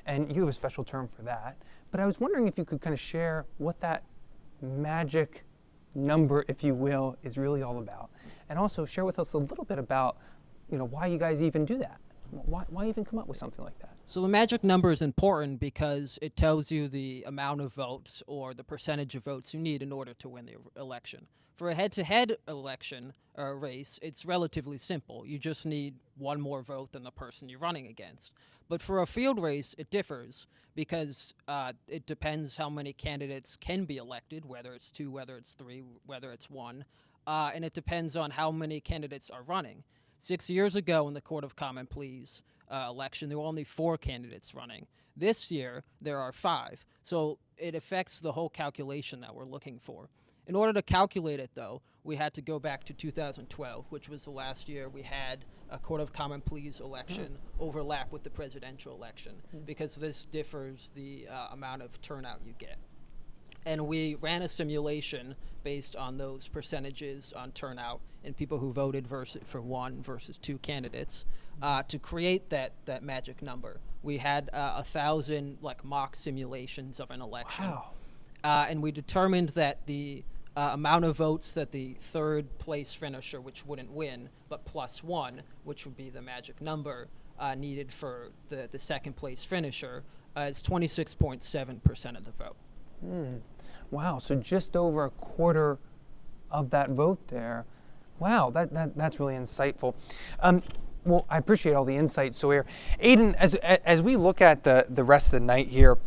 and you have a special term for that. But I was wondering if you could kind of share what that magic number, if you will, is really all about, and also share with us a little bit about, why you guys even do that. Why even come up with something like that? So the magic number is important because it tells you the amount of votes or the percentage of votes you need in order to win the election. For a head-to-head election or race, it's relatively simple. You just need one more vote than the person you're running against. But for a field race, it differs because it depends how many candidates can be elected, whether it's 2, whether it's 3, whether it's 1, and it depends on how many candidates are running. 6 years ago in the Court of Common Pleas election, there were only 4 candidates running. This year, there are 5. So it affects the whole calculation that we're looking for. In order to calculate it, though, we had to go back to 2012, which was the last year we had a Court of Common Pleas election overlap with the presidential election, because this differs the amount of turnout you get. And we ran a simulation based on those percentages on turnout and people who voted for 1 versus 2 candidates to create that magic number. We had 1,000 mock simulations of an election. Wow. And we determined that the amount of votes that the third place finisher, which wouldn't win, but +1, which would be the magic number needed for the second place finisher, is 26.7% of the vote. Wow, so just over a quarter of that vote there. Wow, that's really insightful. Well, I appreciate all the insights. So here, Aiden, as we look at the rest of the night here,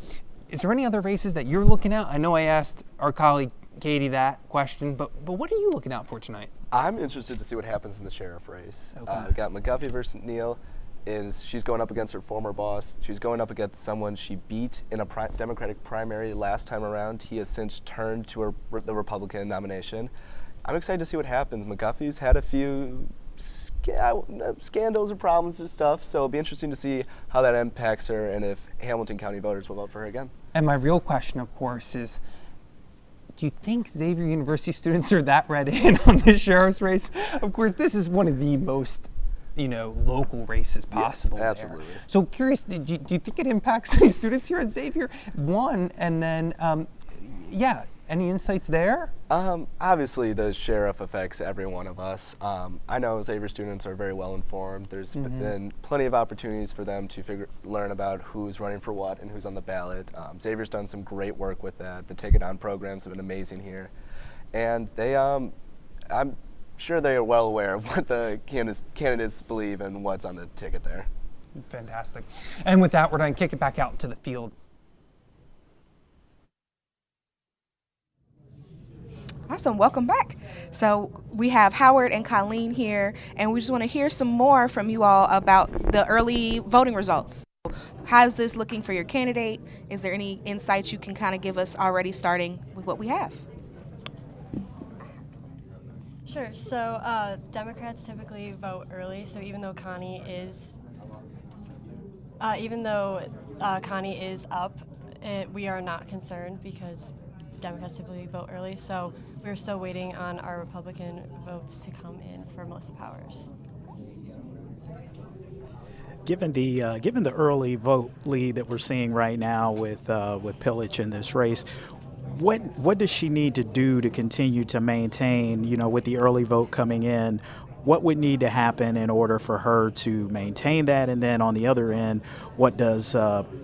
is there any other races that you're looking at? I know I asked our colleague Katie that question, but what are you looking out for tonight? I'm interested to see what happens in the sheriff race. Okay. We got McGuffey versus Neal. She's going up against her former boss. She's going up against someone she beat in a Democratic primary last time around. He has since turned to the Republican nomination. I'm excited to see what happens. McGuffey's had a few scandals or problems and stuff, so it'll be interesting to see how that impacts her and if Hamilton County voters will vote for her again. And my real question, of course, is do you think Xavier University students are that read in on this sheriff's race? Of course, this is one of the most local races possible. Yes, absolutely. There. So curious, do you think it impacts any students here at Xavier? One, and then, any insights there? Obviously, the sheriff affects every one of us. I know Xavier students are very well informed. There's been plenty of opportunities for them to learn about who's running for what and who's on the ballot. Xavier's done some great work with that. The Take It On programs have been amazing here. And I'm sure they are well aware of what the candidates believe and what's on the ticket there. Fantastic. And with that, we're going to kick it back out to the field. Awesome, welcome back. So we have Howard and Colleen here, and we just want to hear some more from you all about the early voting results. How's this looking for your candidate? Is there any insights you can kind of give us already, starting with what we have? Sure. So Democrats typically vote early. So even though Connie is up, we are not concerned because Democrats typically vote early. So we're still waiting on our Republican votes to come in for Melissa Powers. Given the early vote lead that we're seeing right now with Pillage in this race, what does she need to do to continue to maintain, with the early vote coming in, what would need to happen in order for her to maintain that? And then on the other end, what does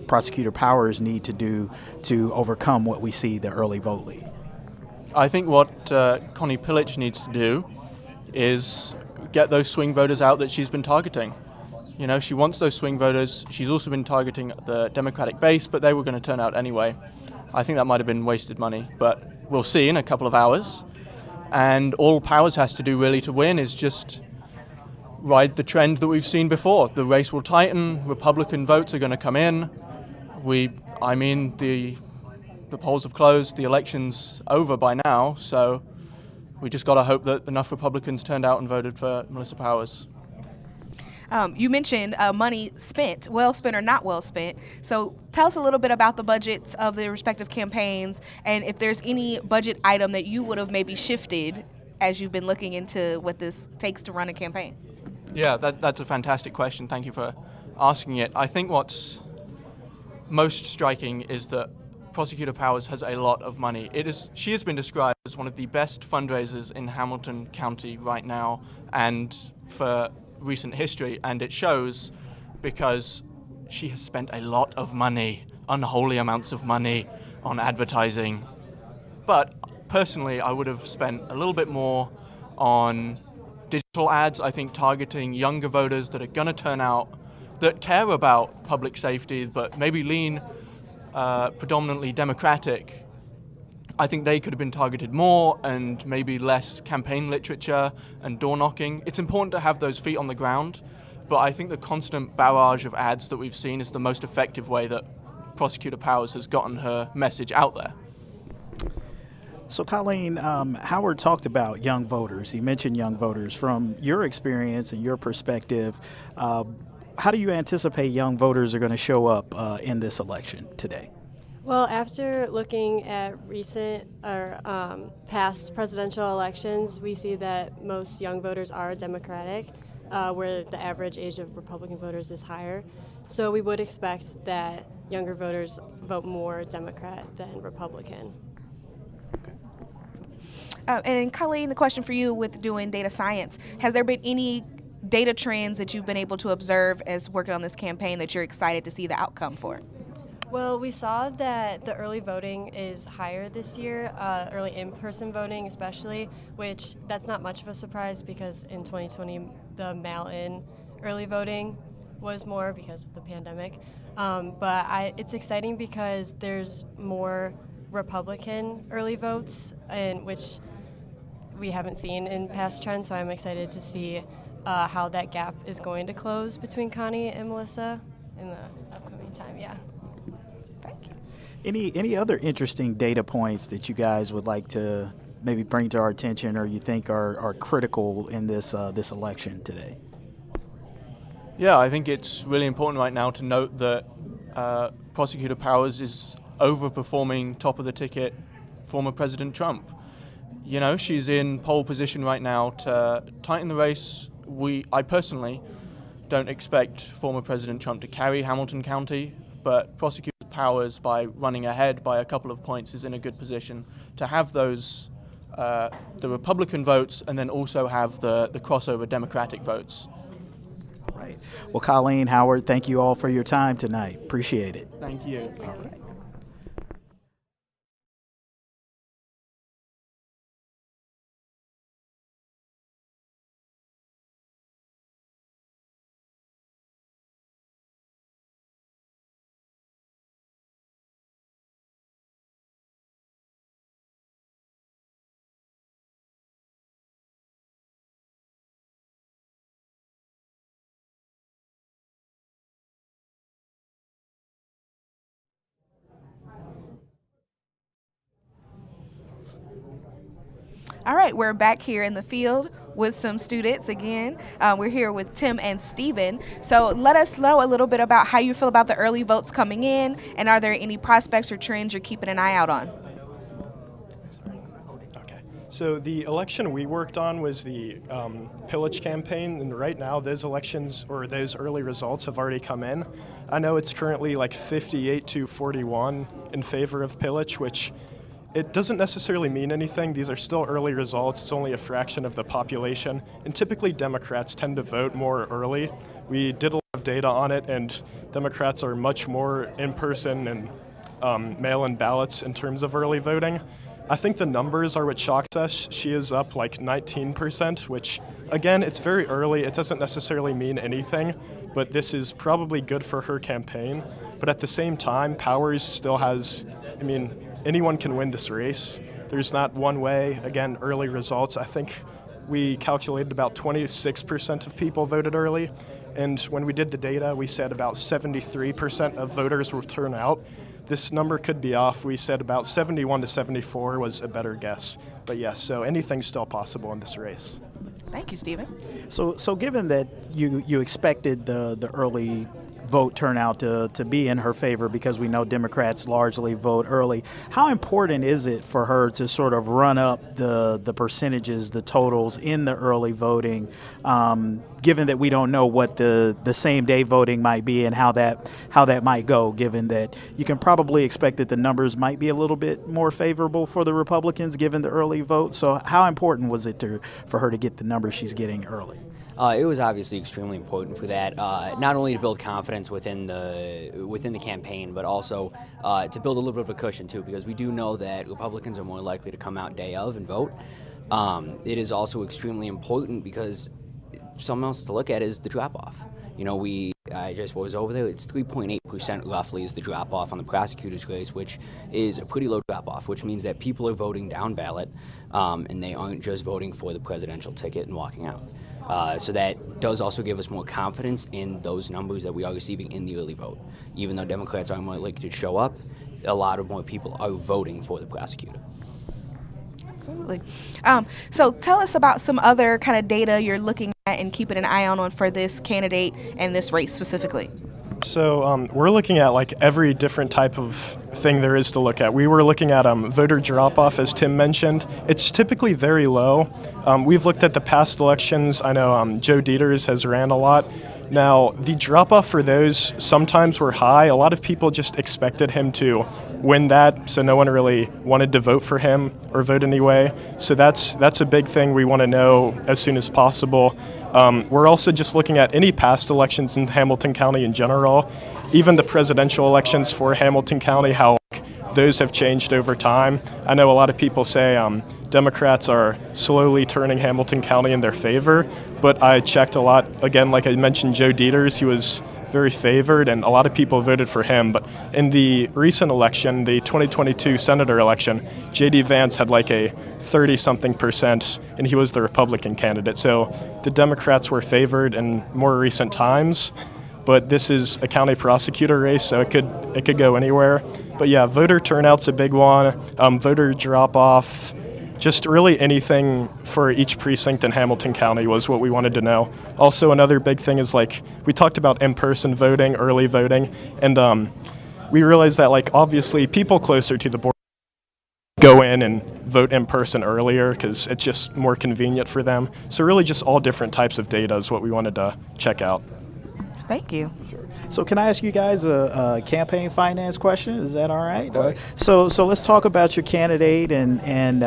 Prosecutor Powers need to do to overcome what we see the early vote lead? I think what Connie Pillage needs to do is get those swing voters out that she's been targeting. She wants those swing voters. She's also been targeting the Democratic base, but they were going to turn out anyway. I think that might have been wasted money, but we'll see in a couple of hours. And all Powers has to do really to win is just ride the trend that we've seen before. The race will tighten, Republican votes are going to come in. The polls have closed, the election's over by now, so we just got to hope that enough Republicans turned out and voted for Melissa Powers. You mentioned money spent, well spent or not well spent. So tell us a little bit about the budgets of the respective campaigns, and if there's any budget item that you would have maybe shifted as you've been looking into what this takes to run a campaign. Yeah, that's a fantastic question. Thank you for asking it. I think what's most striking is that Prosecutor Powers has a lot of money. She has been described as one of the best fundraisers in Hamilton County right now and for recent history, and it shows because she has spent a lot of money, unholy amounts of money, on advertising. But personally, I would have spent a little bit more on digital ads, I think targeting younger voters that are going to turn out, that care about public safety, but maybe lean predominantly Democratic. I think they could have been targeted more, and maybe less campaign literature and door knocking. It's important to have those feet on the ground, but I think the constant barrage of ads that we've seen is the most effective way that Prosecutor Powers has gotten her message out there. So, Colleen, Howard talked about young voters. He mentioned young voters. From your experience and your perspective, how do you anticipate young voters are going to show up in this election today? Well, after looking at recent or past presidential elections, we see that most young voters are Democratic, where the average age of Republican voters is higher. So we would expect that younger voters vote more Democrat than Republican. And Colleen, the question for you with doing data science, has there been any data trends that you've been able to observe as working on this campaign that you're excited to see the outcome for? Well, we saw that the early voting is higher this year, early in-person voting especially, which that's not much of a surprise because in 2020 the mail-in early voting was more because of the pandemic. But it's exciting because there's more Republican early votes, and which we haven't seen in past trends, so I'm excited to see how that gap is going to close between Connie and Melissa in the upcoming time. Yeah. Thank you. Any other interesting data points that you guys would like to maybe bring to our attention, or you think are critical in this election today? Yeah, I think it's really important right now to note that Prosecutor Powers is overperforming top of the ticket former President Trump. You know, she's in pole position right now to tighten the race. I personally don't expect former President Trump to carry Hamilton County, but Prosecutor Powers, by running ahead by a couple of points, is in a good position to have those the Republican votes and then also have the crossover Democratic votes. Right. Well, Colleen, Howard, thank you all for your time tonight. Appreciate it. Thank you. All right. All right, we're back here in the field with some students again. We're here with Tim and Steven. So let us know a little bit about how you feel about the early votes coming in, and are there any prospects or trends you're keeping an eye out on? Okay, so the election we worked on was the Pillage campaign, and right now those elections or those early results have already come in. I know it's currently like 58-41 in favor of Pillage, which it doesn't necessarily mean anything. These are still early results. It's only a fraction of the population. And typically Democrats tend to vote more early. We did a lot of data on it, and Democrats are much more in-person and mail-in ballots in terms of early voting. I think the numbers are what shocks us. She is up like 19%, which again, it's very early. It doesn't necessarily mean anything, but this is probably good for her campaign. But at the same time, Powers still has, anyone can win this race. There's not one way. Again, early results, I think we calculated about 26% of people voted early. And when we did the data, we said about 73% of voters will turn out. This number could be off. We said about 71 to 74 was a better guess. But yes, so anything's still possible in this race. Thank you, Stephen. So given that you expected the early vote turnout to be in her favor, because we know Democrats largely vote early. How important is it for her to sort of run up the percentages, the totals in the early voting, given that we don't know what the same day voting might be and how that might go, given that you can probably expect that the numbers might be a little bit more favorable for the Republicans given the early vote? So how important was it for her to get the numbers she's getting early? It was obviously extremely important for that, not only to build confidence within the campaign, but also to build a little bit of a cushion too, because we do know that Republicans are more likely to come out day of and vote. It is also extremely important because something else to look at is the drop-off. You know, I just was over there, it's 3.8% roughly is the drop-off on the prosecutor's race, which is a pretty low drop-off, which means that people are voting down ballot, and they aren't just voting for the presidential ticket and walking out. So that does also give us more confidence in those numbers that we are receiving in the early vote. Even though Democrats are more likely to show up, a lot of more people are voting for the prosecutor. Absolutely. So tell us about some other kind of data you're looking at and keeping an eye on for this candidate and this race specifically. So we're looking at like every different type of thing there is to look at. We were looking at voter drop-off, as Tim mentioned. It's typically very low. We've looked at the past elections. I know Joe Dieters has ran a lot. Now, the drop-off for those sometimes were high. A lot of people just expected him to win that, so no one really wanted to vote for him or vote anyway. So that's a big thing we want to know as soon as possible. We're also just looking at any past elections in Hamilton County in general, even the presidential elections for Hamilton County, how those have changed over time. I know a lot of people say Democrats are slowly turning Hamilton County in their favor, but I checked a lot. Again, like I mentioned, Joe Dieters, he was very favored, and a lot of people voted for him. But in the recent election, the 2022 senator election, J.D. Vance had like a 30-something%, and he was the Republican candidate. So the Democrats were favored in more recent times. But this is a county prosecutor race, so it could go anywhere. But yeah, voter turnout's a big one. Voter drop-off, just really anything for each precinct in Hamilton County was what we wanted to know. Also, another big thing is like we talked about in-person voting, early voting, and we realized that like obviously people closer to the border go in and vote in person earlier because it's just more convenient for them. So really, just all different types of data is what we wanted to check out. Thank you. So can I ask you guys a campaign finance question? Is that all right? So let's talk about your candidate and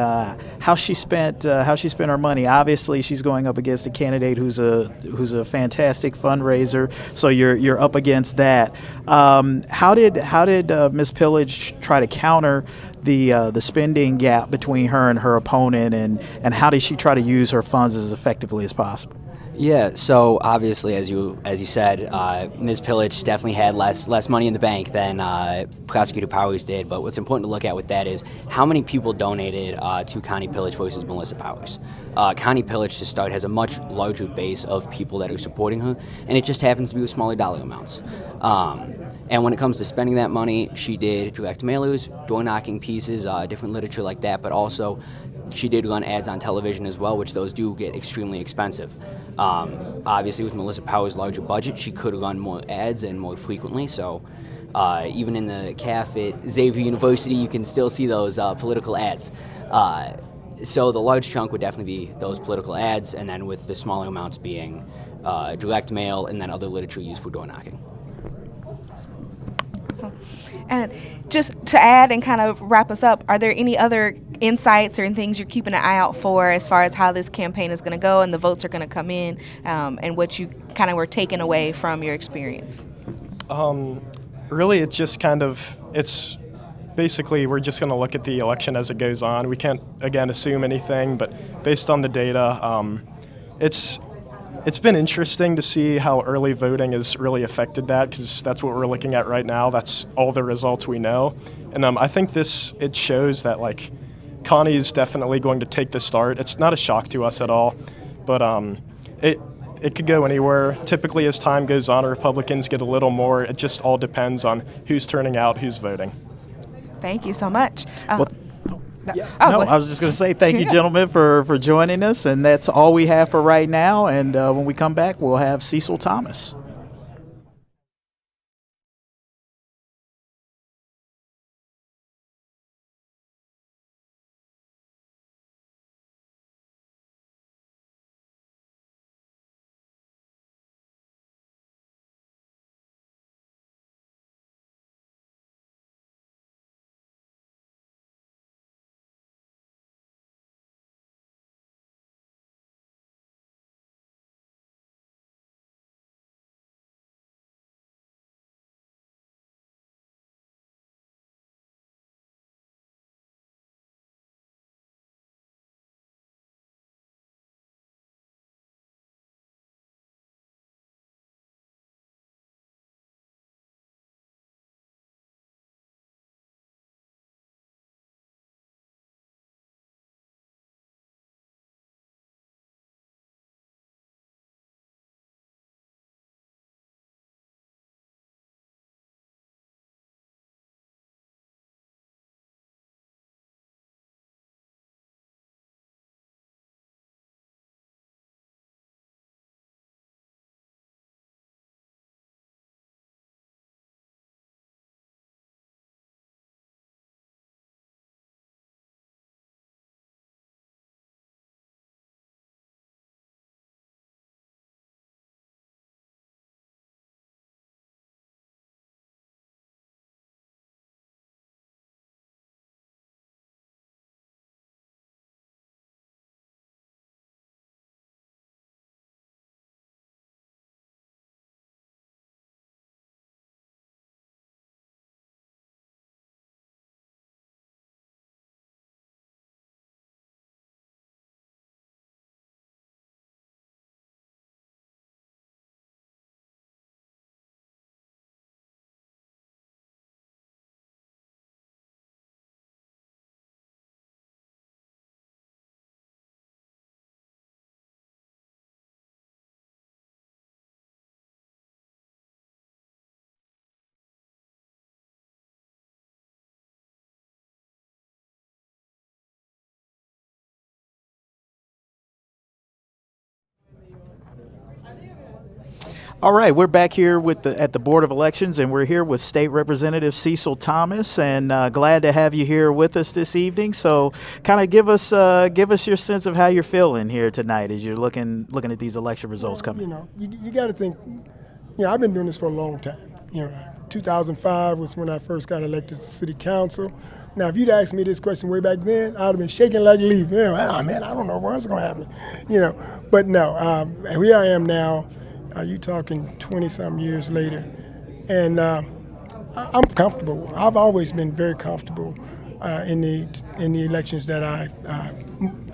how she spent her money. Obviously, she's going up against a candidate who's a fantastic fundraiser. So you're up against that. How did Ms. Pillage try to counter the spending gap between her and her opponent, and how did she try to use her funds as effectively as possible? Yeah, so obviously, as you said, Ms. Pillage definitely had less money in the bank than Prosecutor Powers did. But what's important to look at with that is how many people donated to Connie Pillage versus Melissa Powers. Connie Pillage, to start, has a much larger base of people that are supporting her, and it just happens to be with smaller dollar amounts. And when it comes to spending that money, she did direct mailers, door-knocking pieces, different literature like that, but also she did run ads on television as well, which those do get extremely expensive. Obviously, with Melissa Powers' larger budget, she could run more ads and more frequently. So even in the cafe at Xavier University, you can still see those political ads. So the large chunk would definitely be those political ads, and then with the smaller amounts being direct mail and then other literature used for door knocking. And just to add and kind of wrap us up, are there any other insights or things you're keeping an eye out for as far as how this campaign is going to go and the votes are going to come in, and what you kind of were taking away from your experience? Really, it's just it's basically we're just going to look at the election as it goes on. We can't, again, assume anything, but based on the data, it's been interesting to see how early voting has really affected that, because that's what we're looking at right now. That's all the results we know. And I think it shows that like Connie is definitely going to take the start. It's not a shock to us at all, but it could go anywhere. Typically, as time goes on, Republicans get a little more. It just all depends on who's turning out, who's voting. Thank you so much. I was just going to say thank you, gentlemen, for joining us, and that's all we have for right now. And when we come back, we'll have Cecil Thomas. All right, we're back here at the Board of Elections, and we're here with State Representative Cecil Thomas, and glad to have you here with us this evening. So, kind of give us your sense of how you're feeling here tonight as you're looking at these election results coming. You know, you got to think. I've been doing this for a long time. 2005 was when I first got elected to city council. Now, if you'd asked me this question way back then, I'd have been shaking like a leaf. Man, I don't know what's going to happen. But no, here I am now. You talking 20-some years later, and I'm comfortable. I've always been very comfortable in the elections that I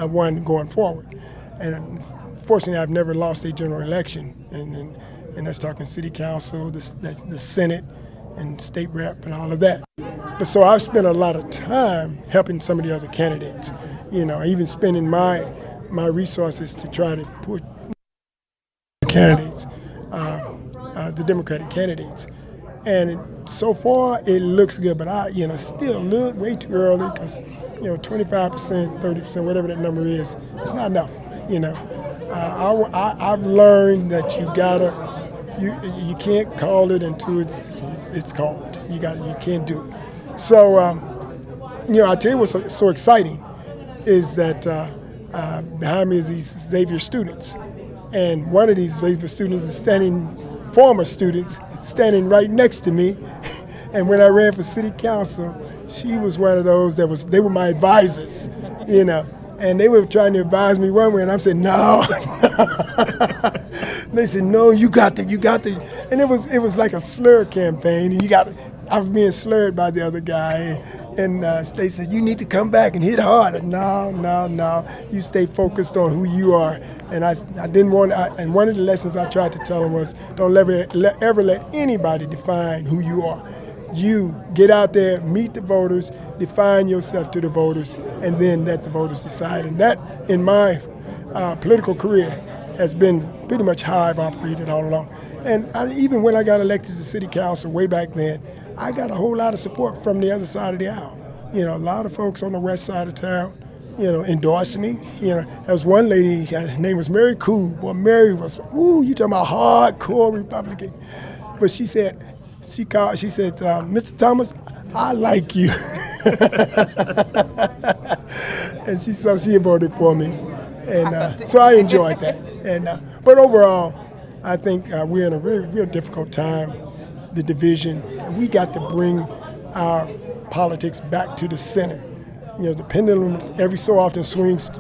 won going forward, and fortunately, I've never lost a general election, and that's talking city council, the Senate, and state rep, and all of that. But so I've spent a lot of time helping some of the other candidates. Even spending my resources to try to push candidates, the Democratic candidates, and so far it looks good. But I, still look way too early because, 25%, 30%, whatever that number is, it's not enough. I've learned that you can't call it until it's called. You can't do it. So, I tell you what's so exciting is that behind me is these Xavier students. And one of these Xavier students is former students, standing right next to me. And when I ran for city council, she was one of those they were my advisors, and they were trying to advise me one way, and I'm saying, no. They said, no, you got to. And it was like a slur campaign, and I was being slurred by the other guy, and they said, you need to come back and hit hard. No, you stay focused on who you are. And I didn't want to, and one of the lessons I tried to tell them was, don't ever let anybody define who you are. You get out there, meet the voters, define yourself to the voters, and then let the voters decide. And that, in my political career, has been pretty much how I've operated all along. And even when I got elected to city council way back then, I got a whole lot of support from the other side of the aisle. A lot of folks on the west side of town, endorsed me. There was one lady, her name was Mary Cool. Boy, Mary was, you talking about hardcore Republican. But she said, Mr. Thomas, I like you. And she voted for me. And so I enjoyed that. And but overall, I think we're in a real difficult time, the division. And we got to bring our politics back to the center. The pendulum every so often swings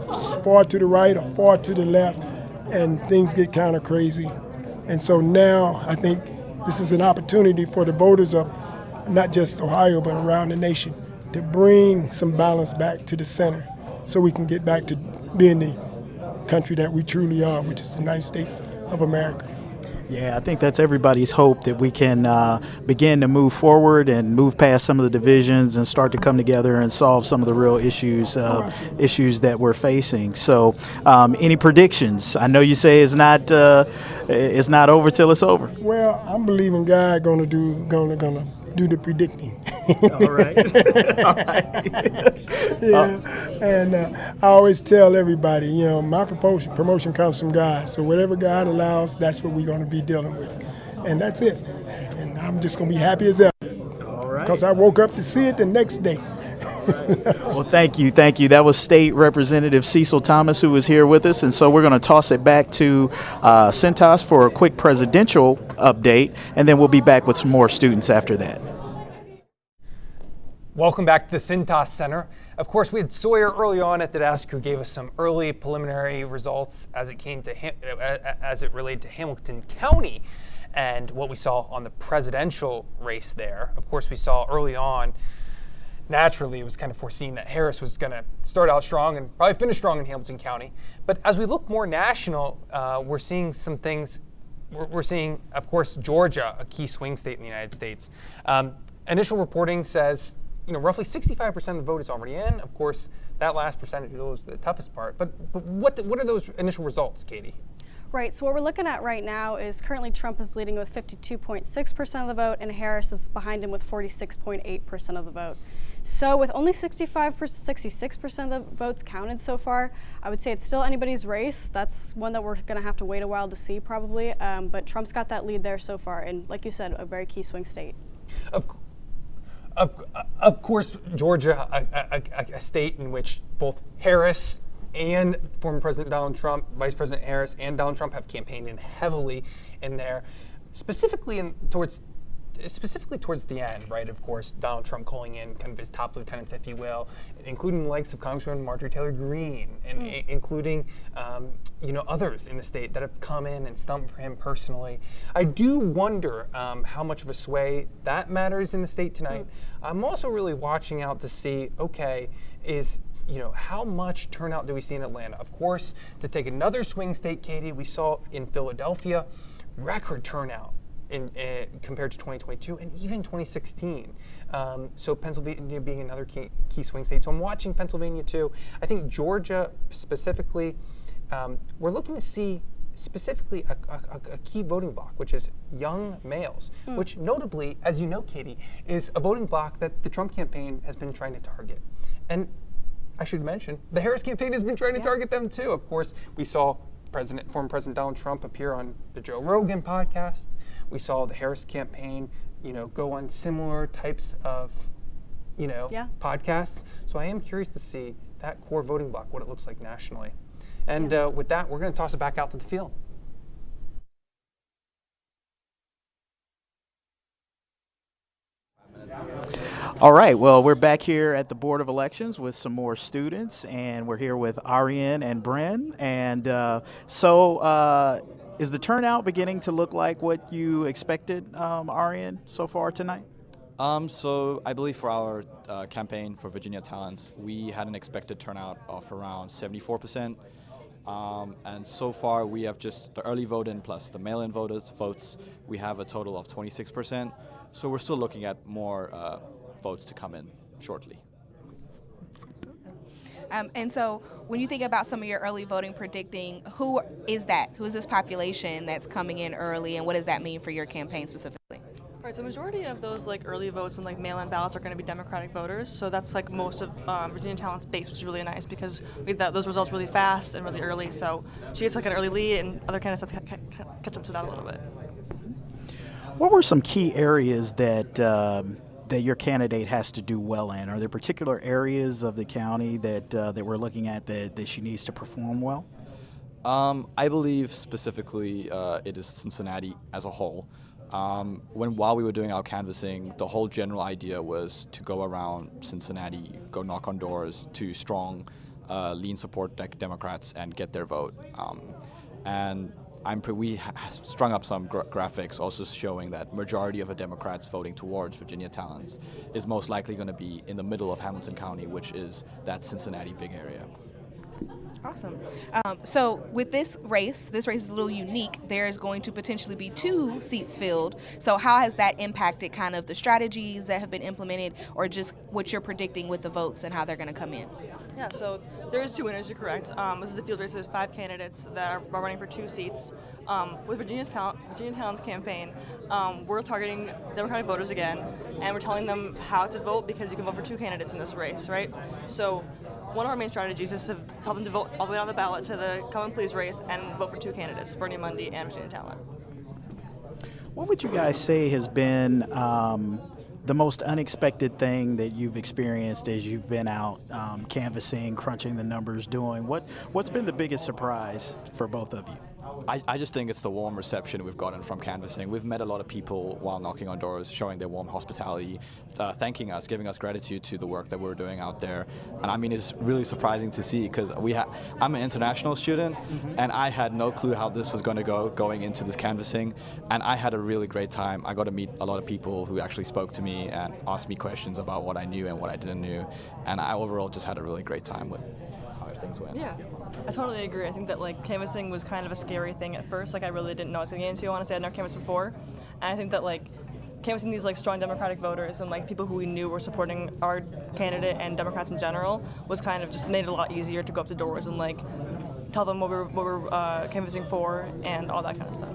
far to the right or far to the left, and things get kind of crazy. And so now I think this is an opportunity for the voters of not just Ohio, but around the nation to bring some balance back to the center so we can get back to being the country that we truly are, which is the United States of America. Yeah, I think that's everybody's hope, that we can begin to move forward and move past some of the divisions and start to come together and solve some of the real issues that we're facing. So, any predictions? I know you say it's not over till it's over. Well, I'm believing God gonna do the predicting. All right. All right. Yeah. And I always tell everybody, my promotion comes from God. So whatever God allows, that's what we're going to be dealing with. And that's it. And I'm just going to be happy as ever. All right. Because I woke up to see it the next day. Well, thank you. That was State Representative Cecil Thomas, who was here with us. And so we're going to toss it back to Cintas for a quick presidential update, and then we'll be back with some more students after that. Welcome back to the Cintas Center. Of course, we had Sawyer early on at the desk who gave us some early preliminary results as it related to Hamilton County and what we saw on the presidential race there. Of course, we saw early on, naturally, it was kind of foreseen that Harris was going to start out strong and probably finish strong in Hamilton County. But as we look more national, we're seeing some things. We're seeing, of course, Georgia, a key swing state in the United States. Initial reporting says, roughly 65% of the vote is already in. Of course, that last percentage is the toughest part. But what are those initial results, Katie? Right, so what we're looking at right now is currently Trump is leading with 52.6% of the vote, and Harris is behind him with 46.8% of the vote. So with only 66% of the votes counted so far, I would say it's still anybody's race. That's one that we're going to have to wait a while to see probably. But Trump's got that lead there so far, and like you said, a very key swing state. Of course, Georgia, a state in which both Harris and former President Donald Trump, Vice President Harris and Donald Trump have campaigned in heavily in there, specifically towards the end, right? Of course, Donald Trump calling in kind of his top lieutenants, if you will, including the likes of Congresswoman Marjorie Taylor Greene, and including others in the state that have come in and stumped for him personally. I do wonder how much of a sway that matters in the state tonight. I'm also really watching out to see, how much turnout do we see in Atlanta? Of course, to take another swing state, Katie, we saw in Philadelphia record turnout compared to 2022 and even 2016. So Pennsylvania being another key swing state. So I'm watching Pennsylvania too. I think Georgia specifically, we're looking to see specifically a key voting bloc, which is young males, which notably, as you know, Katie, is a voting bloc that the Trump campaign has been trying to target. And I should mention, the Harris campaign has been trying to target them too. Of course, we saw former President Donald Trump appear on the Joe Rogan podcast. We saw the Harris campaign, go on similar types of, podcasts. So I am curious to see that core voting bloc, what it looks like nationally. And with that, we're going to toss it back out to the field. All right, well, we're back here at the Board of Elections with some more students, and we're here with Ariane and Bren. And is the turnout beginning to look like what you expected, Ariane, so far tonight? So I believe for our campaign for Virginia Talents, we had an expected turnout of around 74%. And so far we have just the early vote-in plus the mail-in votes, we have a total of 26%. So we're still looking at more votes to come in shortly. And so when you think about some of your early voting predicting, who is that? Who is this population that's coming in early, and what does that mean for your campaign specifically? Right, so the majority of those early votes and mail-in ballots are going to be Democratic voters. So that's most of Virginia Talent's base, which is really nice because we get those results really fast and really early. So she gets an early lead, and other candidates have to catch up to that a little bit. What were some key areas that your candidate has to do well in? Are there particular areas of the county that we're looking at that she needs to perform well? I believe specifically it is Cincinnati as a whole. While we were doing our canvassing, the whole general idea was to go around Cincinnati, go knock on doors to strong, lean support Democrats and get their vote. And we strung up some graphics also showing that majority of the Democrats voting towards Virginia Talents is most likely going to be in the middle of Hamilton County, which is that Cincinnati big area. Awesome. So with this race is a little unique. There's going to potentially be 2 seats filled. So how has that impacted kind of the strategies that have been implemented, or just what you're predicting with the votes and how they're going to come in? Yeah, so there is 2 winners, you're correct. This is a field race. There's 5 candidates that are running for 2 seats. With Virginia Talent's campaign, we're targeting Democratic voters again, and we're telling them how to vote because you can vote for 2 candidates in this race, right? So one of our main strategies is to tell them to vote all the way down the ballot to the Come and Please race and vote for 2 candidates, Bernie Mundy and Virginia Talent. What would you guys say has been the most unexpected thing that you've experienced as you've been out canvassing, crunching the numbers, what's been the biggest surprise for both of you? I just think it's the warm reception we've gotten from canvassing. We've met a lot of people while knocking on doors, showing their warm hospitality, thanking us, giving us gratitude to the work that we're doing out there. And I mean, it's really surprising to see because I'm an international student, and I had no clue how this was going to go going into this canvassing. And I had a really great time. I got to meet a lot of people who actually spoke to me and asked me questions about what I knew and what I didn't know. And I overall just had a really great time with how things went. Yeah, I totally agree. I think that canvassing was kind of a scary thing at first. I really didn't know what I was going to get into. Honestly, I'd never canvassed before. And I think that canvassing these strong Democratic voters and people who we knew were supporting our candidate and Democrats in general was kind of just made it a lot easier to go up to doors and tell them what we're canvassing for and all that kind of stuff.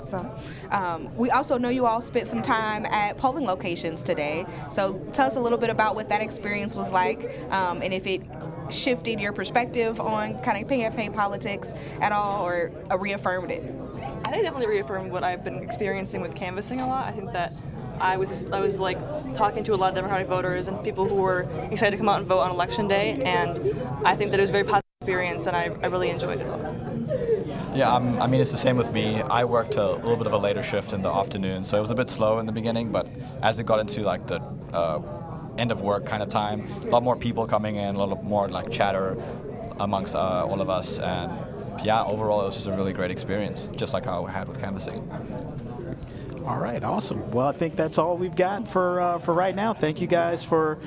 So, we also know you all spent some time at polling locations today. So tell us a little bit about what that experience was like, and if it shifted your perspective on kind of campaign politics at all, or reaffirmed it. I think it definitely reaffirmed what I've been experiencing with canvassing a lot. I think that I was like talking to a lot of Democratic voters and people who were excited to come out and vote on election day, and I think that it was a very positive experience, and I really enjoyed it all. Yeah, I mean, it's the same with me. I worked a little bit of a later shift in the afternoon, so it was a bit slow in the beginning, but as it got into like the end of work kind of time, a lot more people coming in, a lot more like chatter amongst all of us, and yeah, overall it was just a really great experience, just like how I had with canvassing. All right, awesome. Well, I think that's all we've got for right now. Thank you guys for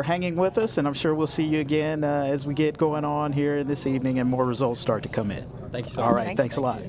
hanging with us, and I'm sure we'll see you again as we get going on here this evening and more results start to come in. Thank you so much. All right, thanks a lot.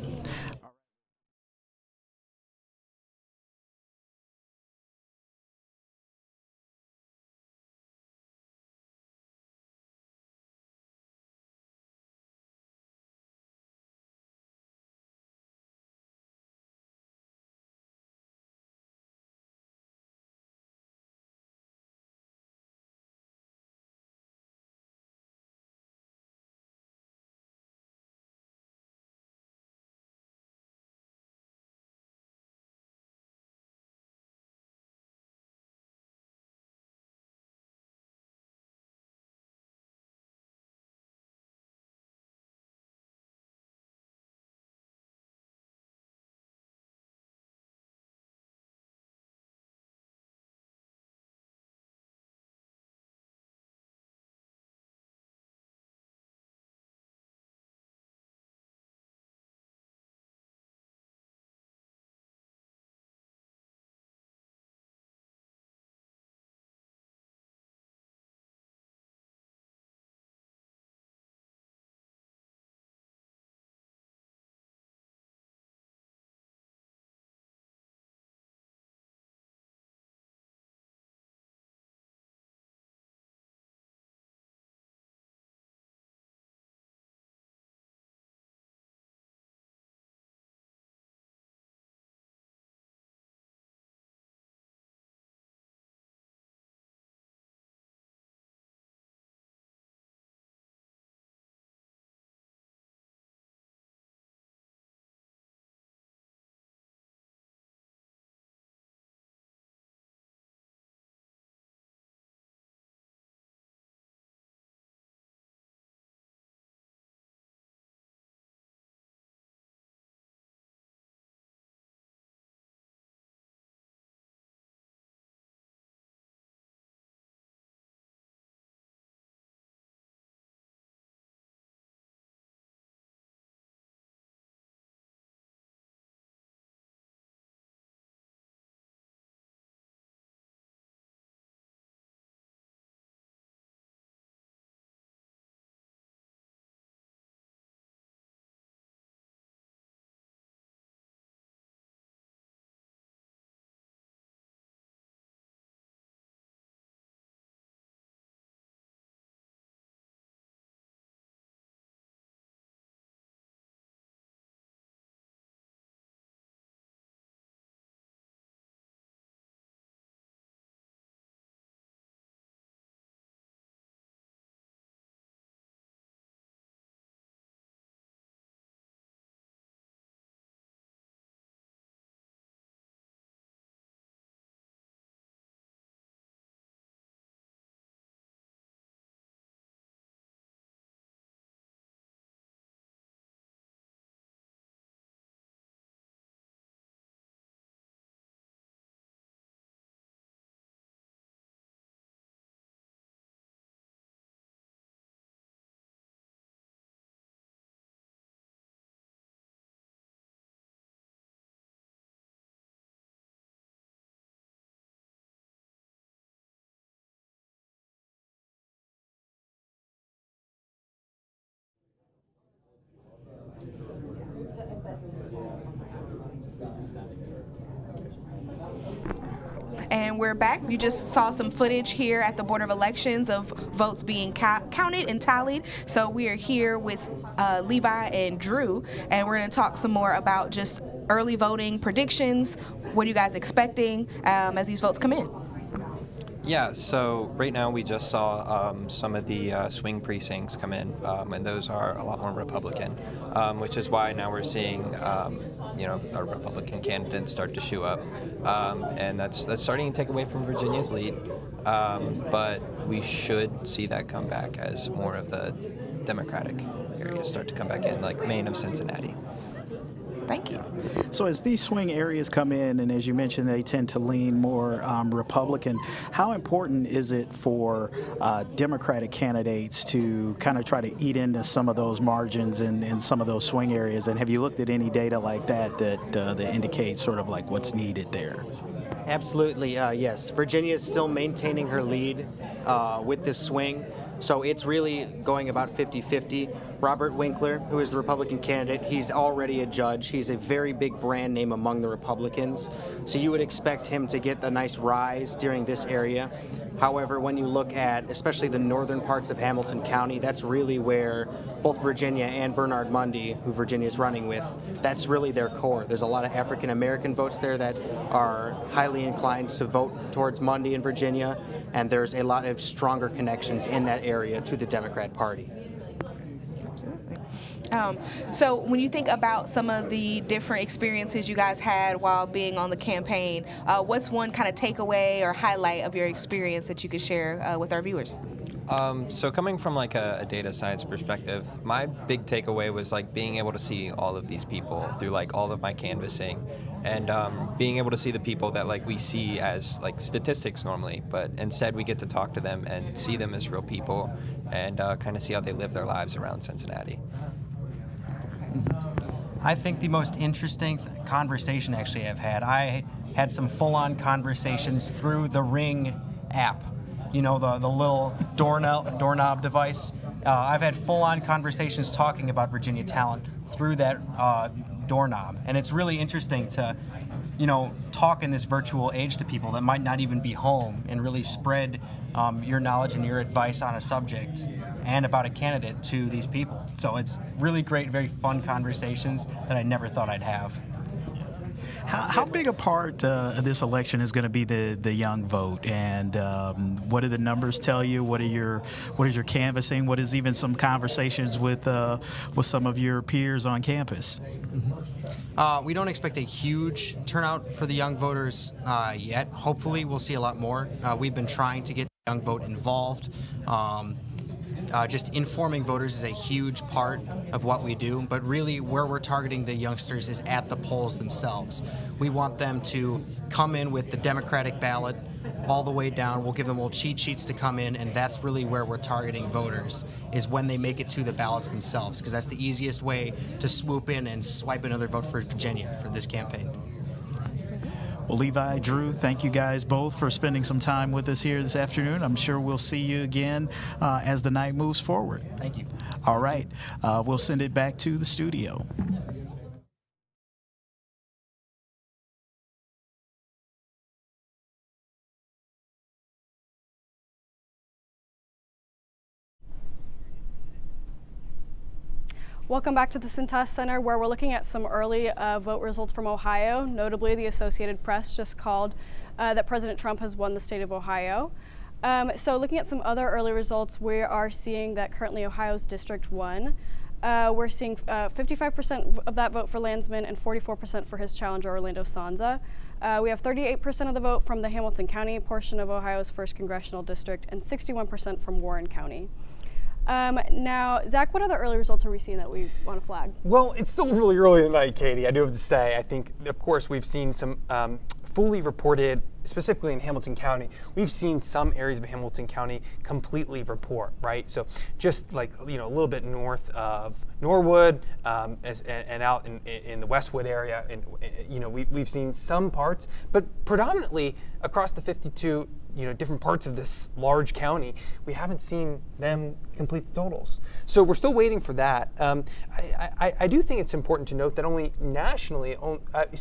And we're back. You just saw some footage here at the Board of Elections of votes being counted and tallied. So we are here with Levi and Drew, and we're going to talk some more about just early voting predictions. What are you guys expecting as these votes come in? Yeah, so right now we just saw some of the swing precincts come in, and those are a lot more Republican, which is why now we're seeing, our Republican candidates start to shoe up, and that's starting to take away from Virginia's lead, but we should see that come back as more of the Democratic areas start to come back in, like Maine of Cincinnati. Thank you. So as these swing areas come in, and as you mentioned, they tend to lean more Republican, how important is it for Democratic candidates to kind of try to eat into some of those margins in some of those swing areas? And have you looked at any data like that that indicates sort of like what's needed there? Absolutely, yes. Virginia is still maintaining her lead with this swing. So it's really going about 50-50. Robert Winkler, who is the Republican candidate, he's already a judge. He's a very big brand name among the Republicans. So you would expect him to get a nice rise during this area. However, when you look at especially the northern parts of Hamilton County, that's really where both Virginia and Bernard Mundy, who Virginia is running with, that's really their core. There's a lot of African American votes there that are highly inclined to vote towards Mundy in Virginia, and there's a lot of stronger connections in that area to the Democrat Party. Absolutely. So when you think about some of the different experiences you guys had while being on the campaign, what's one kind of takeaway or highlight of your experience that you could share with our viewers? So coming from like a data science perspective, my big takeaway was like being able to see all of these people through like all of my canvassing, and being able to see the people that like we see as like statistics normally, but instead we get to talk to them and see them as real people and kind of see how they live their lives around Cincinnati. I think the most interesting conversation actually I've had, I had some full-on conversations through the Ring app. You know, the little doorknob device. I've had full-on conversations talking about Virginia talent through that doorknob, and it's really interesting to, talk in this virtual age to people that might not even be home and really spread your knowledge and your advice on a subject and about a candidate to these people. So it's really great, very fun conversations that I never thought I'd have. How big a part of this election is going to be the young vote, and what do the numbers tell you? What is your canvassing? What is even some conversations with some of your peers on campus? We don't expect a huge turnout for the young voters yet. Hopefully, we'll see a lot more. We've been trying to get the young vote involved. Just informing voters is a huge part of what we do, but really where we're targeting the youngsters is at the polls themselves. We want them to come in with the Democratic ballot all the way down. We'll give them little cheat sheets to come in, and that's really where we're targeting voters, is when they make it to the ballots themselves, because that's the easiest way to swoop in and swipe another vote for Virginia for this campaign. Well, Levi, Drew, thank you guys both for spending some time with us here this afternoon. I'm sure we'll see you again as the night moves forward. Thank you. All right. We'll send it back to the studio. Welcome back to the Cintas Center, where we're looking at some early vote results from Ohio. Notably, the Associated Press just called that President Trump has won the state of Ohio. So looking at some other early results, we are seeing that currently Ohio's District 1, we're seeing 55% of that vote for Landsman and 44% for his challenger, Orlando Sanza. We have 38% of the vote from the Hamilton County portion of Ohio's 1st Congressional District and 61% from Warren County. Now, Zach, what other early results are we seeing that we want to flag? Well, it's still really early in the night, Katie. I do have to say, I think, of course, we've seen some fully reported, specifically in Hamilton County, we've seen some areas of Hamilton County completely report, right? So just like, a little bit north of Norwood and out in the Westwood area, and we've seen some parts, but predominantly across the 52 different parts of this large county, we haven't seen them complete the totals. So we're still waiting for that. I do think it's important to note that only nationally,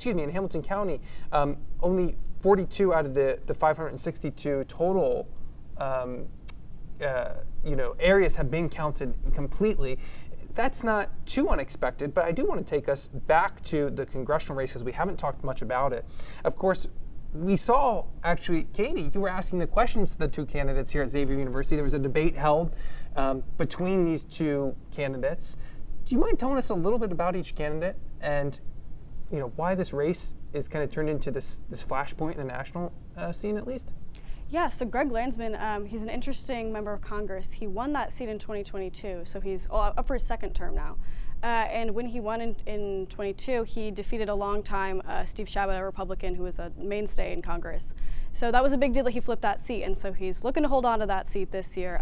in Hamilton County, only 42 out of the 562 total areas have been counted completely. that's not too unexpected, but I do want to take us back to the congressional races. We haven't talked much about it. Of course, we saw, actually, Katie, you were asking the questions to the two candidates here at Xavier University. There was a debate held between these two candidates. Do you mind telling us a little bit about each candidate and why this race is kind of turned into this flashpoint in the national scene, at least? Yeah, so Greg Landsman, he's an interesting member of Congress. He won that seat in 2022, so he's up for his second term now. And when he won in 22, he defeated a longtime Steve Chabot, a Republican who was a mainstay in Congress. So that was a big deal that he flipped that seat, and so he's looking to hold on to that seat this year.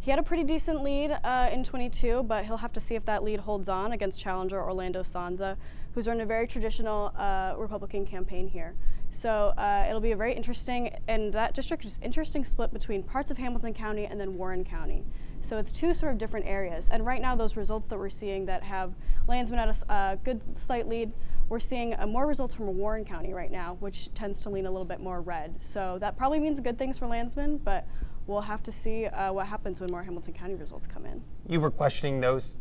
He had a pretty decent lead in 22, but he'll have to see if that lead holds on against challenger Orlando Sonza, who's run a very traditional Republican campaign here. So it'll be a very interesting, and that district is interesting split between parts of Hamilton County and then Warren County. So it's two sort of different areas. And right now, those results that we're seeing that have Landsman at a good slight lead, we're seeing more results from Warren County right now, which tends to lean a little bit more red. So that probably means good things for Landsman, but we'll have to see what happens when more Hamilton County results come in. You were questioning those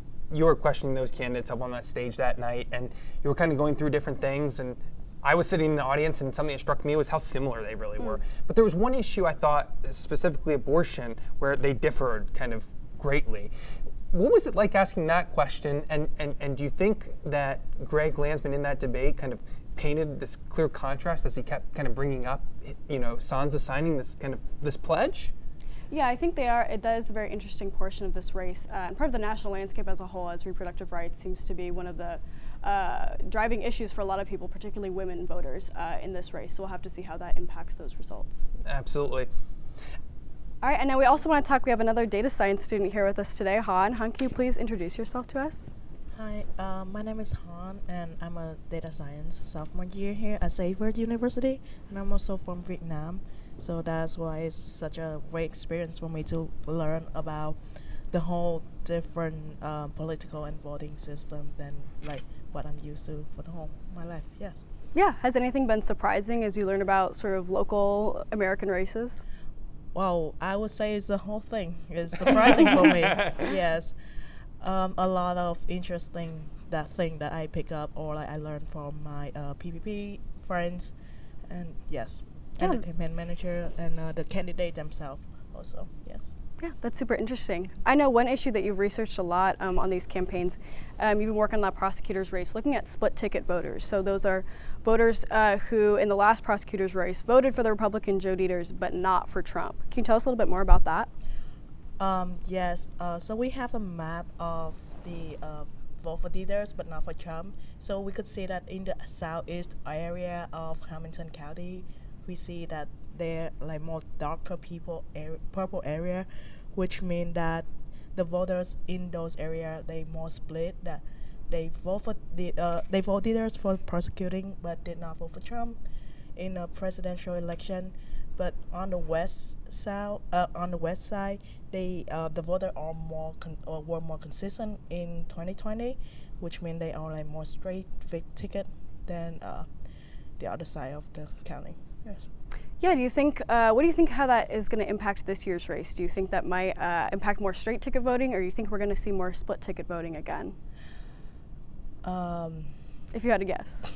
candidates up on that stage that night, and you were kind of going through different things, and I was sitting in the audience, and something that struck me was how similar they really were. But there was one issue I thought, specifically abortion, where they differed kind of greatly. What was it like asking that question, and do you think that Greg Landsman in that debate kind of painted this clear contrast as he kept kind of bringing up, Sonza signing this pledge? Yeah, I think they are. That is a very interesting portion of this race. And part of the national landscape as a whole, as reproductive rights seems to be one of the driving issues for a lot of people, particularly women voters, in this race. So we'll have to see how that impacts those results. Absolutely. All right, and now we also want to talk, we have another data science student here with us today, Han. Han, can you please introduce yourself to us? Hi, my name is Han, and I'm a data science sophomore year here at Xavier University, and I'm also from Vietnam. So that's why it's such a great experience for me to learn about the whole different political and voting system than like what I'm used to for the whole my life. Yes. Yeah. Has anything been surprising as you learn about sort of local American races? Well, I would say it's the whole thing. It's surprising for me. Yes. A lot of interesting thing that I pick up or like I learned from my PPP friends, and yes. And the campaign manager and the candidate themselves also, yes. Yeah, that's super interesting. I know one issue that you've researched a lot on these campaigns, you've been working on that prosecutor's race, looking at split ticket voters. So those are voters who in the last prosecutor's race voted for the Republican Joe Dieters but not for Trump. Can you tell us a little bit more about that? Yes, so we have a map of the vote for Dieters but not for Trump. So we could see that in the southeast area of Hamilton County, we see that they're like more darker purple area, which means that the voters in those areas they more split. That they vote for they vote Dieters for prosecuting, but did not vote for Trump in a presidential election. But on the west side, they the voters are were more consistent in 2020, which means they are like more straight ticket than the other side of the county. Yes. Yeah, do you think, what do you think how that is going to impact this year's race? Do you think that might impact more straight ticket voting, or do you think we're going to see more split ticket voting again? If you had to guess.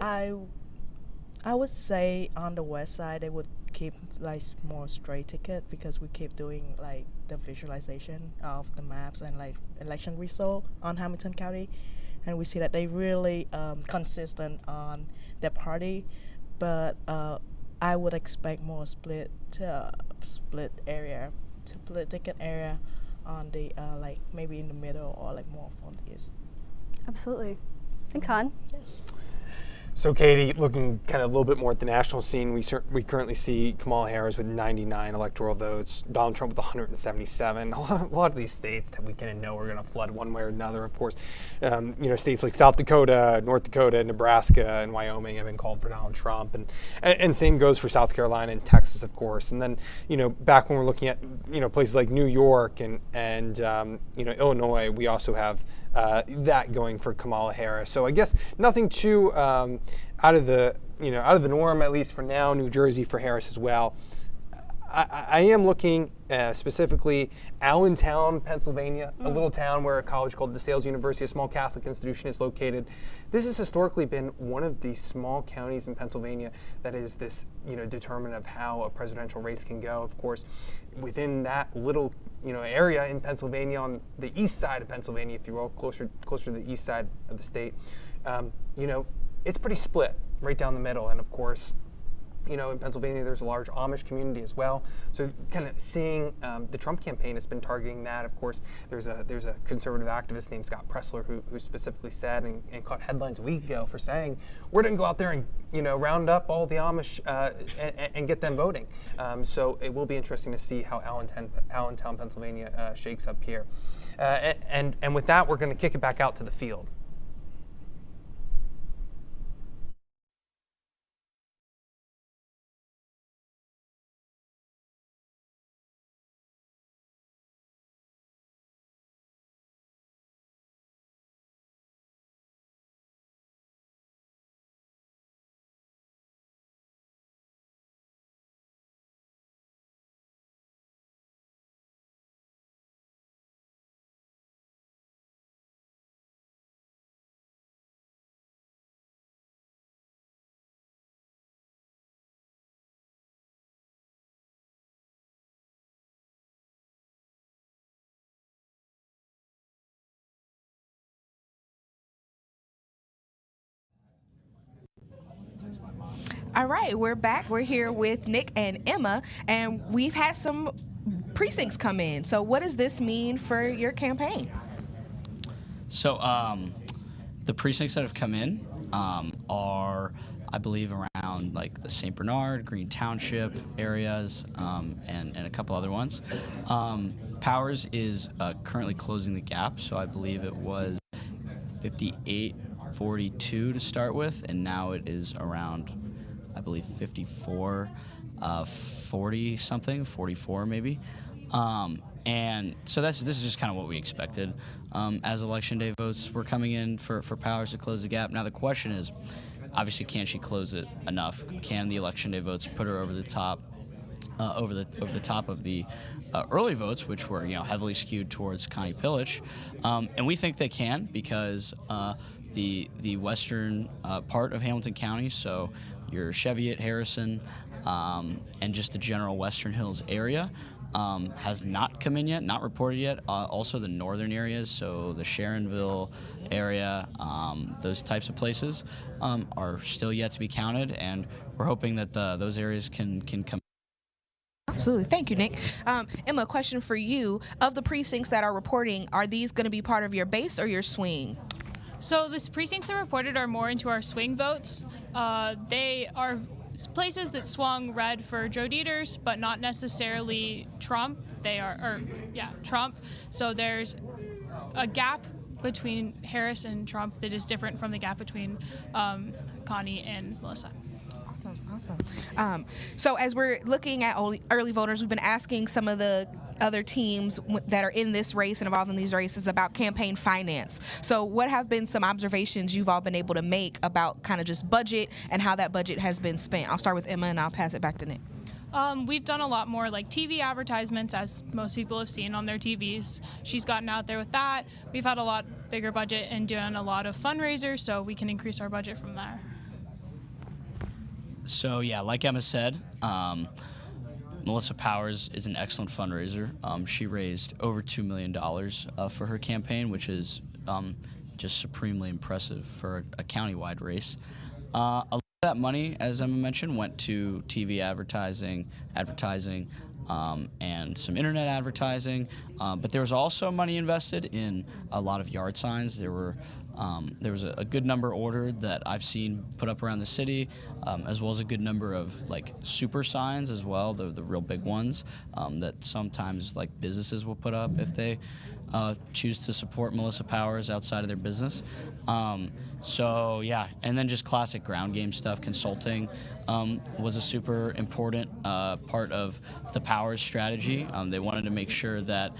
I would say on the west side they would keep like more straight ticket because we keep doing like the visualization of the maps and like election result on Hamilton County, and we see that they really consistent on their party, but I would expect more split ticket area on the like maybe in the middle or like more from the east. Absolutely. Thanks, Han. Yes. So, Katie, looking kind of a little bit more at the national scene, we currently see Kamala Harris with 99 electoral votes, Donald Trump with 177. A lot of these states that we kind of know are going to flood one way or another. Of course, states like South Dakota, North Dakota, Nebraska, and Wyoming have been called for Donald Trump, and same goes for South Carolina and Texas, of course. And then, back when we're looking at places like New York and Illinois, we also have that going for Kamala Harris. So I guess nothing too out of the norm, at least for now. New Jersey for Harris as well. I am looking specifically Allentown, Pennsylvania, a little town where a college called DeSales University, a small Catholic institution, is located. This has historically been one of the small counties in Pennsylvania that is this, determinant of how a presidential race can go. Of course, within that little, area in Pennsylvania, on the east side of Pennsylvania, if you will, closer to the east side of the state, it's pretty split right down the middle. And of course, in Pennsylvania, there's a large Amish community as well. So kind of seeing the Trump campaign has been targeting that. Of course, there's a conservative activist named Scott Pressler who specifically said and caught headlines a week ago for saying, we're going to go out there and round up all the Amish and get them voting. So it will be interesting to see how Allentown, Pennsylvania shakes up here. And with that, we're going to kick it back out to the field. All right, we're back. We're here with Nick and Emma, and we've had some precincts come in. So what does this mean for your campaign? So the precincts that have come in are, I believe, around like the St. Bernard, Green Township areas, and a couple other ones. Powers is currently closing the gap, so I believe it was 58-42 to start with, and now it is around, I believe, 40 something, 44 maybe. And so this is just kind of what we expected. As election day votes were coming in for Powers to close the gap. Now the question is, obviously, can she close it enough? Can the election day votes put her over the top, over the top of the early votes, which were heavily skewed towards Connie Pillich? And we think they can, because the western part of Hamilton County, so your Cheviot, Harrison, and just the general Western Hills area, has not come in yet, not reported yet. Also the northern areas, so the Sharonville area, those types of places are still yet to be counted, and we're hoping that those areas can come. Absolutely. Thank you, Nick. Emma, a question for you. Of the precincts that are reporting, are these going to be part of your base or your swing? So the precincts that reported are more into our swing votes. They are places that swung red for Joe Dieters, but not necessarily Trump. Trump. So there's a gap between Harris and Trump that is different from the gap between Connie and Melissa. Awesome. So as we're looking at early voters, we've been asking some of the other teams that are in this race and involved in these races about campaign finance. So what have been some observations you've all been able to make about kind of just budget and how that budget has been spent? I'll start with Emma and I'll pass it back to Nick. We've done a lot more like TV advertisements, as most people have seen on their TVs. She's gotten out there with that. We've had a lot bigger budget and done a lot of fundraisers, so we can increase our budget from there. So yeah, like Emma said, Melissa Powers is an excellent fundraiser. She raised over $2 million for her campaign, which is just supremely impressive for a countywide race. A lot of that money, as Emma mentioned, went to TV advertising, and some internet advertising. But there was also money invested in a lot of yard signs. There was a good number ordered that I've seen put up around the city, as well as a good number of like super signs as well, the real big ones that sometimes like businesses will put up if they choose to support Melissa Powers outside of their business. So yeah, and then just classic ground game stuff. Consulting was a super important part of the Powers strategy. They wanted to make sure that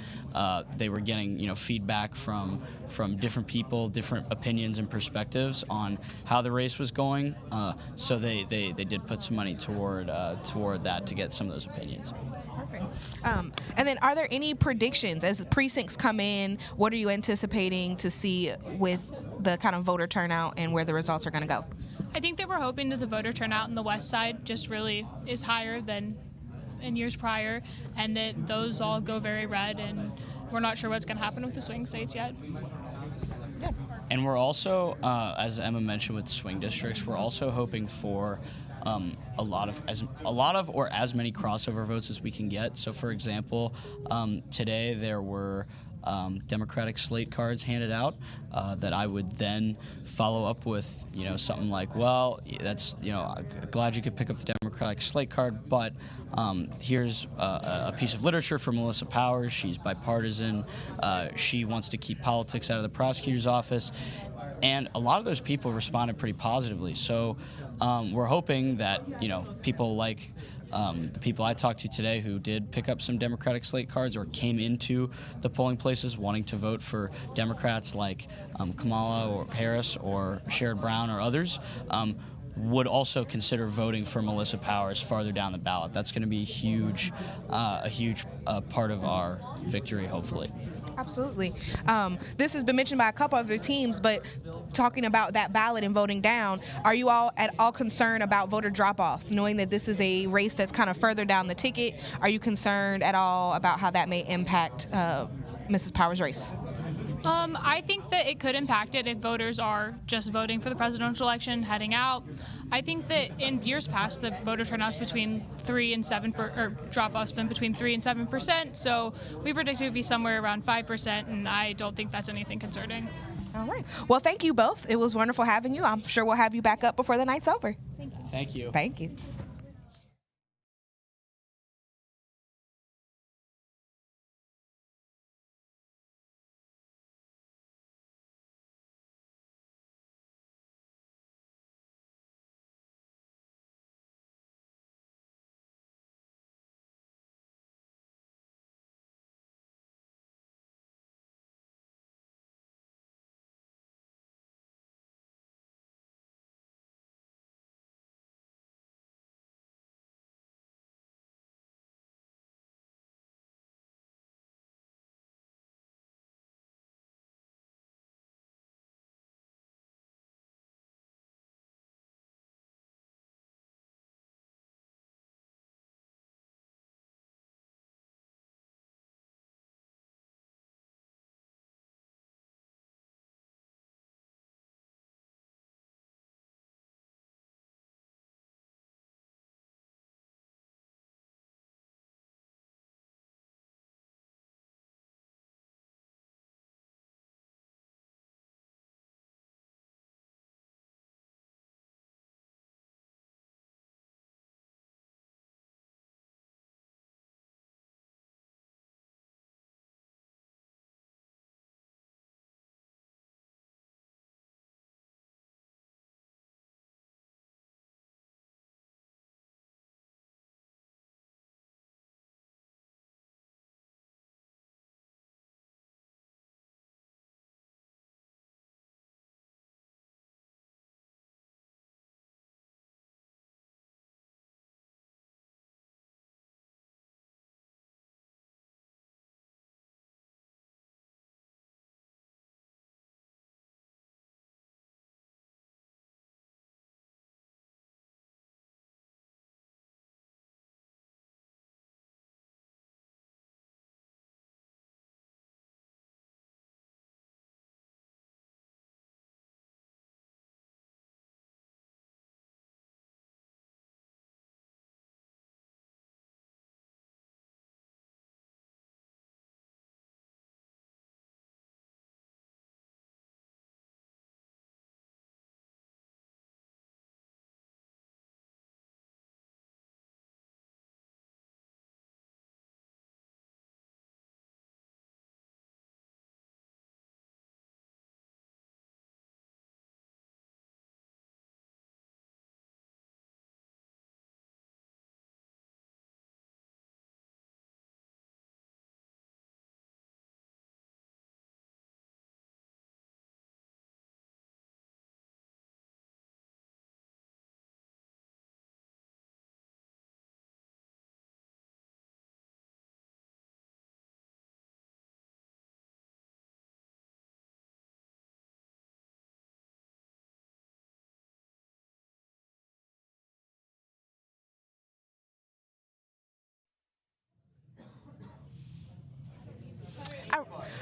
they were getting feedback from different people, different different opinions and perspectives on how the race was going. So they did put some money toward that to get some of those opinions. Perfect. And then are there any predictions as precincts come in? What are you anticipating to see with the kind of voter turnout and where the results are going to go? I think that we're hoping that the voter turnout in the west side just really is higher than in years prior, and that those all go very red, and we're not sure what's going to happen with the swing states yet. And we're also, as Emma mentioned with swing districts, we're also hoping for a lot of or as many crossover votes as we can get. So, for example, today there were Democratic slate cards handed out that I would then follow up with, something like, well, that's, glad you could pick up the Democratic slate card, but here's a piece of literature for Melissa Powers. She's bipartisan. She wants to keep politics out of the prosecutor's office. And a lot of those people responded pretty positively. So we're hoping that, people like the people I talked to today who did pick up some Democratic slate cards or came into the polling places wanting to vote for Democrats like Kamala or Harris or Sherrod Brown or others, would also consider voting for Melissa Powers farther down the ballot. That's going to be a huge part of our victory, hopefully. Absolutely. This has been mentioned by a couple of your teams, but talking about that ballot and voting down, are you all at all concerned about voter drop-off, knowing that this is a race that's kind of further down the ticket? Are you concerned at all about how that may impact Mrs. Powers' race? I think that it could impact it if voters are just voting for the presidential election, heading out. I think that in years past, the voter turnout's between 3 and 7, or drop-off's been between 3 and 7%. So we predict it would be somewhere around 5%, and I don't think that's anything concerning. All right. Well, thank you both. It was wonderful having you. I'm sure we'll have you back up before the night's over. Thank you. Thank you.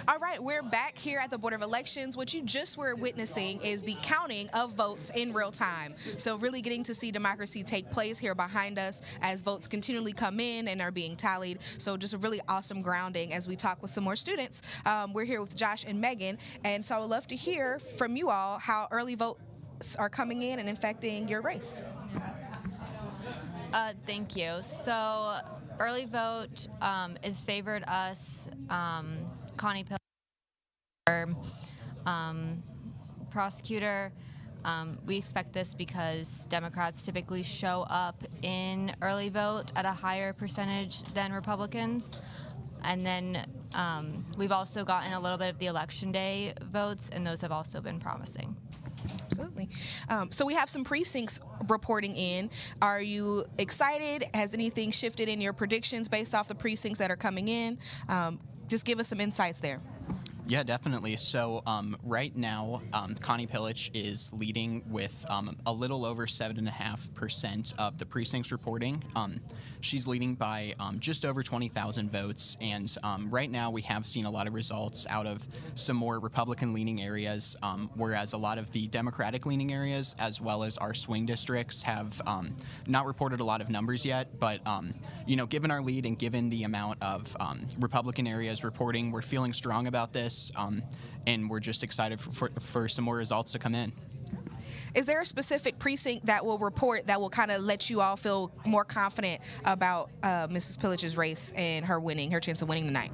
All right, we're back here at the Board of Elections. What you just were witnessing is the counting of votes in real time. So really getting to see democracy take place here behind us as votes continually come in and are being tallied. So just a really awesome grounding as we talk with some more students. We're here with Josh and Megan, and so I would love to hear from you all how early votes are coming in and affecting your race. Thank you. So early vote is favored us. Connie Pillar, prosecutor. We expect this because Democrats typically show up in early vote at a higher percentage than Republicans. And then we've also gotten a little bit of the election day votes, and those have also been promising. Absolutely. So we have some precincts reporting in. Are you excited? Has anything shifted in your predictions based off the precincts that are coming in? Just give us some insights there. Yeah, definitely. So right now, Connie Pillich is leading with a little over 7.5% of the precincts reporting. She's leading by just over 20,000 votes. And right now, we have seen a lot of results out of some more Republican-leaning areas, whereas a lot of the Democratic-leaning areas, as well as our swing districts, have not reported a lot of numbers yet. But, you know, given our lead and given the amount of Republican areas reporting, we're feeling strong about this. And we're just excited for some more results to come in. Is there a specific precinct that will report that will kind of let you all feel more confident about Mrs. Pillich's race and her chance of winning tonight?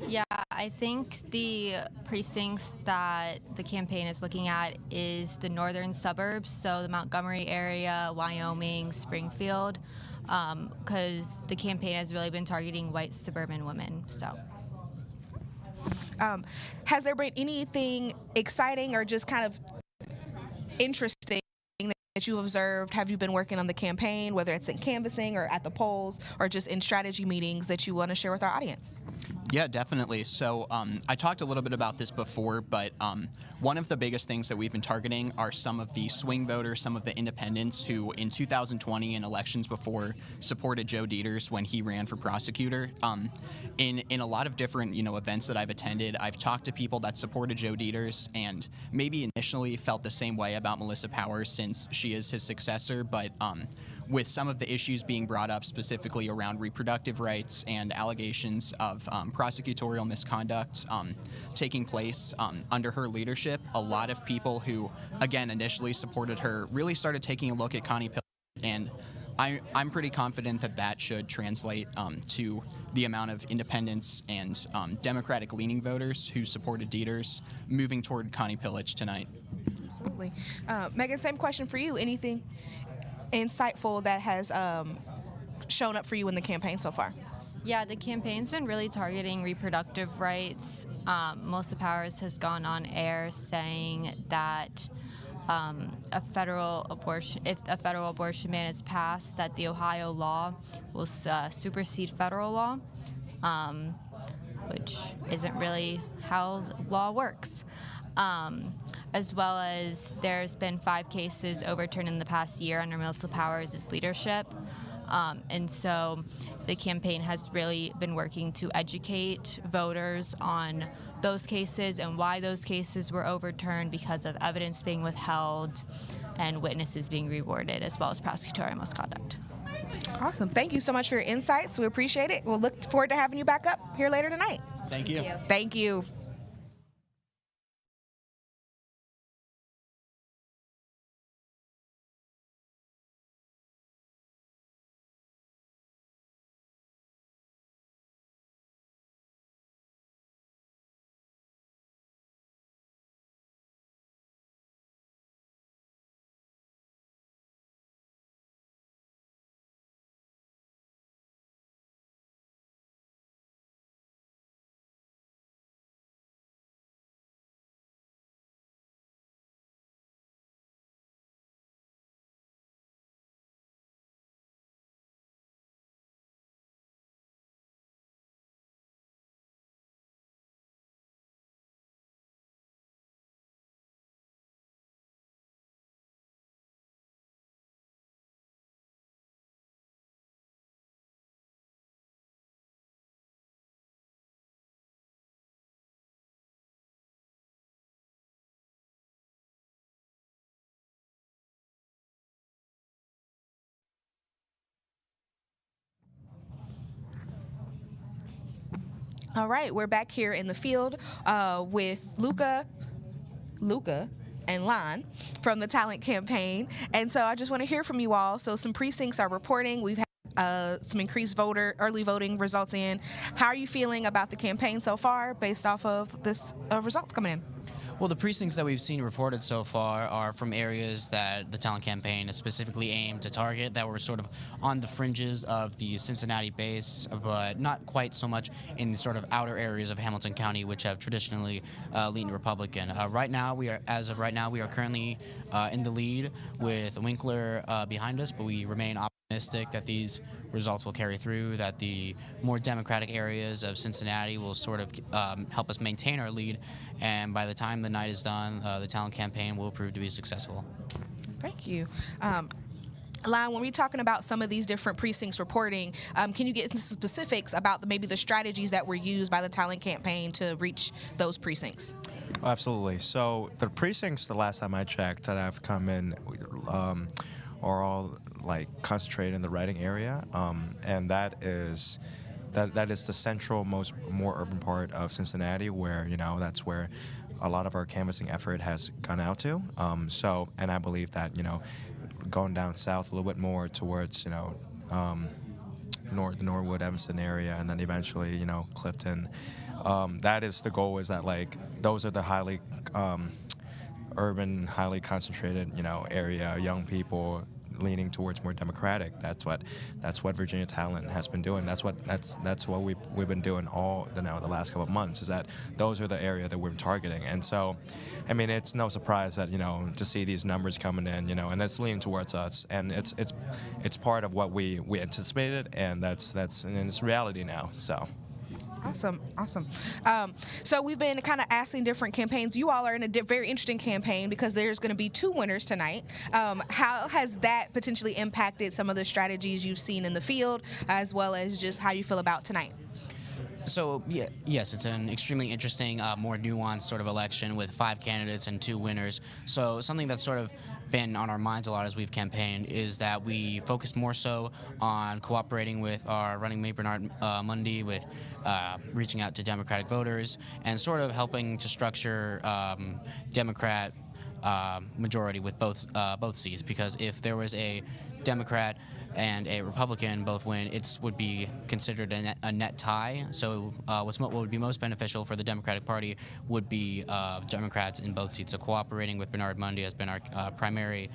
Yeah, I think the precincts that the campaign is looking at is the northern suburbs, so the Montgomery area, Wyoming, Springfield, because the campaign has really been targeting white suburban women. So. Has there been anything exciting or just kind of interesting that you observed? Have you been working on the campaign, whether it's in canvassing or at the polls or just in strategy meetings that you want to share with our audience? Yeah, definitely. So I talked a little bit about this before, but one of the biggest things that we've been targeting are some of the swing voters, some of the independents who in 2020 and elections before supported Joe Dieters when he ran for prosecutor. In a lot of different events that I've attended, I've talked to people that supported Joe Dieters and maybe initially felt the same way about Melissa Powers since she is his successor, but with some of the issues being brought up specifically around reproductive rights and allegations of prosecutorial misconduct taking place under her leadership, a lot of people who, again, initially supported her really started taking a look at Connie Pillich, and I'm pretty confident that that should translate to the amount of independents and Democratic-leaning voters who supported Dieters moving toward Connie Pillich tonight. Absolutely. Megan, same question for you. Anything insightful that has shown up for you in the campaign so far? Yeah, the campaign's been really targeting reproductive rights. Melissa Powers has gone on air saying that if a federal abortion ban is passed, that the Ohio law will supersede federal law, which isn't really how law works. As well as there's been 5 cases overturned in the past year under Melissa Powers' leadership. And so the campaign has really been working to educate voters on those cases and why those cases were overturned because of evidence being withheld and witnesses being rewarded, as well as prosecutorial misconduct. Awesome. Thank you so much for your insights. We appreciate it. We'll look forward to having you back up here later tonight. Thank you. Thank you. All right, we're back here in the field with Luca and Lon from the Talent Campaign. And so I just want to hear from you all. So some precincts are reporting. We've had some increased early voting results in. How are you feeling about the campaign so far based off of this results coming in? Well, the precincts that we've seen reported so far are from areas that the Talent Campaign is specifically aimed to target, that were sort of on the fringes of the Cincinnati base, but not quite so much in the sort of outer areas of Hamilton County, which have traditionally leaned Republican. As of right now, we are currently in the lead with Winkler behind us, but we remain optimistic that these results will carry through, that the more Democratic areas of Cincinnati will sort of help us maintain our lead, and by the time the night is done, the Talent Campaign will prove to be successful. Thank you. Lon, when we're talking about some of these different precincts reporting, can you get into specifics about maybe the strategies that were used by the Talent Campaign to reach those precincts? Absolutely. So the precincts, the last time I checked, that have come in are all like concentrated in the Reading area, and that is the central, more urban part of Cincinnati, where that's where a lot of our canvassing effort has gone out to. And I believe that going down south a little bit more towards the Norwood, Evanston area, and then eventually Clifton. That is the goal. Is that those are the highly urban, highly concentrated area, young people leaning towards more Democratic. That's what Virginia Talent has been doing. That's what we've been doing all the last couple of months. Is that those are the area that we're targeting. And so, I mean, it's no surprise that to see these numbers coming in, and it's leaning towards us, and it's part of what we anticipated, and it's reality now. So. Awesome. So we've been kind of asking different campaigns. You all are in a very interesting campaign because there's going to be 2 winners tonight. How has that potentially impacted some of the strategies you've seen in the field, as well as just how you feel about tonight? So, yes, it's an extremely interesting, more nuanced sort of election with 5 candidates and 2 winners. So something that's sort of been on our minds a lot as we've campaigned is that we focused more so on cooperating with our running mate Bernard Mundy, with reaching out to Democratic voters and sort of helping to structure Democrat majority with both seats, because if there was a Democrat and a Republican both win, it would be considered a net tie. So what would be most beneficial for the Democratic Party would be Democrats in both seats. So cooperating with Bernard Mundy has been our primary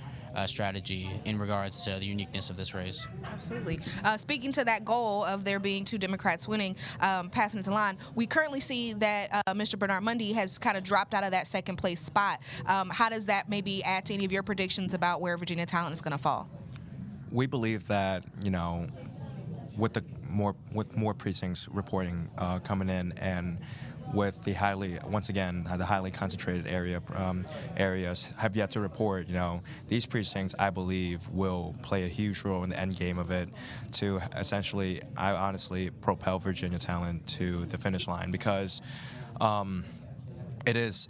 strategy in regards to the uniqueness of this race. Absolutely. Speaking to that goal of there being 2 Democrats winning, passing it to Lon, we currently see that Mr. Bernard Mundy has kind of dropped out of that second place spot. How does that maybe add to any of your predictions about where Virginia Talent is going to fall? We believe that with more precincts reporting coming in, and with the highly concentrated areas have yet to report, these precincts, I believe, will play a huge role in the end game of it to essentially, I honestly, propel Virginia Talent to the finish line, because it is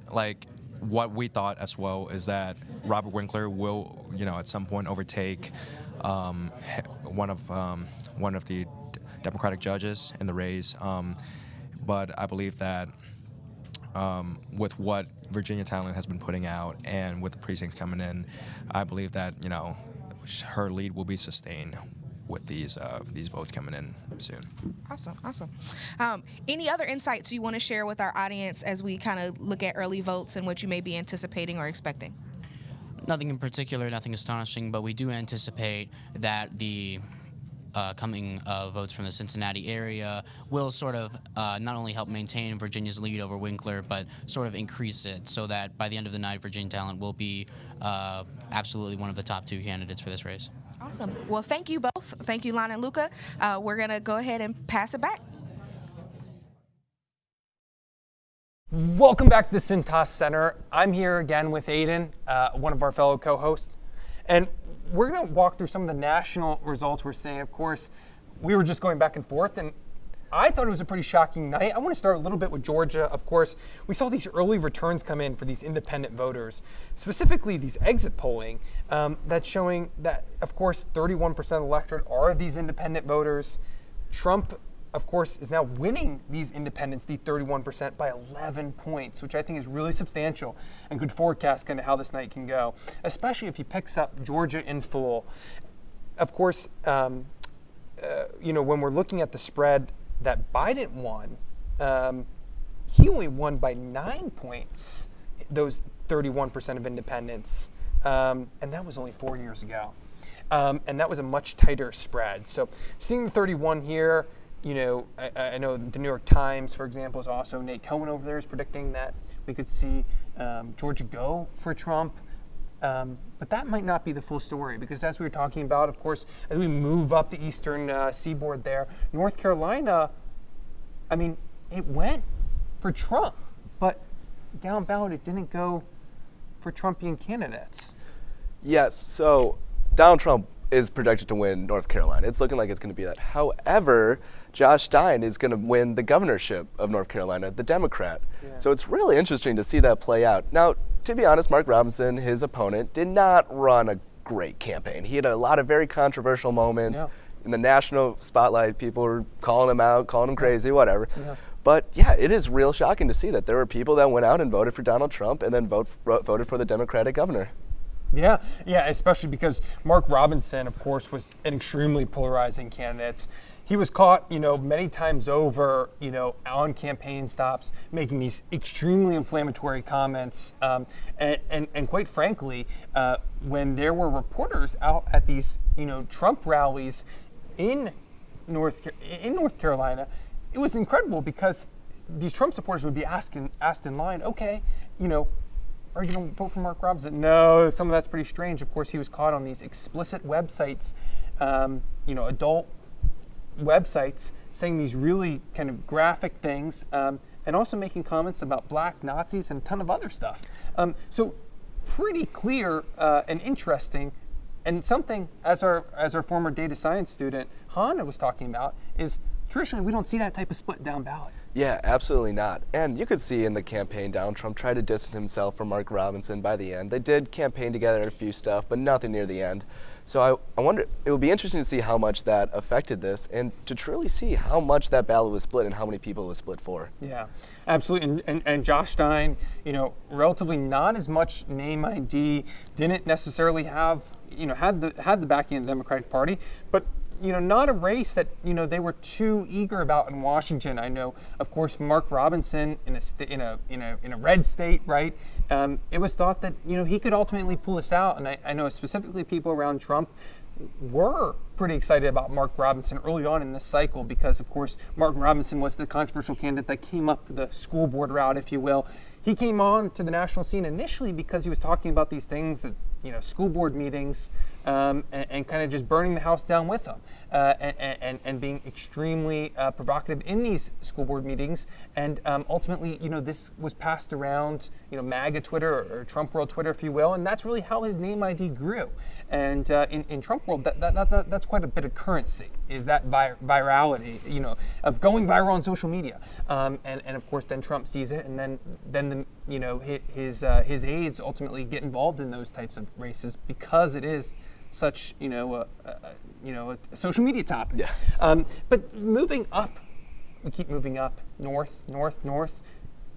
what we thought as well is that Robert Winkler will, at some point overtake one of the Democratic judges in the race, but I believe that with what Virginia Talent has been putting out and with the precincts coming in, I believe that her lead will be sustained with these votes coming in soon. Awesome. Any other insights you want to share with our audience as we kind of look at early votes and what you may be anticipating or expecting? Nothing in particular, nothing astonishing, but we do anticipate that the coming votes from the Cincinnati area will sort of not only help maintain Virginia's lead over Winkler, but sort of increase it, so that by the end of the night, Virginia Talent will be absolutely one of the top 2 candidates for this race. Awesome. Well, thank you both. Thank you, Lon and Luca. We're going to go ahead and pass it back. Welcome back to the Cintas Center. I'm here again with Aiden, one of our fellow co-hosts, and we're going to walk through some of the national results we're seeing. Of course, we were just going back and forth, and I thought it was a pretty shocking night. I want to start a little bit with Georgia. Of course, we saw these early returns come in for these independent voters, specifically these exit polling that's showing that, of course, 31% of the electorate are these independent voters. Trump of course, is now winning these independents, the 31%, by 11 points, which I think is really substantial and could forecast kind of how this night can go, especially if he picks up Georgia in full. Of course, when we're looking at the spread that Biden won, he only won by 9 points, those 31% of independents, and that was only 4 years ago. And that was a much tighter spread. So seeing the 31 here, I know the New York Times, for example, is also, Nate Cohen over there is predicting that we could see Georgia go for Trump. But that might not be the full story, because as we were talking about, of course, as we move up the eastern seaboard there, North Carolina, I mean, it went for Trump, but down ballot it didn't go for Trumpian candidates. Yes, so Donald Trump is projected to win North Carolina. It's looking like it's going to be that. However, Josh Stein is going to win the governorship of North Carolina, the Democrat. Yeah. So it's really interesting to see that play out. Now, to be honest, Mark Robinson, his opponent, did not run a great campaign. He had a lot of very controversial moments. Yeah. In the national spotlight, people were calling him out, calling him crazy, whatever. Yeah. But yeah, it is real shocking to see that there were people that went out and voted for Donald Trump and then voted for the Democratic governor. Yeah, especially because Mark Robinson, of course, was an extremely polarizing candidate. He was caught, many times over, on campaign stops, making these extremely inflammatory comments. And quite frankly, when there were reporters out at these, Trump rallies in North Carolina, it was incredible because these Trump supporters would be asked in line, okay, are you going to vote for Mark Robinson? No, some of that's pretty strange. Of course, he was caught on these explicit websites, adult websites, saying these really kind of graphic things, and also making comments about black Nazis and a ton of other stuff. So pretty clear and interesting, and something as our former data science student Hannah was talking about is traditionally we don't see that type of split down ballot. Yeah, absolutely not. And you could see in the campaign, Donald Trump tried to distance himself from Mark Robinson by the end. They did campaign together at a few stuff, but nothing near the end. So I wonder, it would be interesting to see how much that affected this and to truly see how much that ballot was split and how many people it was split for. Yeah, absolutely. And Josh Stein, relatively not as much name ID, didn't necessarily have, had the backing of the Democratic Party, but not a race that, they were too eager about in Washington. I know, of course, Mark Robinson in a red state, right? It was thought that, he could ultimately pull this out. And I know specifically people around Trump were pretty excited about Mark Robinson early on in this cycle because, of course, Mark Robinson was the controversial candidate that came up the school board route, if you will. He came on to the national scene initially because he was talking about these things that, school board meetings, and kind of just burning the house down with them, and being extremely provocative in these school board meetings. And ultimately, this was passed around, MAGA Twitter or Trump world Twitter, if you will, and that's really how his name ID grew. And in Trump world, that's quite a bit of currency, is that virality, of going viral on social media. And of course, then Trump sees it, and then his aides ultimately get involved in those types of races because it is such a social media topic. Yeah. But moving up, we keep moving up north.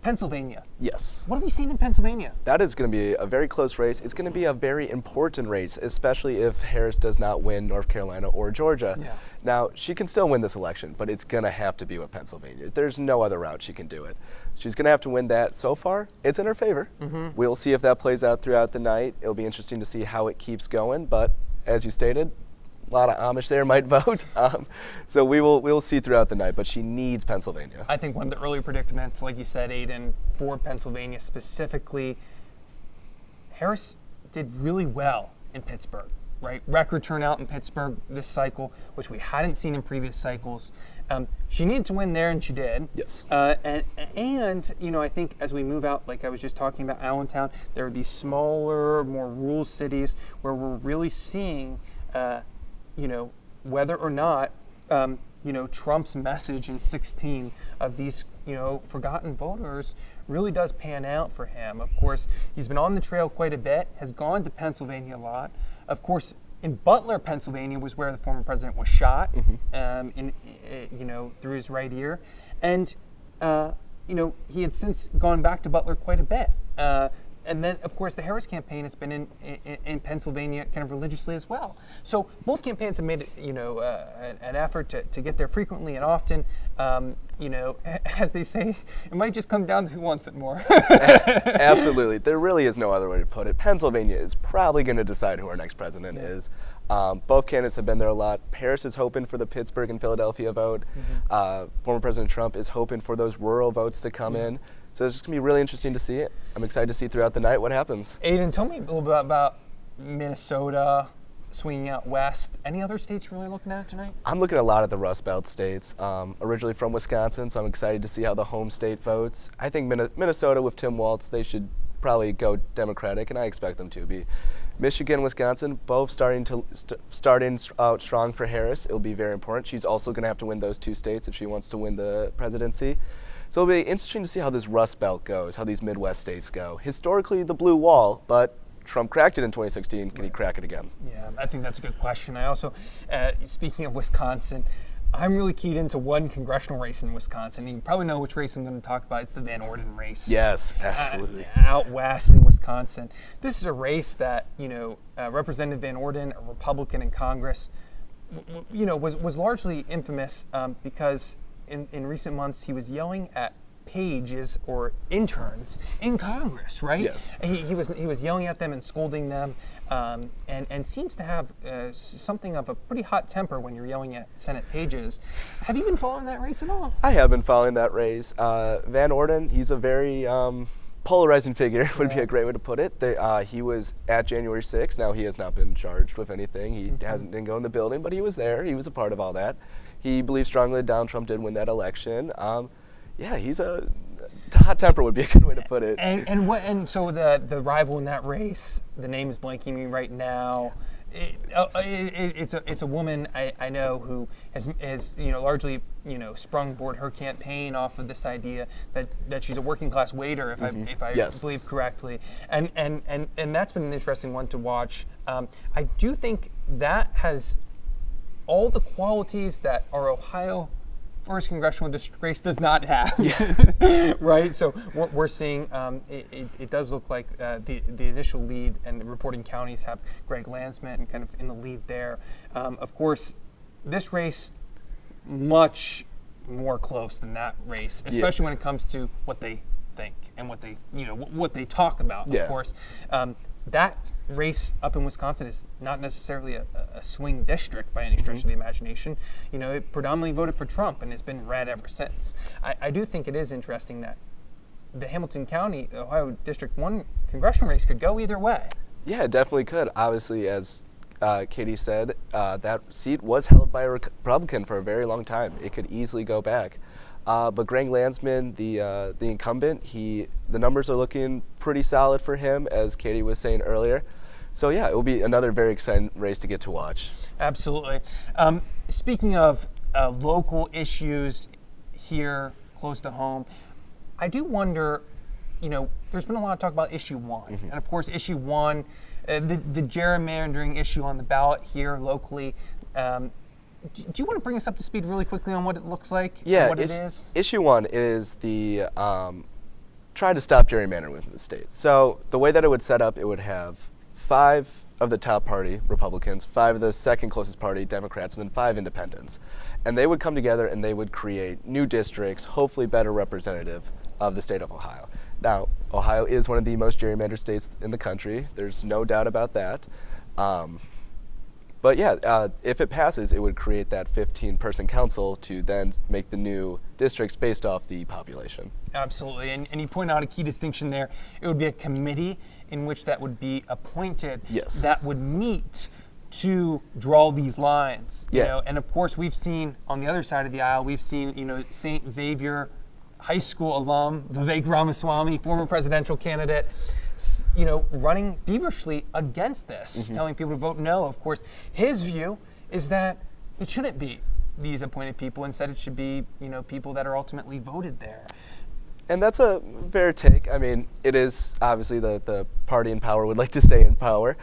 Pennsylvania. Yes. What have we seen in Pennsylvania? That is going to be a very close race. It's going to be a very important race, especially if Harris does not win North Carolina or Georgia. Yeah. Now, she can still win this election, but it's going to have to be with Pennsylvania. There's no other route she can do it. She's going to have to win that. So far, it's in her favor. Mm-hmm. We'll see if that plays out throughout the night. It'll be interesting to see how it keeps going, but as you stated, a lot of Amish there might vote. So we will see throughout the night, but she needs Pennsylvania. I think one of the early predicaments, like you said, Aiden, for Pennsylvania specifically, Harris did really well in Pittsburgh, right? Record turnout in Pittsburgh this cycle, which we hadn't seen in previous cycles. She needed to win there, and she did. Yes. And I think as we move out, like I was just talking about Allentown, there are these smaller, more rural cities where we're really seeing whether or not, Trump's message in 16 of these, forgotten voters really does pan out for him. Of course, he's been on the trail quite a bit, has gone to Pennsylvania a lot. Of course, in Butler, Pennsylvania, was where the former president was shot, through his right ear, and he had since gone back to Butler quite a bit. And then, of course, the Harris campaign has been in Pennsylvania kind of religiously as well. So both campaigns have made an effort to get there frequently and often. As they say, it might just come down to who wants it more. Absolutely. There really is no other way to put it. Pennsylvania is probably going to decide who our next president is. Both candidates have been there a lot. Harris is hoping for the Pittsburgh and Philadelphia vote. Former President Trump is hoping for those rural votes to come in. So it's just going to be really interesting to see it. I'm excited to see throughout the night what happens. Aiden, tell me a little bit about Minnesota swinging out west. Any other states you're really looking at tonight? I'm looking at a lot of the Rust Belt states. Originally from Wisconsin, so I'm excited to see how the home state votes. I think Minnesota with Tim Walz, they should probably go Democratic, and I expect them to be. Michigan, Wisconsin, both starting out strong for Harris. It'll be very important. She's also going to have to win those two states if she wants to win the presidency. So it'll be interesting to see how this Rust Belt goes, how these Midwest states go. Historically, the blue wall, but Trump cracked it in 2016. Can he crack it again? Yeah, I think that's a good question. I also, speaking of Wisconsin, I'm really keyed into one congressional race in Wisconsin. You probably know which race I'm going to talk about. It's the Van Orden race. Yes, absolutely. Out west in Wisconsin. This is a race that, Representative Van Orden, a Republican in Congress, was largely infamous because in recent months he was yelling at pages or interns in Congress, right? Yes. He was yelling at them and scolding them, and seems to have something of a pretty hot temper when you're yelling at Senate pages. Have you been following that race at all? I have been following that race. Van Orden, he's a very polarizing figure, would be a great way to put it. He was at January 6th. Now he has not been charged with anything. He hasn't been going in the building, but he was there. He was a part of all that. He believes strongly that Donald Trump did win that election. He's a hot temper would be a good way to put it. And so the rival in that race, the name is blanking me right now. It's a woman I know who has largely sprung aboard her campaign off of this idea that she's a working class waiter, if I Yes. believe correctly, and that's been an interesting one to watch. I do think that has all the qualities that our Ohio first congressional district race does not have, right? So what we're seeing, it does look like the initial lead, and the reporting counties have Greg Landsman and kind of in the lead there. Of course, this race much more close than that race, especially when it comes to what they think and what they talk about. Of course, that race up in Wisconsin is not necessarily a swing district by any stretch of the imagination. It predominantly voted for Trump and has been red ever since. I do think it is interesting that the Hamilton County, Ohio District 1 congressional race could go either way. Yeah, it definitely could. Obviously, as Katie said, that seat was held by a Republican for a very long time. It could easily go back. But Greg Landsman, the incumbent, the numbers are looking pretty solid for him, as Katie was saying earlier. So yeah, it will be another very exciting race to get to watch. Absolutely. Speaking of local issues here close to home, I do wonder, there's been a lot of talk about issue 1. And of course, issue 1, the gerrymandering issue on the ballot here locally. Do you want to bring us up to speed really quickly on what it looks like and what it is? Issue 1 is the try to stop gerrymandering within the state. So the way that it would set up, it would have 5 of the top party, Republicans, 5 of the second closest party, Democrats, and then 5 independents. And they would come together and they would create new districts, hopefully better representative of the state of Ohio. Now, Ohio is one of the most gerrymandered states in the country. There's no doubt about that. But yeah, if it passes, it would create that 15-person council to then make the new districts based off the population. Absolutely, and you point out a key distinction there. It would be a committee in which that would be appointed that would meet to draw these lines. And of course, we've seen on the other side of the aisle, we've seen St. Xavier High School alum Vivek Ramaswamy, former presidential candidate, running feverishly against this, telling people to vote no. Of course, his view is that it shouldn't be these appointed people. Instead, it should be, people that are ultimately voted there. And that's a fair take. I mean, it is obviously the party in power would like to stay in power.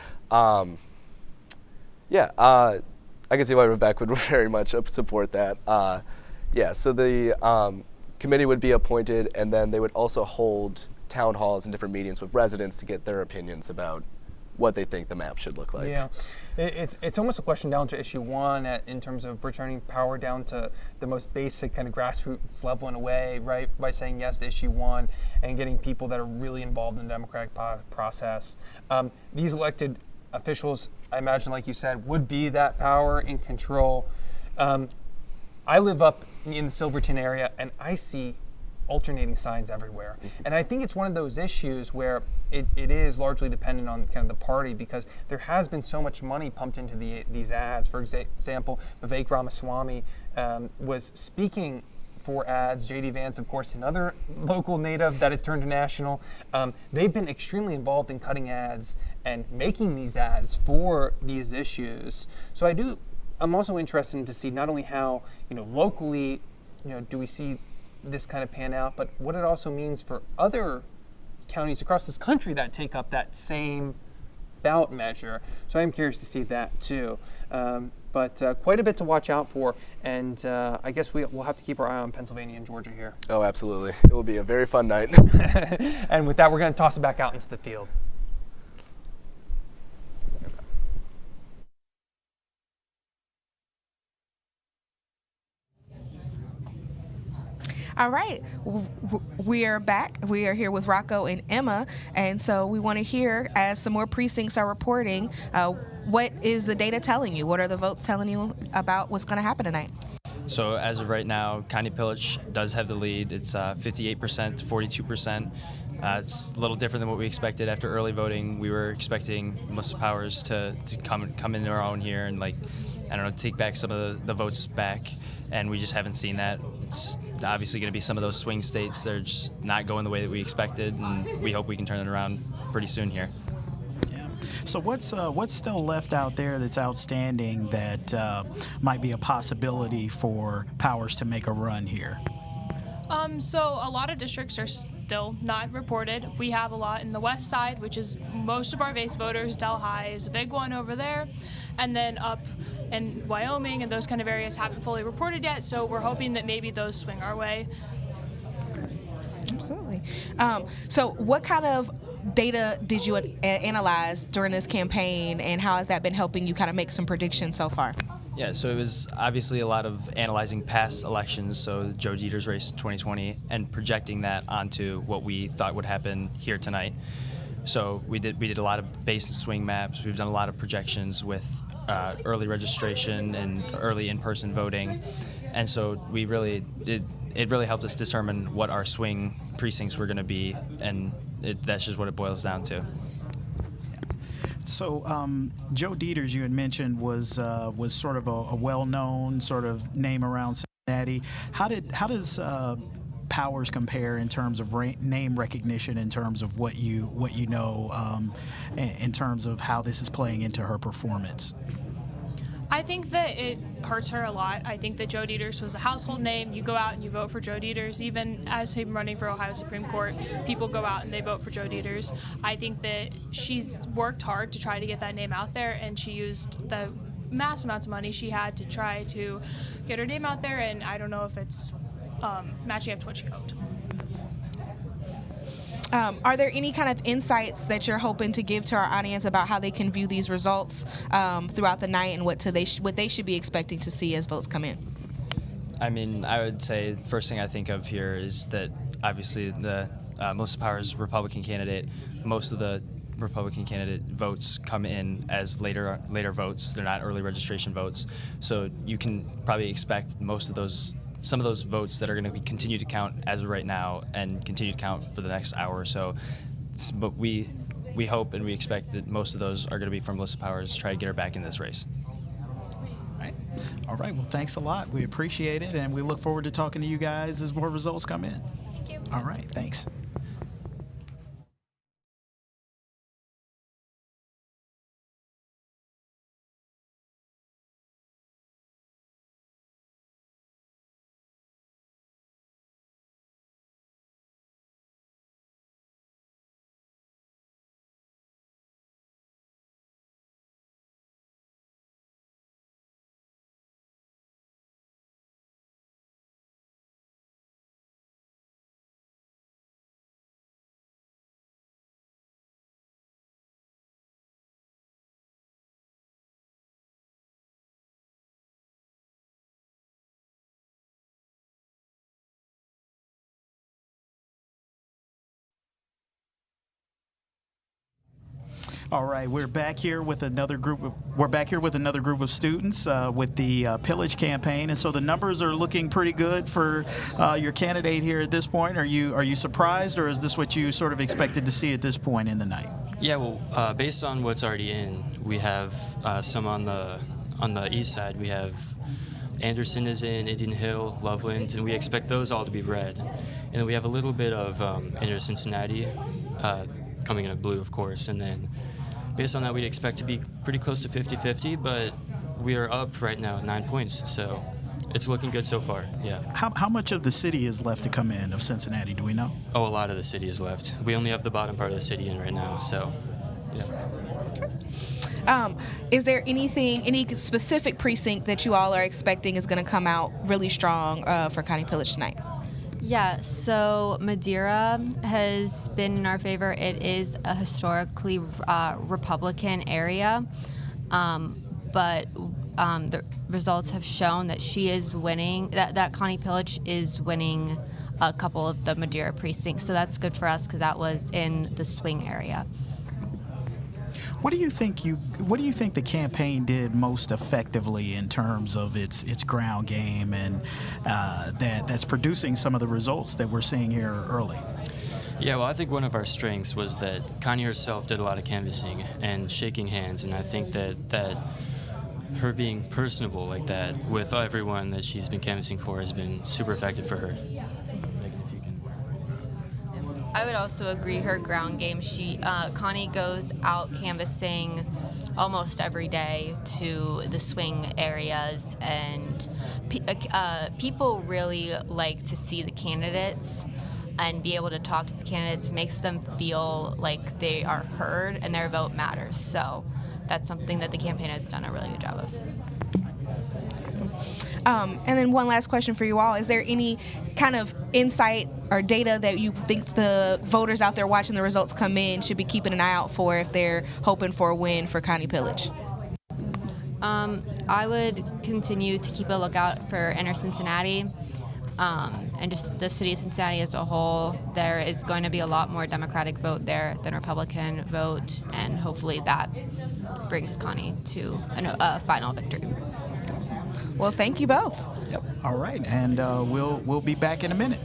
Yeah, I can see why Rebecca would very much support that. Yeah, so the committee would be appointed, and then they would also hold town halls and different meetings with residents to get their opinions about what they think the map should look like. Yeah, it's almost a question down to issue 1 in terms of returning power down to the most basic kind of grassroots level in a way, right? By saying yes to issue 1 and getting people that are really involved in the democratic process. These elected officials, I imagine, like you said, would be that power and control. I live up in the Silverton area, and I see alternating signs everywhere. And I think it's one of those issues where it is largely dependent on kind of the party, because there has been so much money pumped into these ads. For example, Vivek Ramaswamy was speaking for ads. J.D. Vance, of course, another local native that has turned to national. They've been extremely involved in cutting ads and making these ads for these issues. So I'm also interested to see not only how, locally, do we see this kind of pan out, but what it also means for other counties across this country that take up that same ballot measure. So I'm curious to see that too. But quite a bit to watch out for, and I guess we'll have to keep our eye on Pennsylvania and Georgia here. Oh, absolutely. It will be a very fun night. And with that, we're going to toss it back out into the field. All right, we are back. We are here with Rocco and Emma, and so we want to hear, as some more precincts are reporting, what is the data telling you? What are the votes telling you about what's going to happen tonight? So as of right now, Connie Pilic does have the lead. It's 58% to 42%. It's a little different than what we expected after early voting. We were expecting Melissa Powers to come into our own here and take back some of the votes back, and we just haven't seen that. It's obviously going to be some of those swing states that are just not going the way that we expected, and we hope we can turn it around pretty soon here. So what's still left out there that's outstanding that might be a possibility for Powers to make a run here? So a lot of districts are still not reported. We have a lot in the west side, which is most of our base voters. Delhi is a big one over there. And then up in Wyoming and those kind of areas haven't fully reported yet, so we're hoping that maybe those swing our way. Absolutely. So what kind of data did you analyze during this campaign, and how has that been helping you kind of make some predictions so far? Yeah, so it was obviously a lot of analyzing past elections, so Joe Dieter's race in 2020, and projecting that onto what we thought would happen here tonight. So we did a lot of base and swing maps. We've done a lot of projections with early registration and early in-person voting, and so it really helped us determine what our swing precincts were going to be, and that's just what it boils down to. So Joe Dieters, you had mentioned, was sort of a well-known sort of name around Cincinnati. How does Powers compare in terms of name recognition, in terms of what you know, in terms of how this is playing into her performance? I think that it hurts her a lot. I think that Joe Dieters was a household name. You go out and you vote for Joe Dieters. Even as him running for Ohio Supreme Court, people go out and they vote for Joe Dieters. I think that she's worked hard to try to get that name out there, and she used the mass amounts of money she had to try to get her name out there, and I don't know if it's matching up to what she hoped. Are there any kind of insights that you're hoping to give to our audience about how they can view these results throughout the night, and what they should be expecting to see as votes come in? I mean, I would say the first thing I think of here is that obviously the Melissa Powers Republican candidate, most of the Republican candidate votes come in as later votes. They're not early registration votes. So you can probably expect some of those votes that are going to continue to count as of right now and continue to count for the next hour or so. But we hope and we expect that most of those are going to be from Melissa Powers to try to get her back in this race. All right. Well, thanks a lot. We appreciate it, and we look forward to talking to you guys as more results come in. Thank you. All right. Thanks. All right, we're back here with another group of students with the pillage campaign, and so the numbers are looking pretty good for your candidate here at this point. Are you surprised, or is this what you sort of expected to see at this point in the night? Yeah, well, based on what's already in, we have some on the east side. We have Anderson is in, Indian Hill, Loveland, and we expect those all to be red. And then we have a little bit of inner Cincinnati coming in a blue, of course, and then based on that, we'd expect to be pretty close to 50-50, but we are up right now at 9 points, so it's looking good so far, yeah. How much of the city is left to come in of Cincinnati, do we know? Oh, a lot of the city is left. We only have the bottom part of the city in right now, so, yeah. Is there any specific precinct that you all are expecting is going to come out really strong for Connie Pillage tonight? Yeah, so Madeira has been in our favor. It is a historically Republican area, but the results have shown that she is winning, that Connie Pillage is winning a couple of the Madeira precincts, so that's good for us because that was in the swing area. What do you think the campaign did most effectively in terms of its ground game and that's producing some of the results that we're seeing here early? Yeah, well, I think one of our strengths was that Connie herself did a lot of canvassing and shaking hands, and I think that her being personable like that with everyone that she's been canvassing for has been super effective for her. I would also agree her ground game. Connie goes out canvassing almost every day to the swing areas, and people really like to see the candidates and be able to talk to the candidates. Makes them feel like they are heard and their vote matters. So that's something that the campaign has done a really good job of. Awesome. And then one last question for you all. Is there any kind of insight or data that you think the voters out there watching the results come in should be keeping an eye out for if they're hoping for a win for Connie Pillage? I would continue to keep a lookout for inner Cincinnati and just the city of Cincinnati as a whole. There is going to be a lot more Democratic vote there than Republican vote, and hopefully that brings Connie to a final victory. Well, thank you both. Yep. All right, and we'll be back in a minute.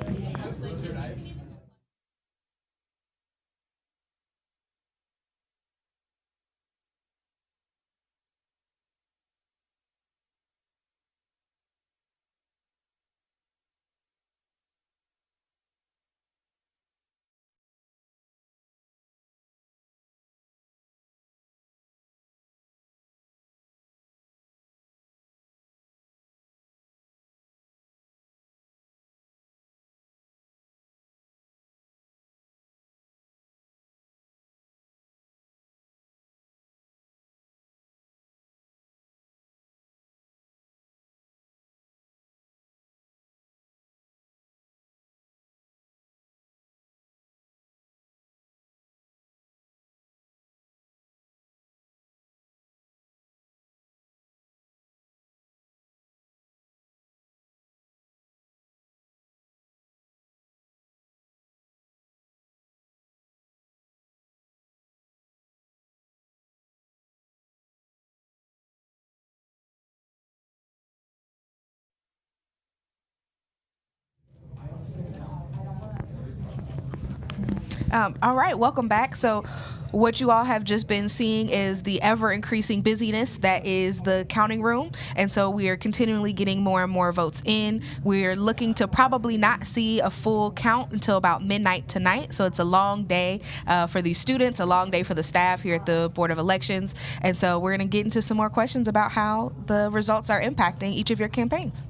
All right, welcome back. So what you all have just been seeing is the ever-increasing busyness that is the counting room, and so we are continually getting more and more votes in. We're looking to probably not see a full count until about midnight tonight, so it's a long day for these students, a long day for the staff here at the Board of Elections, and so we're going to get into some more questions about how the results are impacting each of your campaigns.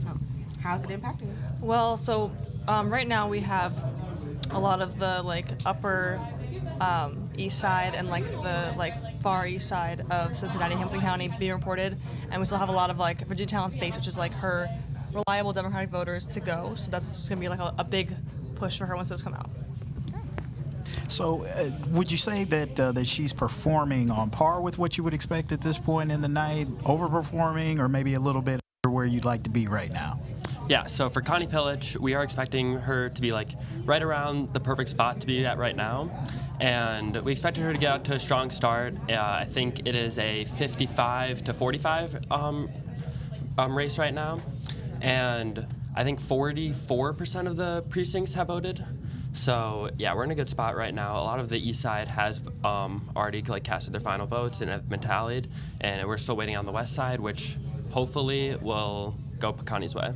So, how's it impacting you? Well, so right now we have a lot of the upper east side and the far east side of Cincinnati, Hamilton County being reported, and we still have a lot of Virginia Talent's base, which is her reliable Democratic voters to go. So that's going to be a big push for her once those come out. So would you say that she's performing on par with what you would expect at this point in the night, overperforming, or maybe a little bit where you'd like to be right now? Yeah, so for Connie Pilic, we are expecting her to be like right around the perfect spot to be at right now. And we expected her to get out to a strong start. I think it is a 55 to 45 race right now. And I think 44% of the precincts have voted. So yeah, we're in a good spot right now. A lot of the east side has already like casted their final votes and have been tallied. And we're still waiting on the west side, which hopefully will go Connie's way.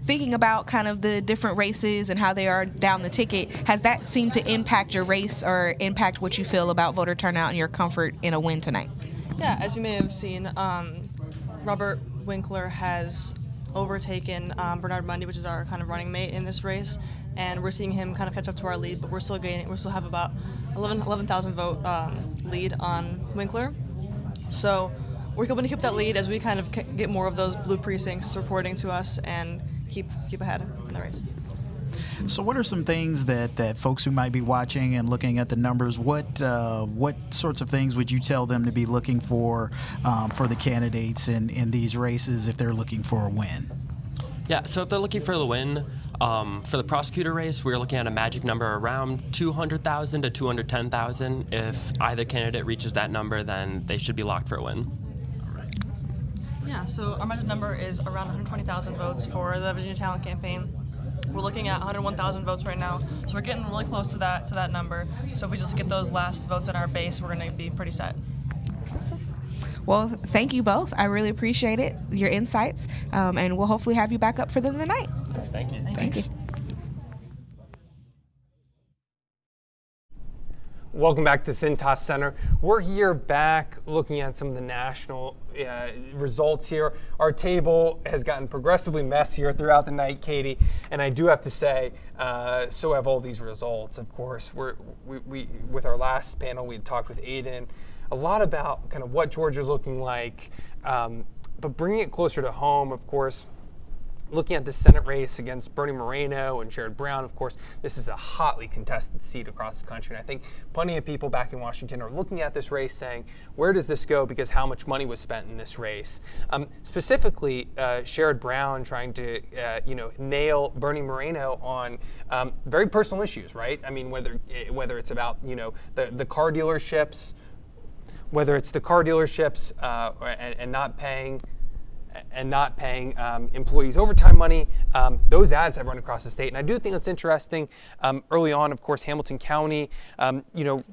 Thinking about kind of the different races and how they are down the ticket, has that seemed to impact your race or impact what you feel about voter turnout and your comfort in a win tonight? Yeah, as you may have seen, Robert Winkler has overtaken Bernard Mundy, which is our kind of running mate in this race, and we're seeing him kind of catch up to our lead, but we're still gaining. We still have about 11,000 vote lead on Winkler. So we're hoping to keep that lead as we kind of get more of those blue precincts reporting to us and keep ahead in the race. So what are some things that folks who might be watching and looking at the numbers, what sorts of things would you tell them to be looking for the candidates in these races if they're looking for a win? Yeah, so if they're looking for the win, for the prosecutor race, we're looking at a magic number around 200,000 to 210,000. If either candidate reaches that number, then they should be locked for a win. Yeah, so our magic number is around 120,000 votes for the Virginia Talent Campaign. We're looking at 101,000 votes right now, so we're getting really close to that number. So if we just get those last votes in our base, we're going to be pretty set. Awesome. Well, thank you both. I really appreciate it, your insights, and we'll hopefully have you back up for them tonight. Thank you. Thanks. Welcome back to Cintas Center. We're here back looking at some of the national results here. Our table has gotten progressively messier throughout the night, Katie, and I do have to say, so have all these results. Of course, we with our last panel, we talked with Aiden a lot about kind of what Georgia's looking like, but bringing it closer to home, of course, looking at the Senate race against Bernie Moreno and Sherrod Brown, of course, this is a hotly contested seat across the country. And I think plenty of people back in Washington are looking at this race saying, where does this go? Because how much money was spent in this race? Specifically, Sherrod Brown trying to, nail Bernie Moreno on very personal issues, right? I mean, whether it's about, the car dealerships, and not paying employees overtime money. Those ads have run across the state. And I do think it's interesting. Early on, of course, Hamilton County,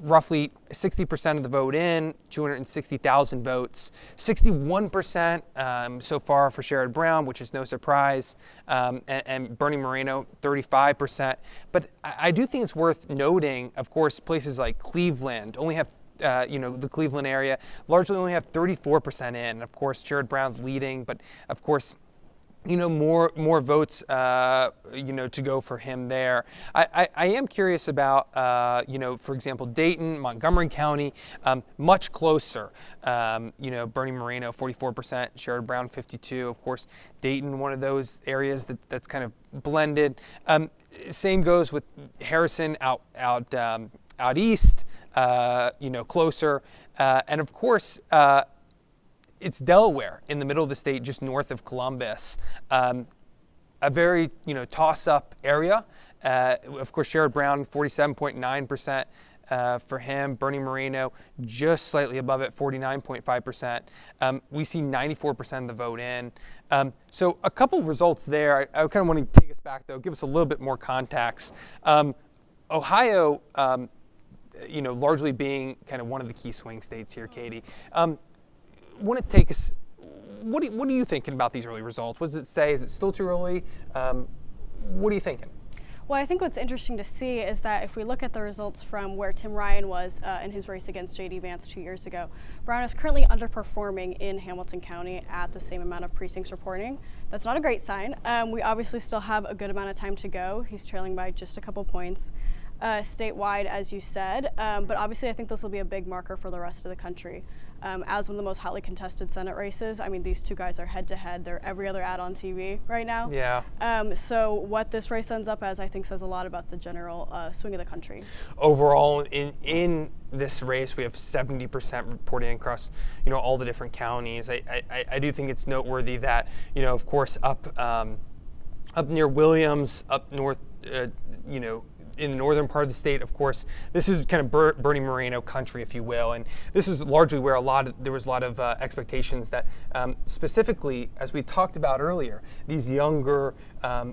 roughly 60% of the vote in, 260,000 votes, 61% so far for Sherrod Brown, which is no surprise, and Bernie Moreno, 35%. But I do think it's worth noting, of course, places like Cleveland only have the Cleveland area largely only have 34% in. Of course, Sherrod Brown's leading, but of course, more votes, to go for him there. I am curious about, for example, Dayton, Montgomery County, much closer. Bernie Moreno, 44%, Sherrod Brown, 52%. Of course, Dayton, one of those areas that's kind of blended. Same goes with Harrison out east. Closer. And of course, it's Delaware in the middle of the state, just north of Columbus. A very, toss-up area. Of course, Sherrod Brown, 47.9% for him. Bernie Moreno, just slightly above it, 49.5%. We see 94% of the vote in. So a couple of results there. I kind of want to take us back, though, give us a little bit more context. Ohio, largely being kind of one of the key swing states here, Katie. Want to take us, what are you thinking about these early results? What does it say? Is it still too early? What are you thinking? Well, I think what's interesting to see is that if we look at the results from where Tim Ryan was in his race against J.D. Vance 2 years ago, Brown is currently underperforming in Hamilton County at the same amount of precincts reporting. That's not a great sign. We obviously still have a good amount of time to go. He's trailing by just a couple points. Statewide, as you said, but obviously I think this will be a big marker for the rest of the country. as one of the most hotly contested Senate races. I mean, these two guys are head to head. They're every other ad on TV right now. Yeah. So what this race ends up as, I think, says a lot about the general swing of the country. Overall, in this race, we have 70% reporting across, all the different counties. I do think it's noteworthy that, of course, up near Williams, up north, in the northern part of the state, of course, this is kind of Bernie Moreno country, if you will, and this is largely where there was a lot of expectations that, specifically, as we talked about earlier, these younger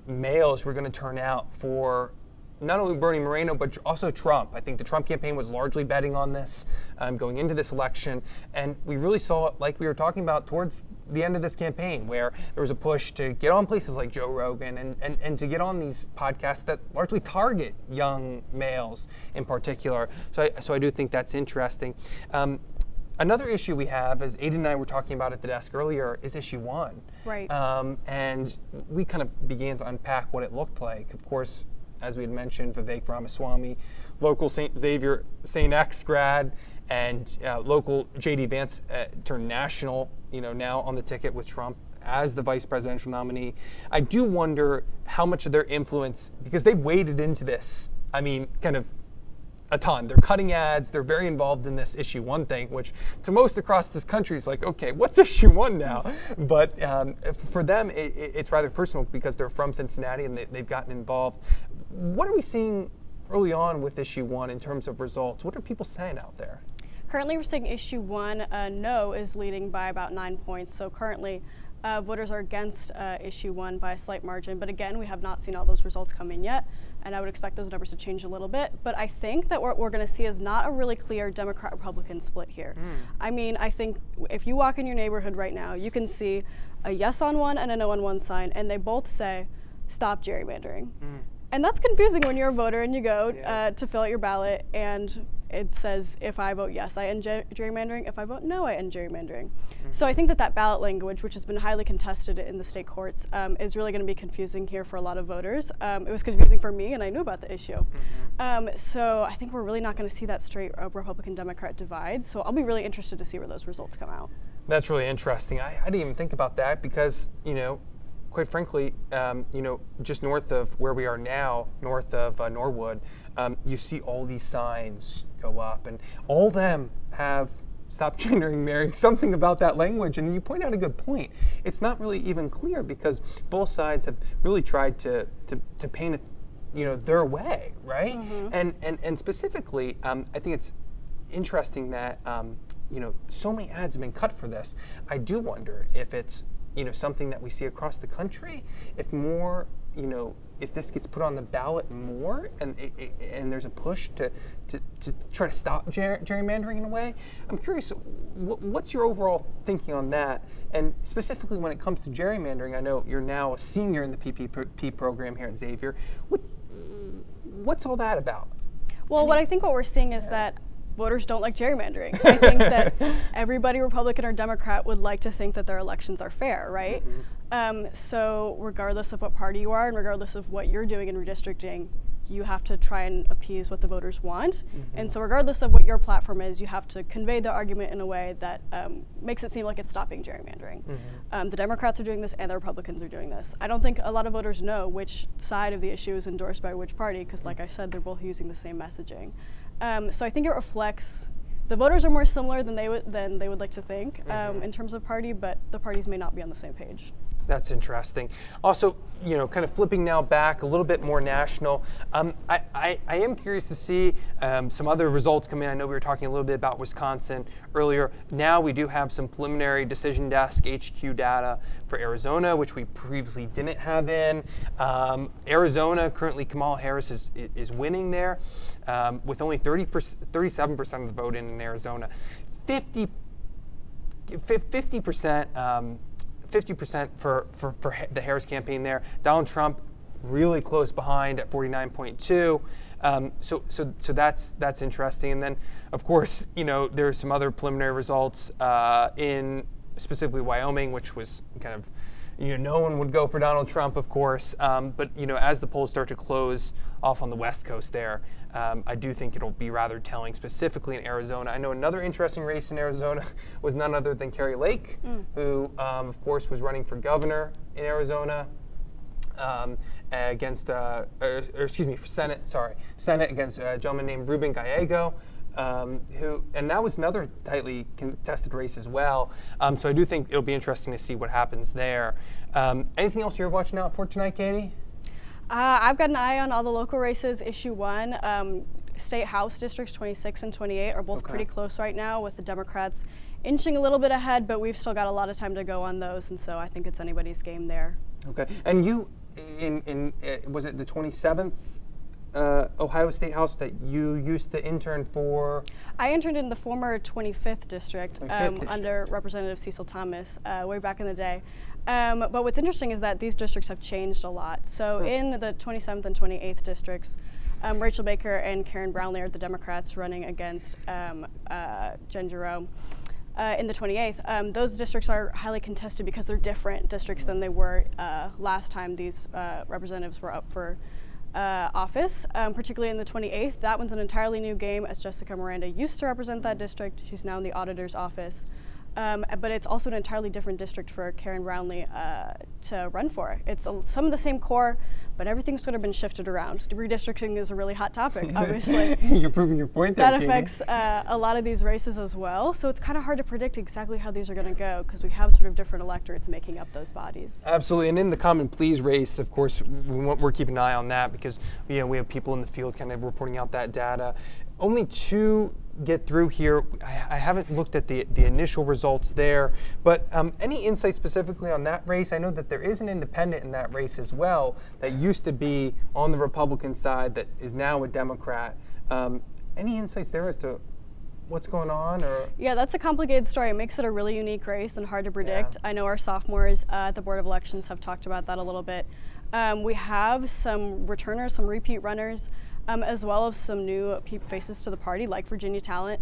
males were going to turn out for not only Bernie Moreno, but also Trump. I think the Trump campaign was largely betting on this going into this election. And we really saw it, like we were talking about, towards the end of this campaign, where there was a push to get on places like Joe Rogan and to get on these podcasts that largely target young males in particular. So I do think that's interesting. Another issue we have, as Aiden and I were talking about at the desk earlier, is issue 1. Right. And we kind of began to unpack what it looked like. Of course, as we had mentioned, Vivek Ramaswamy, local Xavier X grad, and local J.D. Vance turned national, now on the ticket with Trump as the vice presidential nominee. I do wonder how much of their influence, because they've waded into this, kind of a ton. They're cutting ads. They're very involved in this issue 1 thing, which to most across this country is like, okay, what's issue 1 now? But for them, it's rather personal because they're from Cincinnati and they've gotten involved. What are we seeing early on with issue 1 in terms of results? What are people saying out there? Currently, we're seeing issue 1, no, is leading by about 9 points. So currently, voters are against issue 1 by a slight margin. But again, we have not seen all those results come in yet. And I would expect those numbers to change a little bit. But I think that what we're going to see is not a really clear Democrat-Republican split here. I think if you walk in your neighborhood right now, you can see a yes on one and a no on one sign. And they both say, stop gerrymandering. And that's confusing when you're a voter and you go to fill out your ballot and it says, if I vote yes, I end gerrymandering. If I vote no, I end gerrymandering. So I think that ballot language, which has been highly contested in the state courts, is really going to be confusing here for a lot of voters. It was confusing for me, and I knew about the issue. So I think we're really not going to see that straight Republican-Democrat divide. So I'll be really interested to see where those results come out. That's really interesting. I didn't even think about that because, quite frankly, just north of where we are now, north of Norwood, you see all these signs go up, and all of them have "Stop Gendering Marriage," something about that language. And you point out a good point. It's not really even clear because both sides have really tried to paint it, their way, right? And specifically, I think it's interesting that so many ads have been cut for this. I do wonder if it's something that we see across the country, if more, if this gets put on the ballot more, and there's a push to try to stop gerrymandering in a way. I'm curious, what's your overall thinking on that? And specifically when it comes to gerrymandering, I know you're now a senior in the PPP program here at Xavier. What's all that about? Well, what we're seeing is that voters don't like gerrymandering. I think that everybody, Republican or Democrat, would like to think that their elections are fair, right? So regardless of what party you are and regardless of what you're doing in redistricting, you have to try and appease what the voters want. And so regardless of what your platform is, you have to convey the argument in a way that makes it seem like it's stopping gerrymandering. The Democrats are doing this and the Republicans are doing this. I don't think a lot of voters know which side of the issue is endorsed by which party because, like I said, they're both using the same messaging. So I think it reflects the voters are more similar than they would like to think in terms of party, but the parties may not be on the same page. That's interesting. Also, kind of flipping now back a little bit more national, I am curious to see some other results come in. I know we were talking a little bit about Wisconsin earlier. Now we do have some preliminary decision desk HQ data for Arizona, which we previously didn't have in. Arizona, currently Kamala Harris is winning there with only 37% of the vote in Arizona. 50% for the Harris campaign there. Donald Trump really close behind at 49.2. So that's interesting. And then, of course, there's some other preliminary results in specifically Wyoming, which was kind of no one would go for Donald Trump, of course. But as the polls start to close off on the West Coast there, I do think it'll be rather telling, specifically in Arizona. I know another interesting race in Arizona was none other than Kari Lake, who, of course, was running for governor in Arizona. Against, for Senate. Senate against a gentleman named Ruben Gallego, and that was another tightly contested race as well. So I do think it'll be interesting to see what happens there. Anything else you're watching out for tonight, Katie? I've got an eye on all the local races. Issue 1, State House Districts 26 and 28 are both pretty close right now, with the Democrats inching a little bit ahead, but we've still got a lot of time to go on those, and so I think it's anybody's game there. Okay, and you, was it the 27th Ohio State House that you used to intern for? I interned in the former 25th district, under Representative Cecil Thomas way back in the day. But what's interesting is that these districts have changed a lot. So in the 27th and 28th districts, Rachel Baker and Karen Brownlee are the Democrats running against Jen Jerome. In the 28th, those districts are highly contested because they're different districts than they were last time these representatives were up for office, particularly in the 28th. That one's an entirely new game, as Jessica Miranda used to represent that district. She's now in the auditor's office. But it's also an entirely different district for Karen Brownlee to run for. It's some of the same core, but everything's sort of been shifted around. Redistricting is a really hot topic, obviously. You're proving your point there, That Katie. affects a lot of these races as well. So it's kind of hard to predict exactly how these are going to go, because we have sort of different electorates making up those bodies. Absolutely, and in the Common Pleas race, of course, we're keeping an eye on that because we have people in the field kind of reporting out that data. Only 2 get through here. I haven't looked at the initial results there, but any insight specifically on that race? I know that there is an independent in that race as well that used to be on the Republican side that is now a Democrat. Any insights there as to what's going on? Or yeah, that's a complicated story. It makes it a really unique race and hard to predict. I know our sophomores at the Board of Elections have talked about that a little bit. We have some returners, some repeat runners, as well as some new faces to the party, like Virginia Talent.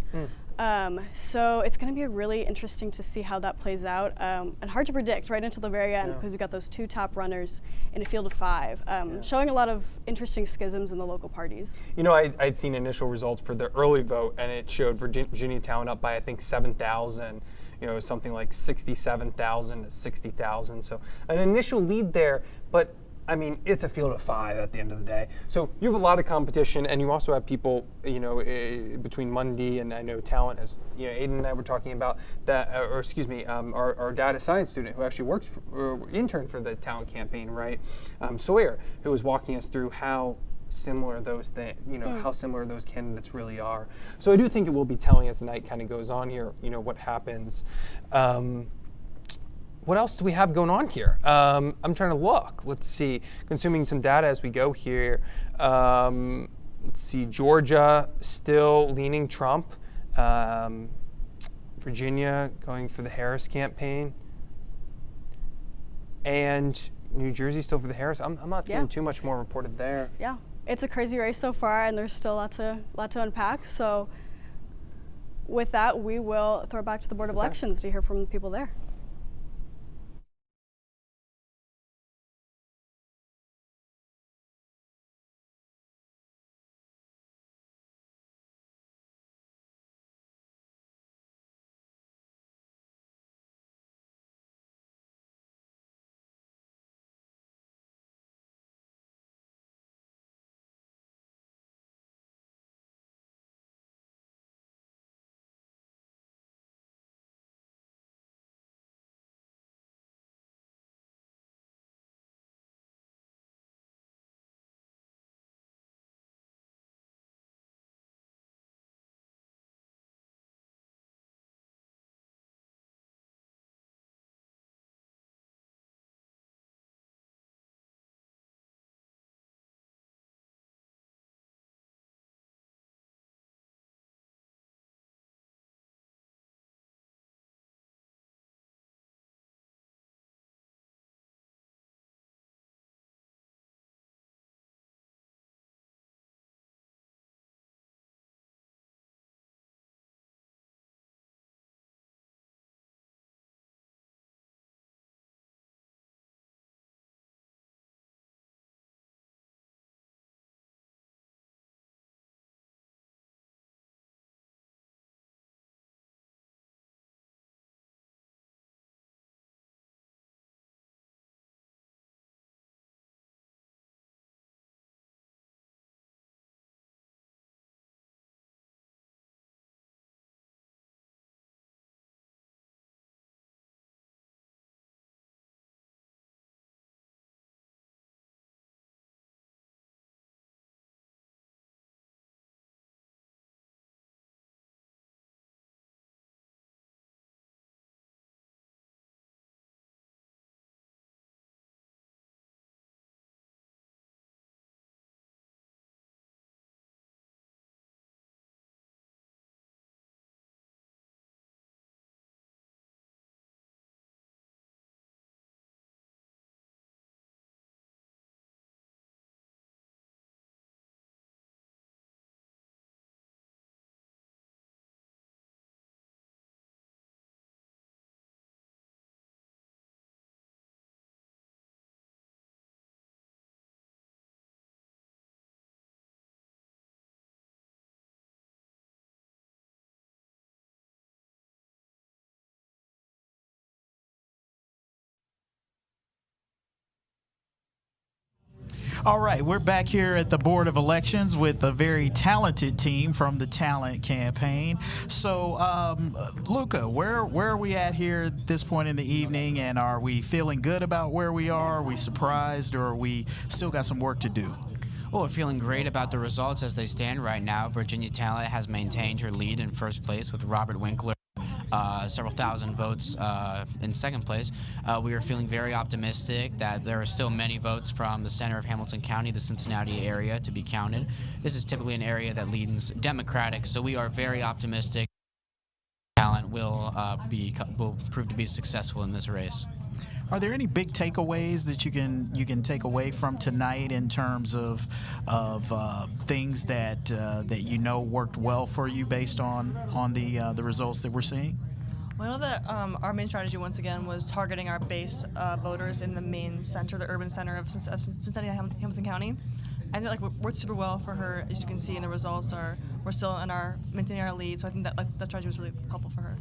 So it's going to be really interesting to see how that plays out, and hard to predict right until the very end, because we've got those 2 top runners in a field of 5, showing a lot of interesting schisms in the local parties. I'd seen initial results for the early vote, and it showed Virginia Talent up by, I think, 7,000. Something like 67,000 to 60,000. So an initial lead there, but I mean, it's a field of 5 at the end of the day. So you have a lot of competition, and you also have people, between Mundy and I know Talent, as Aiden and I were talking about that, our data science student who actually works interned for the Talent campaign, right? Sawyer, who was walking us through how similar those how similar those candidates really are. So I do think it will be telling as the night kind of goes on here, what happens. What else do we have going on here? I'm trying to look. Let's see. Consuming some data as we go here. Let's see. Georgia still leaning Trump. Virginia going for the Harris campaign. And New Jersey still for the Harris. I'm not seeing too much more reported there. Yeah, it's a crazy race so far, and there's still a lot to unpack. So with that, we will throw it back to the Board of Elections to hear from the people there. All right, we're back here at the Board of Elections with a very talented team from the Talent Campaign. So, Luca, where are we at here at this point in the evening, and are we feeling good about where we are? Are we surprised, or are we still got some work to do? Well, we're feeling great about the results as they stand right now. Virginia Talent has maintained her lead in first place with Robert Winkler. Several thousand votes in second place. We are feeling very optimistic that there are still many votes from the center of Hamilton County, the Cincinnati area, to be counted. This is typically an area that leans Democratic, so we are very optimistic Talent will prove to be successful in this race. Are there any big takeaways that you can take away from tonight in terms of things that you know worked well for you based on the results that we're seeing? Well, I know that our main strategy once again was targeting our base voters in the main center, the urban center of Cincinnati, Hamilton County. I think that worked super well for her. As you can see in the results, we're still maintaining our lead. So I think that that strategy was really helpful for her.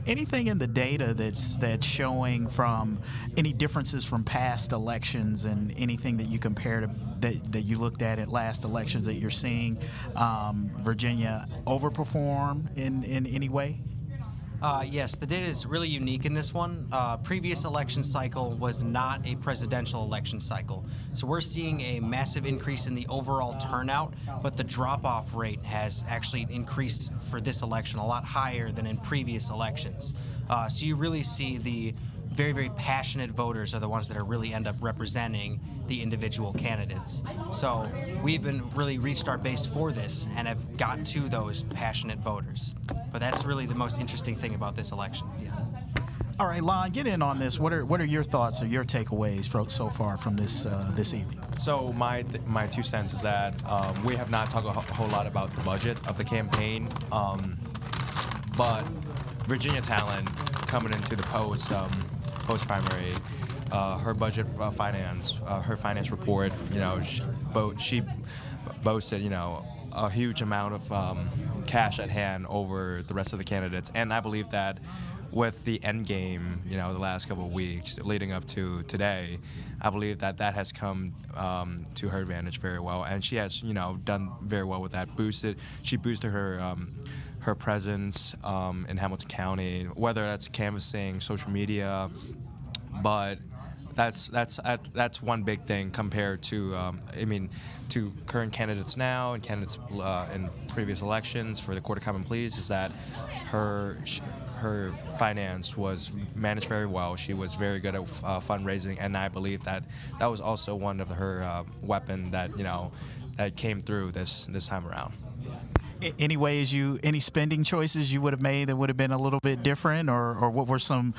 Anything in the data that's showing from any differences from past elections, and anything that you compare to that you looked at last elections that you're seeing Virginia overperform in any way? Yes, the data is really unique in this one. Previous election cycle was not a presidential election cycle. So we're seeing a massive increase in the overall turnout, but the drop-off rate has actually increased for this election a lot higher than in previous elections. So you really see the very, very passionate voters are the ones that are really end up representing the individual candidates. So we've been really reached our base for this and have got to those passionate voters. But that's really the most interesting thing about this election. Yeah. All right, Lon, get in on this. What are your thoughts or your takeaways so far from this evening? So my 2 cents is that we have not talked a whole lot about the budget of the campaign, but Virginia Talent coming into the post-primary, her budget her finance report, she boasted, a huge amount of cash at hand over the rest of the candidates, and I believe that with the end game, the last couple of weeks leading up to today, I believe that has come to her advantage very well, and she has, done very well with that. She boosted her presence in Hamilton County, whether that's canvassing, social media, but that's one big thing compared to to current candidates now and candidates in previous elections for the Court of Common Pleas, is that her finance was managed very well. She was very good at fundraising, and I believe that was also one of her weapon that that came through this time around. Any spending choices you would have made that would have been a little bit different, or what were some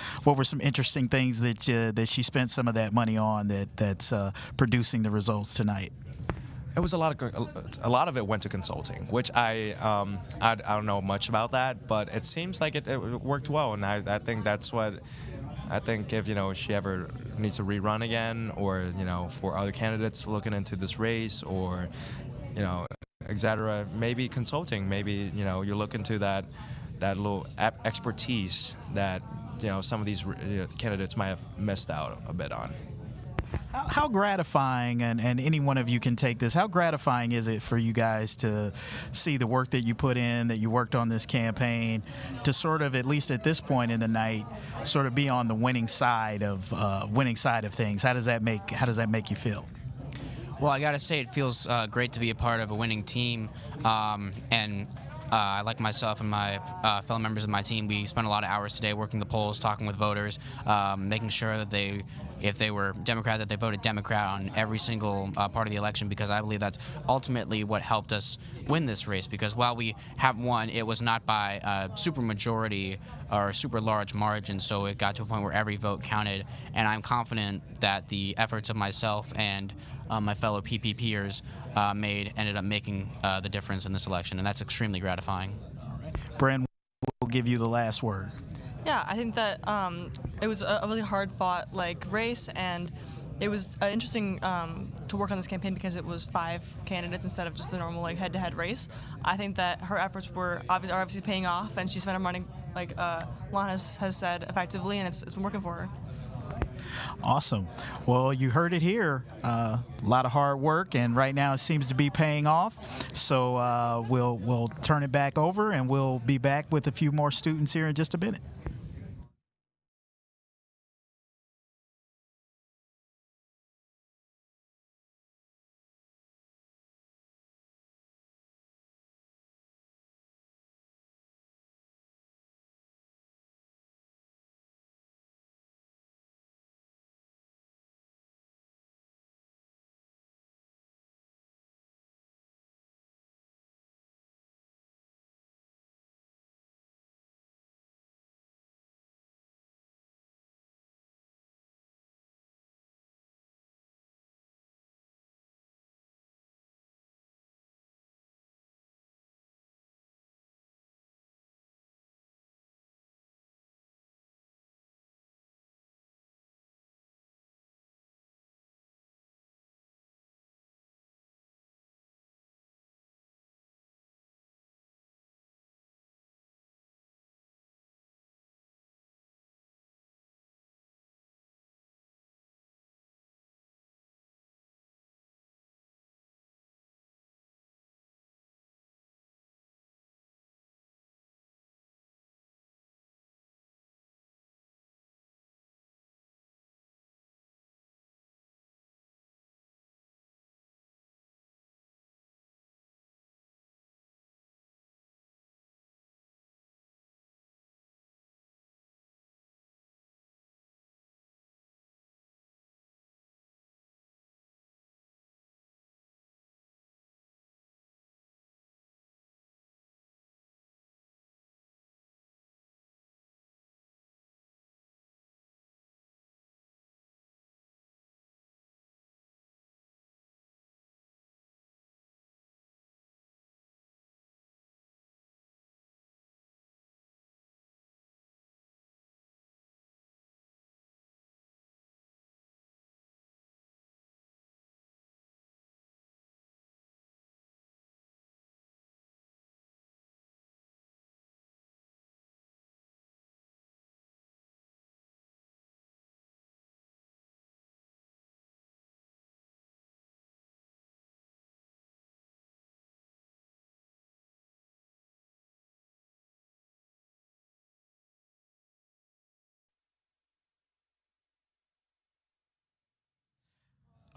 interesting things that she spent some of that money on that's producing the results tonight? It was a lot of it went to consulting, which I don't know much about that, but it seems like it worked well, and I think that's what I think if she ever needs to rerun again, or for other candidates looking into this race, or etc. Maybe consulting. Maybe you look into that little expertise that some of these candidates might have missed out a bit on. How gratifying, and any one of you can take this, how gratifying is it for you guys to see the work that you put in, that you worked on this campaign, to sort of, at least at this point in the night, sort of be on the winning side of things? How does that make you feel? Well, I gotta say, it feels great to be a part of a winning team, and I, like myself and my fellow members of my team, we spent a lot of hours today working the polls, talking with voters, making sure that if they were Democrat, that they voted Democrat on every single part of the election, because I believe that's ultimately what helped us win this race. Because while we have won, it was not by a super majority or a super large margin, so it got to a point where every vote counted, and I'm confident that the efforts of myself and my fellow PPPers ended up making the difference in this election, and that's extremely gratifying. All right. Bren, we'll give you the last word. Yeah, I think that it was a really hard-fought race, and it was interesting to work on this campaign because it was 5 candidates instead of just the normal head-to-head race. I think that her efforts are obviously paying off, and she spent her money, like Lon has said, effectively, and it's been working for her. Awesome. Well, you heard it here. A lot of hard work, and right now it seems to be paying off. So we'll turn it back over, and we'll be back with a few more students here in just a minute.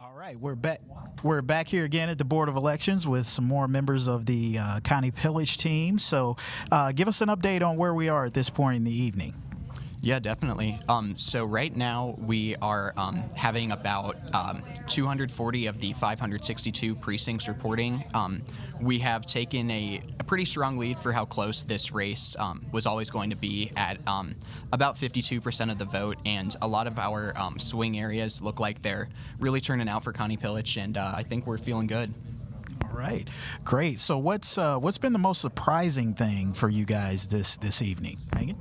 All right, we're back. We're back here again at the Board of Elections with some more members of the Connie Pillage team. So give us an update on where we are at this point in the evening. Yeah, definitely. So right now we are having about 240 of the 562 precincts reporting. We have taken a pretty strong lead for how close this race was always going to be at about 52% of the vote, and a lot of our swing areas look like they're really turning out for Connie Pillage, and I think we're feeling good. All right, great. So what's been the most surprising thing for you guys this evening, Megan?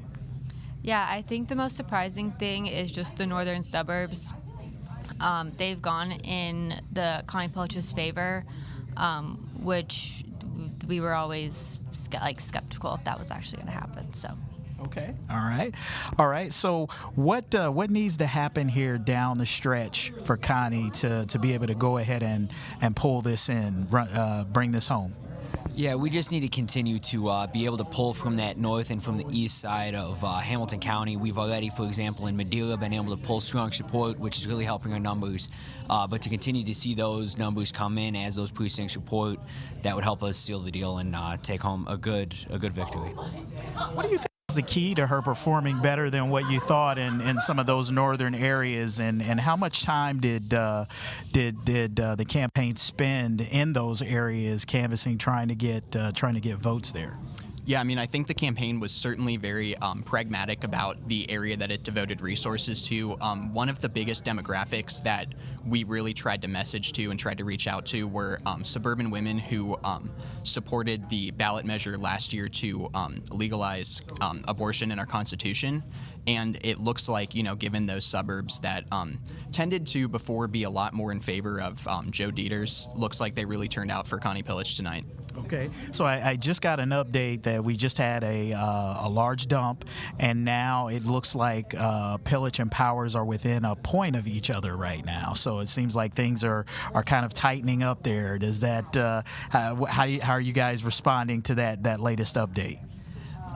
Yeah, I think the most surprising thing is just the northern suburbs. They've gone in the Connie Pillage's favor, which we were always skeptical if that was actually going to happen. So. Okay. All right. So what needs to happen here down the stretch for Connie to be able to go ahead and pull this in, bring this home? Yeah, we just need to continue to be able to pull from that north and from the east side of Hamilton County. We've already, for example, in Madeira, been able to pull strong support, which is really helping our numbers. But to continue to see those numbers come in as those precincts report, that would help us seal the deal and take home a good victory. What do you think is the key to her performing better than what you thought in some of those northern areas, and how much time did the campaign spend in those areas canvassing, trying to get votes there? Yeah, I mean, I think the campaign was certainly very pragmatic about the area that it devoted resources to. One of the biggest demographics that we really tried to message to and tried to reach out to were suburban women who supported the ballot measure last year to legalize abortion in our Constitution. And it looks like, given those suburbs that tended to before be a lot more in favor of Joe Dieters, looks like they really turned out for Connie Pillage tonight. Okay, so I just got an update that we just had a large dump, and now it looks like Pillage and Powers are within a point of each other right now. So it seems like things are kind of tightening up there. Does that how are you guys responding to that latest update?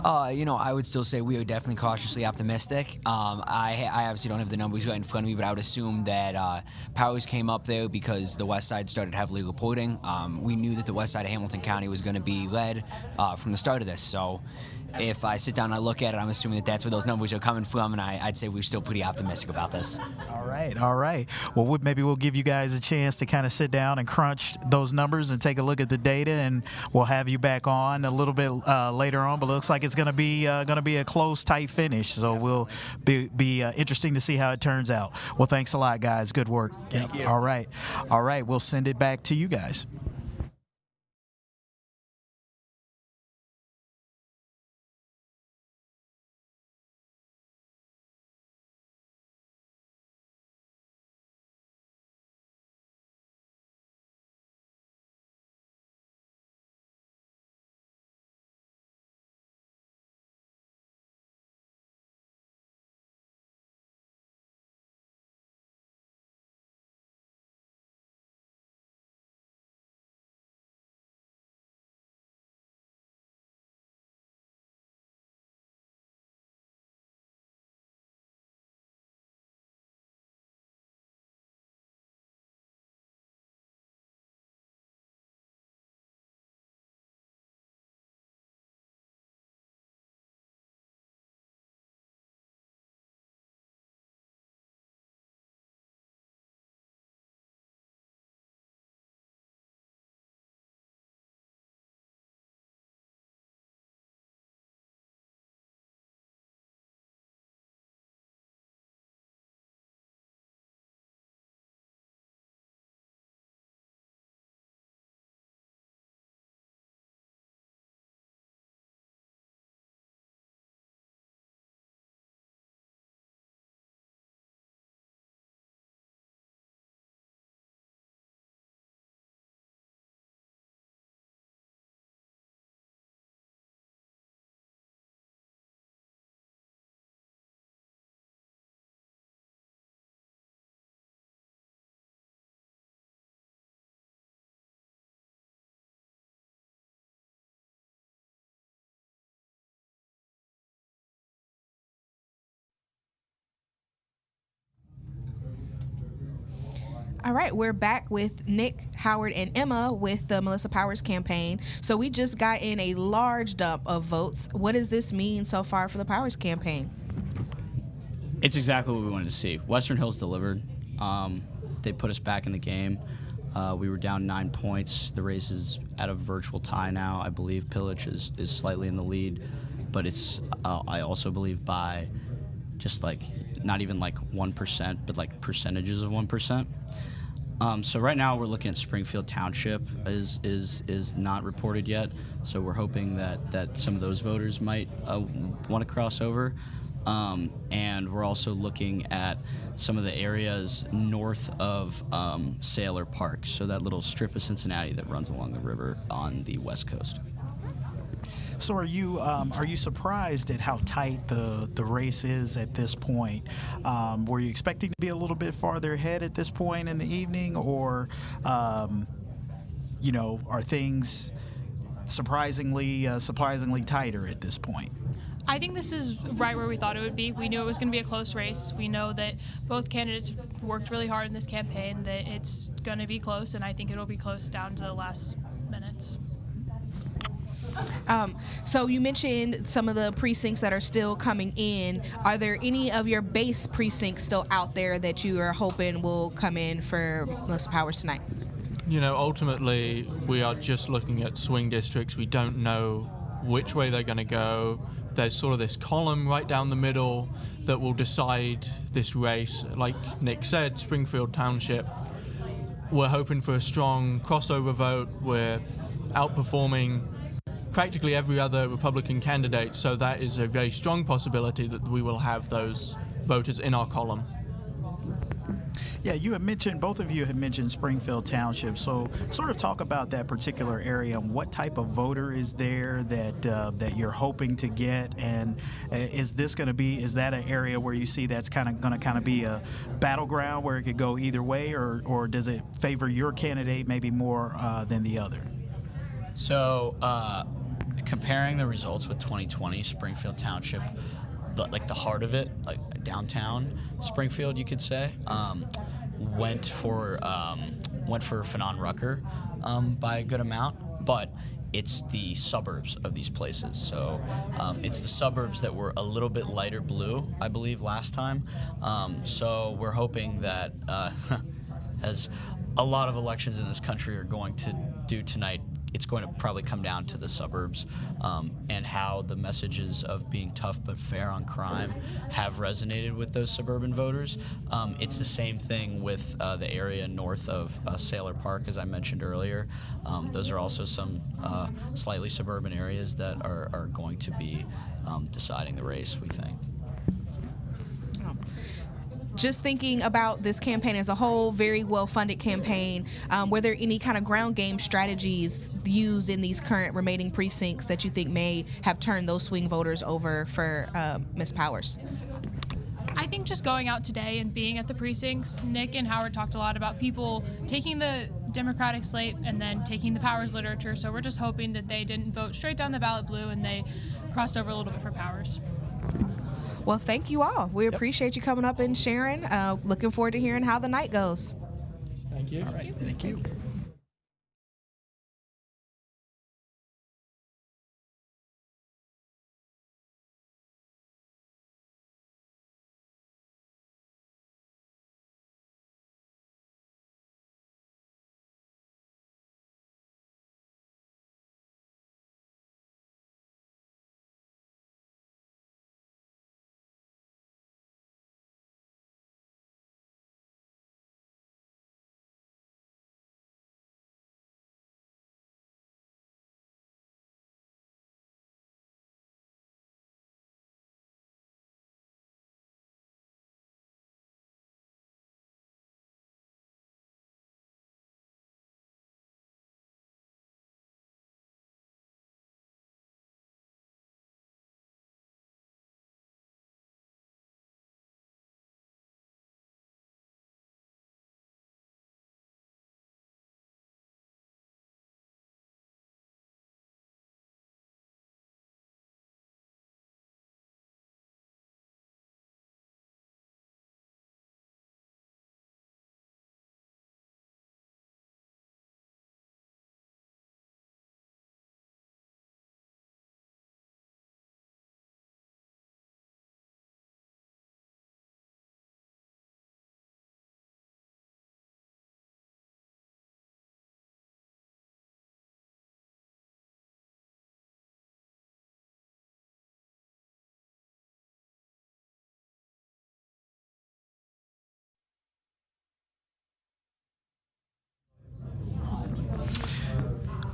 I would still say we are definitely cautiously optimistic. I obviously don't have the numbers right in front of me, but I would assume that Powers came up there because the west side started heavily reporting. We knew that the west side of Hamilton County was going to be led from the start of this. So if I sit down and I look at it, I'm assuming that that's where those numbers are coming from, and I'd say we're still pretty optimistic about this. All right. Well, maybe we'll give you guys a chance to kind of sit down and crunch those numbers and take a look at the data, and we'll have you back on a little bit later on. But it looks like it's going to be a close, tight finish. So we'll be interesting to see how it turns out. Well, thanks a lot, guys. Good work. Thank you. All right. We'll send it back to you guys. All right, we're back with Nick, Howard, and Emma with the Melissa Powers campaign. So we just got in a large dump of votes. What does this mean so far for the Powers campaign? It's exactly what we wanted to see. Western Hills delivered. They put us back in the game. We were down 9 points. The race is at a virtual tie now. I believe Pillage is slightly in the lead, but it's I also believe by just like not even like 1%, but like percentages of 1%. So right now we're looking at Springfield Township is not reported yet. So we're hoping that some of those voters might want to cross over. And we're also looking at some of the areas north of Sailor Park, so that little strip of Cincinnati that runs along the river on the west coast. So are you surprised at how tight the race is at this point? Were you expecting to be a little bit farther ahead at this point in the evening, or are things surprisingly tighter at this point? I think this is right where we thought it would be. We knew it was going to be a close race. We know that both candidates worked really hard in this campaign, that it's going to be close, and I think it'll be close down to the last minutes. So you mentioned some of the precincts that are still coming in. Are there any of your base precincts still out there that you are hoping will come in for Melissa Powers tonight? Ultimately, we are just looking at swing districts. We don't know which way they're going to go. There's sort of this column right down the middle that will decide this race. Like Nick said, Springfield Township, we're hoping for a strong crossover vote. We're outperforming practically every other Republican candidate, so that is a very strong possibility that we will have those voters in our column. Yeah, you had mentioned, both of you had mentioned Springfield Township. So sort of talk about that particular area and what type of voter is there that you're hoping to get, and is that an area where you see that's going to be a battleground where it could go either way, or does it favor your candidate maybe more than the other? So comparing the results with 2020, Springfield Township, like the heart of it, like downtown Springfield, you could say, went for Fanon Rucker by a good amount, but it's the suburbs of these places. So it's the suburbs that were a little bit lighter blue, I believe, last time. So we're hoping that, as a lot of elections in this country are going to do tonight, it's going to probably come down to the suburbs and how the messages of being tough but fair on crime have resonated with those suburban voters. It's the same thing with the area north of Saylor Park, as I mentioned earlier. Those are also some slightly suburban areas that are going to be deciding the race, we think. Just thinking about this campaign as a whole, very well-funded campaign, were there any kind of ground game strategies used in these current remaining precincts that you think may have turned those swing voters over for Ms. Powers? I think just going out today and being at the precincts, Nick and Howard talked a lot about people taking the Democratic slate and then taking the Powers literature, so we're just hoping that they didn't vote straight down the ballot blue and they crossed over a little bit for Powers. Well, thank you all. We appreciate you coming up and sharing. Looking forward to hearing how the night goes. Thank you. All right. Thank you.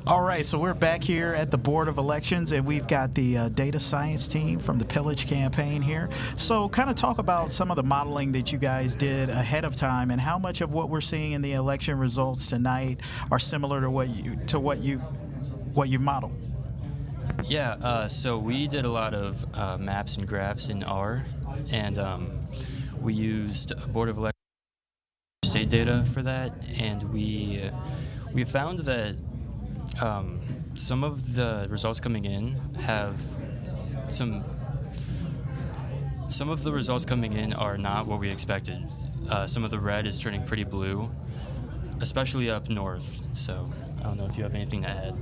All right, so we're back here at the Board of Elections, and we've got the data science team from the Pillage campaign here. So kind of talk about some of the modeling that you guys did ahead of time, and how much of what we're seeing in the election results tonight are similar to what you've modeled. Yeah, so we did a lot of maps and graphs in R, and we used Board of Elections state data for that, and we found that some of the results coming in are not what we expected. Some of the red is turning pretty blue, especially up north. So I don't know if you have anything to add.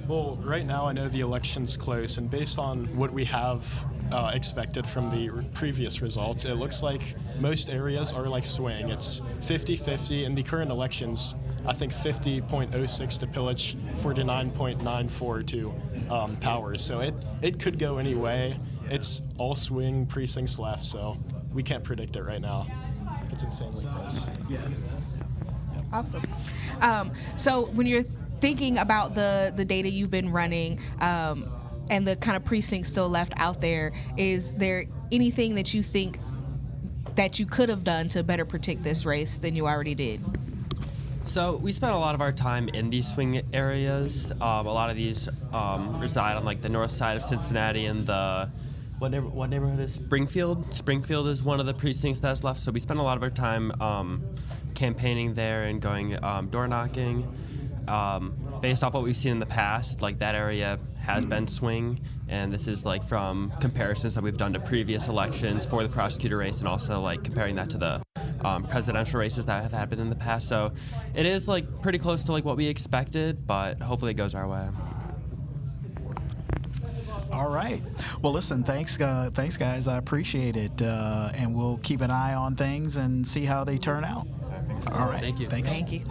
Well, right now I know the election's close, and based on what we have expected from the previous results, it looks like most areas are like swing. It's 50-50. In the current elections, I think 50.06 to Pillage, 49.94 to Powers. So it could go any way. It's all swing precincts left, so we can't predict it right now. It's insanely close. Yeah. Awesome. So when you're thinking about the data you've been running and the kind of precincts still left out there, is there anything that you think that you could have done to better predict this race than you already did? So we spent a lot of our time in these swing areas. A lot of these reside on like the north side of Cincinnati and the what neighborhood is Springfield? Springfield is one of the precincts that's left. So we spent a lot of our time campaigning there and going door knocking. Based off what we've seen in the past, like that area has been swing, and this is like from comparisons that we've done to previous elections for the prosecutor race, and also like comparing that to the presidential races that have happened in the past. So it is like pretty close to like what we expected, but hopefully it goes our way. All right. Well, listen, thanks guys. I appreciate it, and we'll keep an eye on things and see how they turn out. All right. Thank you. Thanks. Thank you.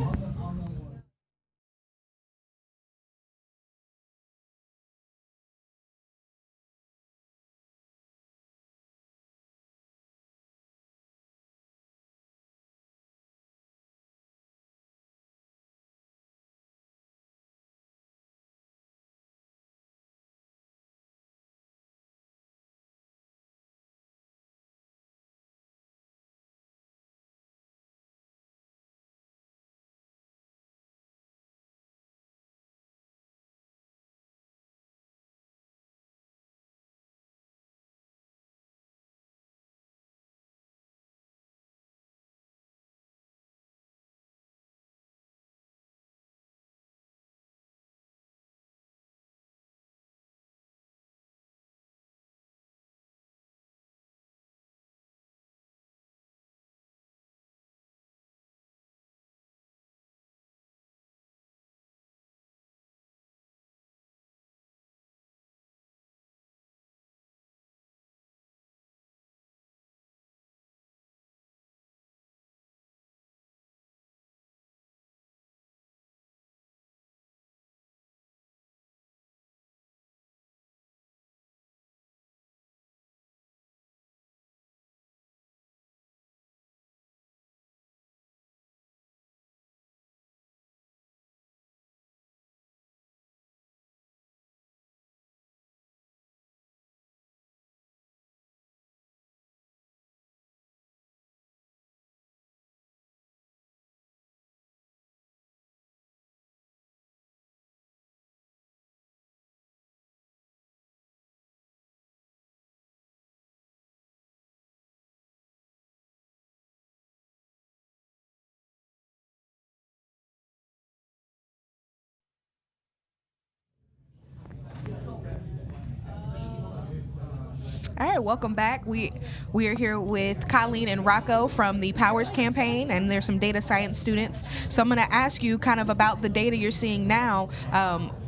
All right, welcome back. We are here with Colleen and Rocco from the Powers campaign, and there's some data science students. So I'm going to ask you kind of about the data you're seeing now.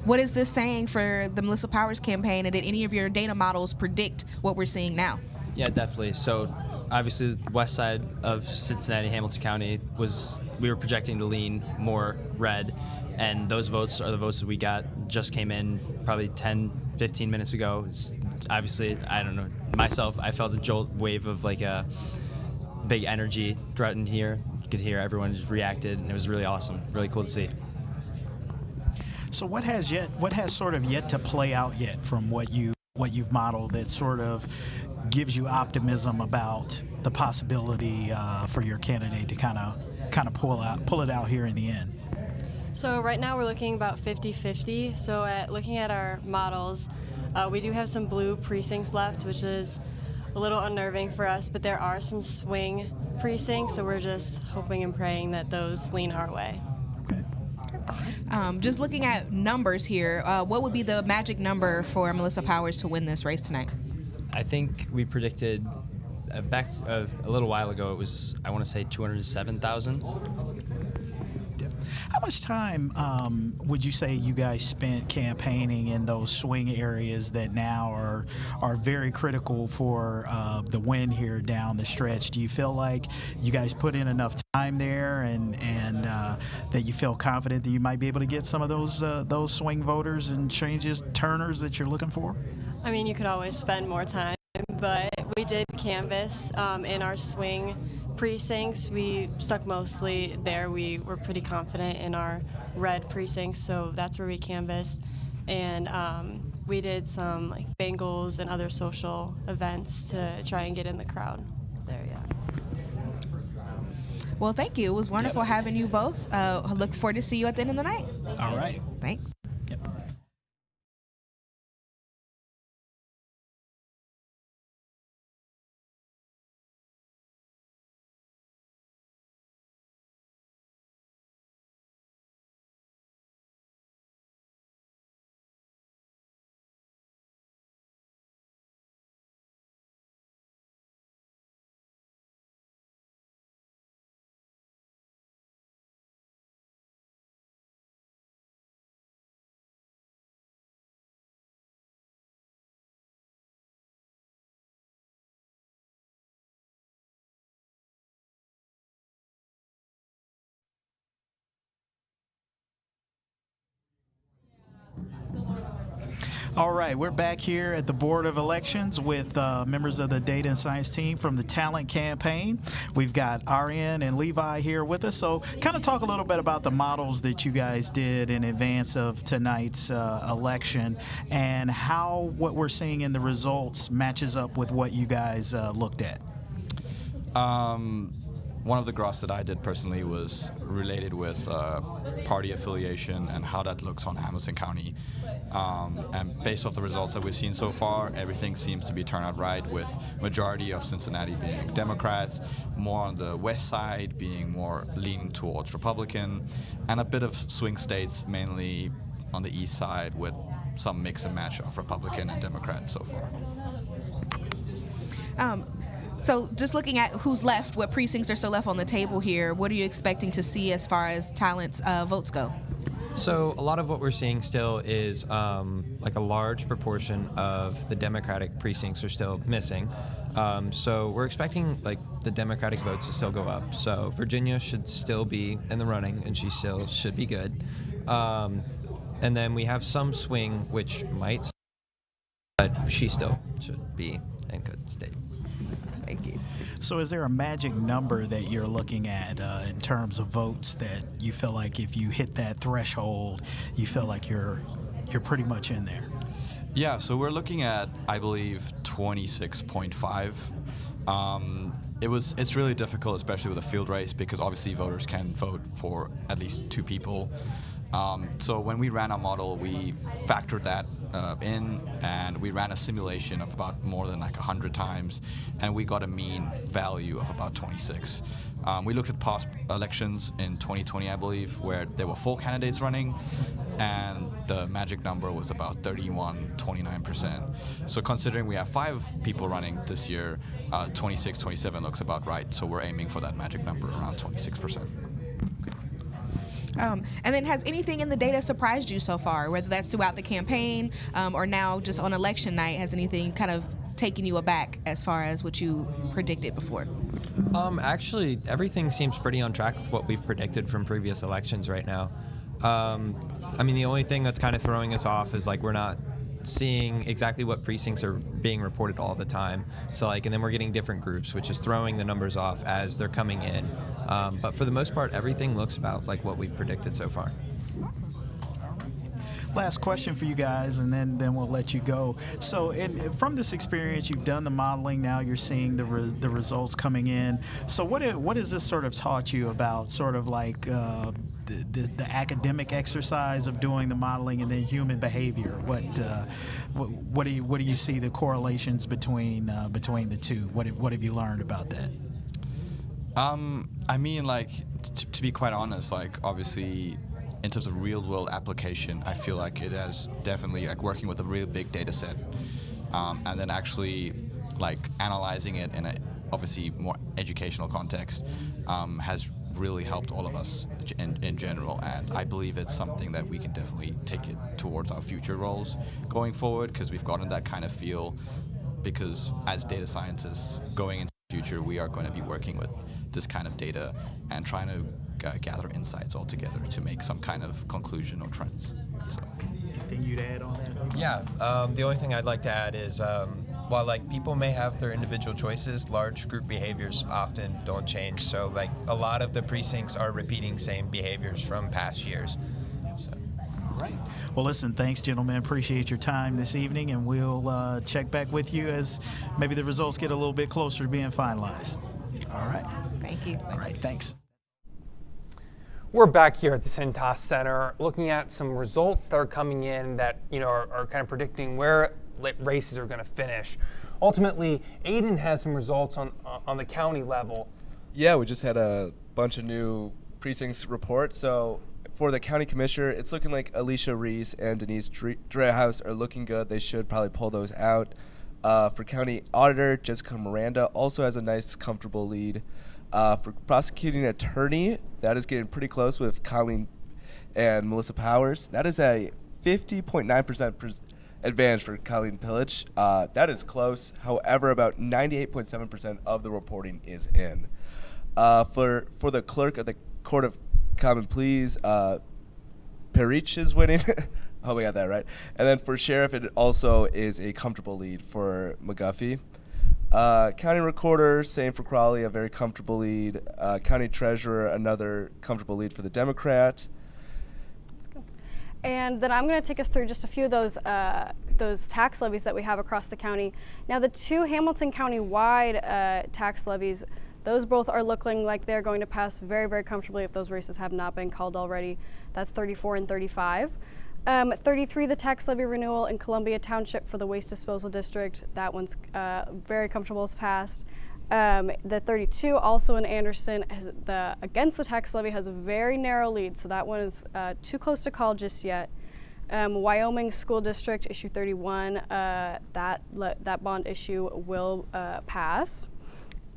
What is this saying for the Melissa Powers campaign, and did any of your data models predict what we're seeing now? Yeah, definitely. So obviously the west side of Cincinnati, Hamilton County, we were projecting to lean more red, and those votes are the votes that we got, just came in probably 10, 15 minutes ago. Obviously, I don't know, myself, I felt a jolt wave of like a big energy throughout here. You could hear everyone just reacted, and it was really awesome, really cool to see. So what has sort of yet to play out yet from what you've modeled that sort of gives you optimism about the possibility for your candidate to kind of pull it out here in the end? So right now we're looking about 50-50. So looking at our models, we do have some blue precincts left, which is a little unnerving for us, but there are some swing precincts, so we're just hoping and praying that those lean our way. Just looking at numbers here, what would be the magic number for Melissa Powers to win this race tonight? I think we predicted back a little while ago, it was, I want to say 207,000. How much time would you say you guys spent campaigning in those swing areas that now are very critical for the win here down the stretch? Do you feel like you guys put in enough time there, and that you feel confident that you might be able to get some of those swing voters and turners that you're looking for? I mean, you could always spend more time, but we did canvass in our swing precincts. We stuck mostly there. We were pretty confident in our red precincts, so that's where we canvassed. And we did some like Bengals and other social events to try and get in the crowd there, yeah. Well, thank you. It was wonderful having you both. Look forward to see you at the end of the night. All right. Thanks. All right, we're back here at the Board of Elections with members of the Data and Science team from the Talent Campaign. We've got RN and Levi here with us. So kind of talk a little bit about the models that you guys did in advance of tonight's election and how what we're seeing in the results matches up with what you guys looked at. One of the graphs that I did personally was related with party affiliation and how that looks on Hamilton County. And based off the results that we've seen so far, everything seems to be turned out right, with majority of Cincinnati being Democrats, more on the west side being more leaning towards Republican, and a bit of swing states mainly on the east side with some mix and match of Republican and Democrat so far. So just looking at who's left, what precincts are still left on the table here, what are you expecting to see as far as Talent's votes go? So a lot of what we're seeing still is like a large proportion of the Democratic precincts are still missing. So we're expecting like the Democratic votes to still go up. So Virginia should still be in the running, and she still should be good. And then we have some swing, which might, but she still should be in good state. Thank you. So is there a magic number that you're looking at in terms of votes that you feel like if you hit that threshold, you feel like you're pretty much in there? Yeah, so we're looking at, I believe, 26.5. It's really difficult, especially with a field race, because obviously voters can vote for at least two people. So when we ran our model, we factored that in, and we ran a simulation of about more than like 100 times, and we got a mean value of about 26. We looked at past elections in 2020, I believe, where there were 4 candidates running, and the magic number was about 29%. So considering we have 5 people running this year, 26, 27 looks about right. So we're aiming for that magic number around 26%. And then has anything in the data surprised you so far, whether that's throughout the campaign or now just on election night? Has anything kind of taken you aback as far as what you predicted before? Actually, everything seems pretty on track with what we've predicted from previous elections right now. I mean, the only thing that's kind of throwing us off is like we're not seeing exactly what precincts are being reported all the time. So like, and then we're getting different groups, which is throwing the numbers off as they're coming in. But for the most part, everything looks about like what we've predicted so far. Last question for you guys, and then we'll let you go. So from this experience, you've done the modeling, now you're seeing the results coming in. So what has this sort of taught you about sort of like the academic exercise of doing the modeling and then human behavior? What do you see the correlations between the two? What have you learned about that? I mean, like, to be quite honest, like, obviously, in terms of real-world application, I feel like it has definitely, like, working with a real big data set, and then actually, like, analyzing it in a, obviously, more educational context, has really helped all of us in general, and I believe it's something that we can definitely take it towards our future roles going forward, because we've gotten that kind of feel, because as data scientists going into the future, we are going to be working with this kind of data and trying to gather insights all together to make some kind of conclusion or trends. So, anything you'd add on that? Yeah, the only thing I'd like to add is while like people may have their individual choices, large group behaviors often don't change. So like a lot of the precincts are repeating same behaviors from past years. So. All right. Well, listen, thanks, gentlemen. Appreciate your time this evening, and we'll check back with you as maybe the results get a little bit closer to being finalized. All right. Thank you. All right. Thanks. We're back here at the Cintas Center looking at some results that are coming in that are kind of predicting where races are going to finish. Ultimately, Aiden has some results on the county level. Yeah, we just had a bunch of new precincts report. So for the county commissioner, it's looking like Alicia Reese and Denise Drehaus are looking good. They should probably pull those out. For county auditor, Jessica Miranda also has a nice, comfortable lead. For prosecuting attorney, that is getting pretty close with Colleen and Melissa Powers. That is a 50.9% advantage for Colleen Pillage. That is close. However, about 98.7% of the reporting is in. For the clerk of the Court of Common Pleas, Perich is winning. I hope I got that right. And then for sheriff, it also is a comfortable lead for McGuffey. County recorder, same for Crawley, a very comfortable lead. County treasurer, another comfortable lead for the Democrat. And then I'm going to take us through just a few of those tax levies that we have across the county. Now, the two Hamilton County-wide tax levies, those both are looking like they're going to pass very, very comfortably if those races have not been called already. That's 34 and 35. 33, the tax levy renewal in Columbia Township for the waste disposal district. That one's very comfortable as passed. The 32, also in Anderson, against the tax levy has a very narrow lead, so that one is too close to call just yet. Wyoming School District, issue 31, that bond issue will pass.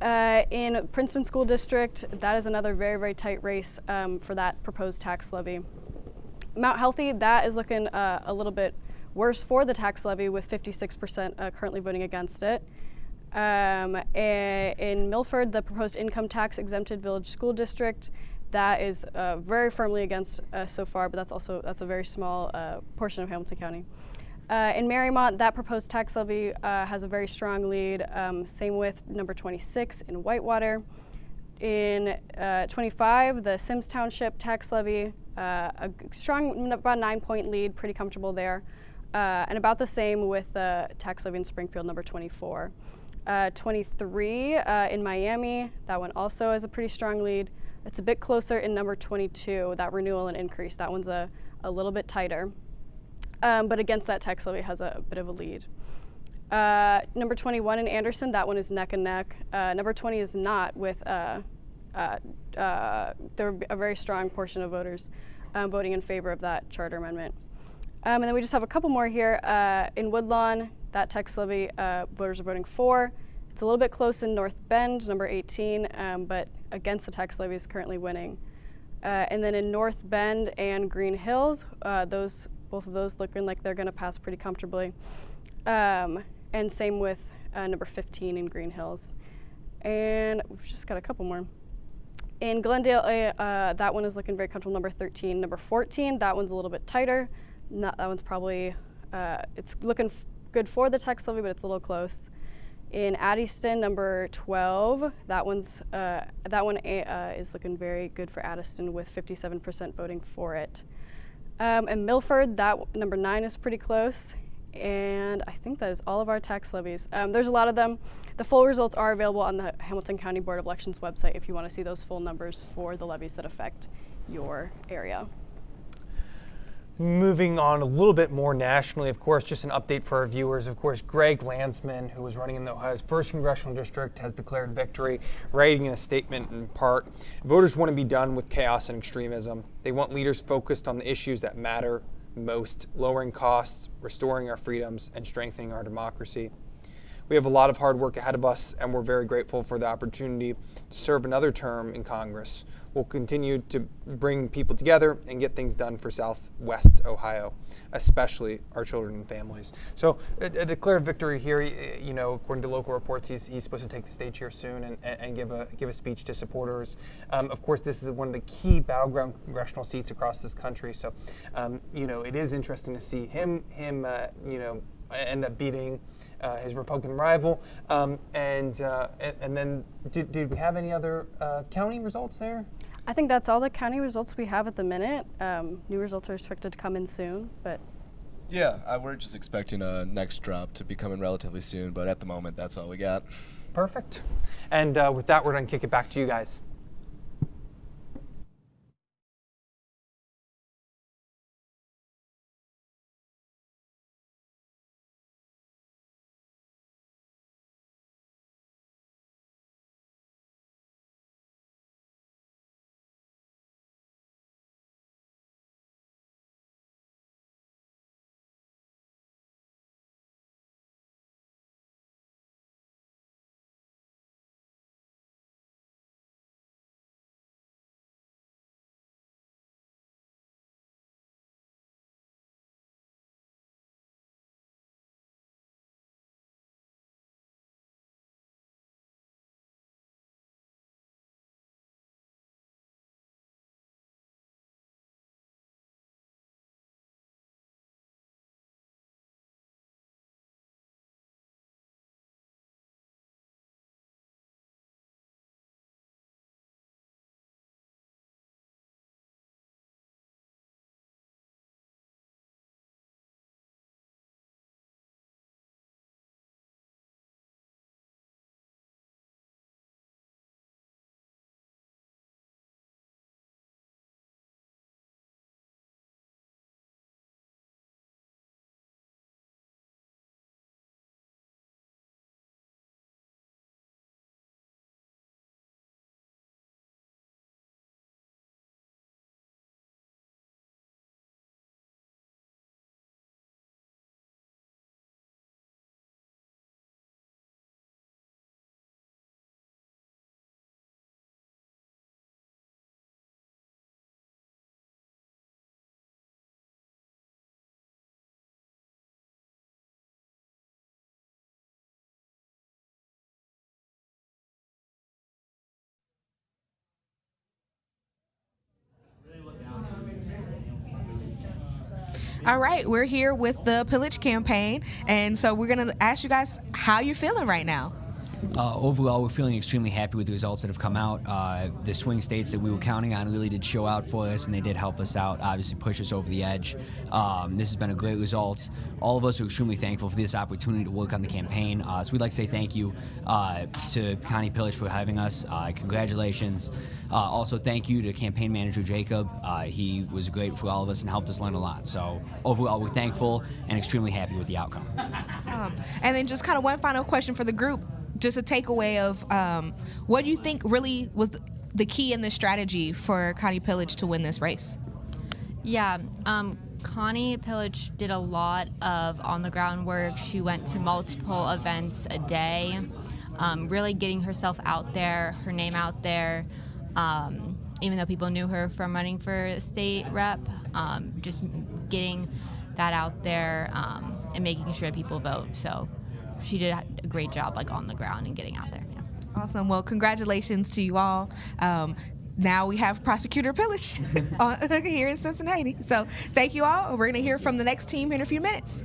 In Princeton School District, that is another very, very tight race for that proposed tax levy. Mount Healthy, that is looking a little bit worse for the tax levy with 56% currently voting against it. In Milford, the proposed income tax exempted village school district, that is very firmly against so far, but that's a very small portion of Hamilton County. In Marymount, that proposed tax levy has a very strong lead, same with number 26 in Whitewater. In 25, the Sims Township tax levy, a strong, about 9-point lead, pretty comfortable there. And about the same with the tax levy in Springfield, number 24. 23 in Miami, that one also has a pretty strong lead. It's a bit closer in number 22, that renewal and increase. That one's a little bit tighter. But against that tax levy has a bit of a lead. Number 21 in Anderson, that one is neck and neck. Number 20 is not, with there a very strong portion of voters voting in favor of that charter amendment. And then we just have a couple more here. In Woodlawn, that tax levy, voters are voting for. It's a little bit close in North Bend, number 18, but against the tax levy is currently winning. And then in North Bend and Green Hills, both of those looking like they're going to pass pretty comfortably. And same with number 15 in Green Hills. And we've just got a couple more. In Glendale, that one is looking very comfortable, number 13. Number 14, that one's a little bit tighter. That one's probably, it's looking good for the tax levy, but it's a little close. In Addiston, number 12, that one is looking very good for Addiston with 57% voting for it. And Milford, that number 9 is pretty close. And I think that is all of our tax levies. There's a lot of them. The full results are available on the Hamilton County Board of Elections website if you want to see those full numbers for the levies that affect your area. Moving on a little bit more nationally, of course, just an update for our viewers. Of course, Greg Landsman, who was running in Ohio's 1st Congressional District, has declared victory, writing in a statement in part, "Voters want to be done with chaos and extremism. They want leaders focused on the issues that matter most, lowering costs, restoring our freedoms, and strengthening our democracy. We have a lot of hard work ahead of us, and we're very grateful for the opportunity to serve another term in Congress. We'll continue to bring people together and get things done for Southwest Ohio, especially our children and families." So a declared victory here. You know, according to local reports, he's supposed to take the stage here soon and give a speech to supporters. Of course, this is one of the key battleground congressional seats across this country. So, you know, it is interesting to see him you know, end up beating his Republican rival. And then, did we have any other county results there? I think that's all the county results we have at the minute. New results are expected to come in soon, but. Yeah, we're just expecting a next drop to be coming relatively soon, but at the moment, that's all we got. Perfect. And with that, we're going to kick it back to you guys. All right, we're here with the Pillage campaign, and so we're going to ask you guys how you're feeling right now. Overall, we're feeling extremely happy with the results that have come out. The swing states that we were counting on really did show out for us, and they did help us out, obviously push us over the edge. This has been a great result. All of us are extremely thankful for this opportunity to work on the campaign. So we'd like to say thank you to Connie Pillage for having us. Congratulations. Also, thank you to campaign manager Jacob. He was great for all of us and helped us learn a lot. So overall, we're thankful and extremely happy with the outcome. And then just kind of one final question for the group. Just a takeaway of what do you think really was the key in the strategy for Connie Pillage to win this race? Yeah, Connie Pillage did a lot of on-the-ground work. She went to multiple events a day, really getting herself out there, her name out there, even though people knew her from running for state rep, just getting that out there and making sure people vote. So she did a great job on the ground and getting out there. Yeah. Awesome. Well, congratulations to you all. Now we have Prosecutor Pillage here in Cincinnati. So thank you all. We're going to hear from the next team in a few minutes.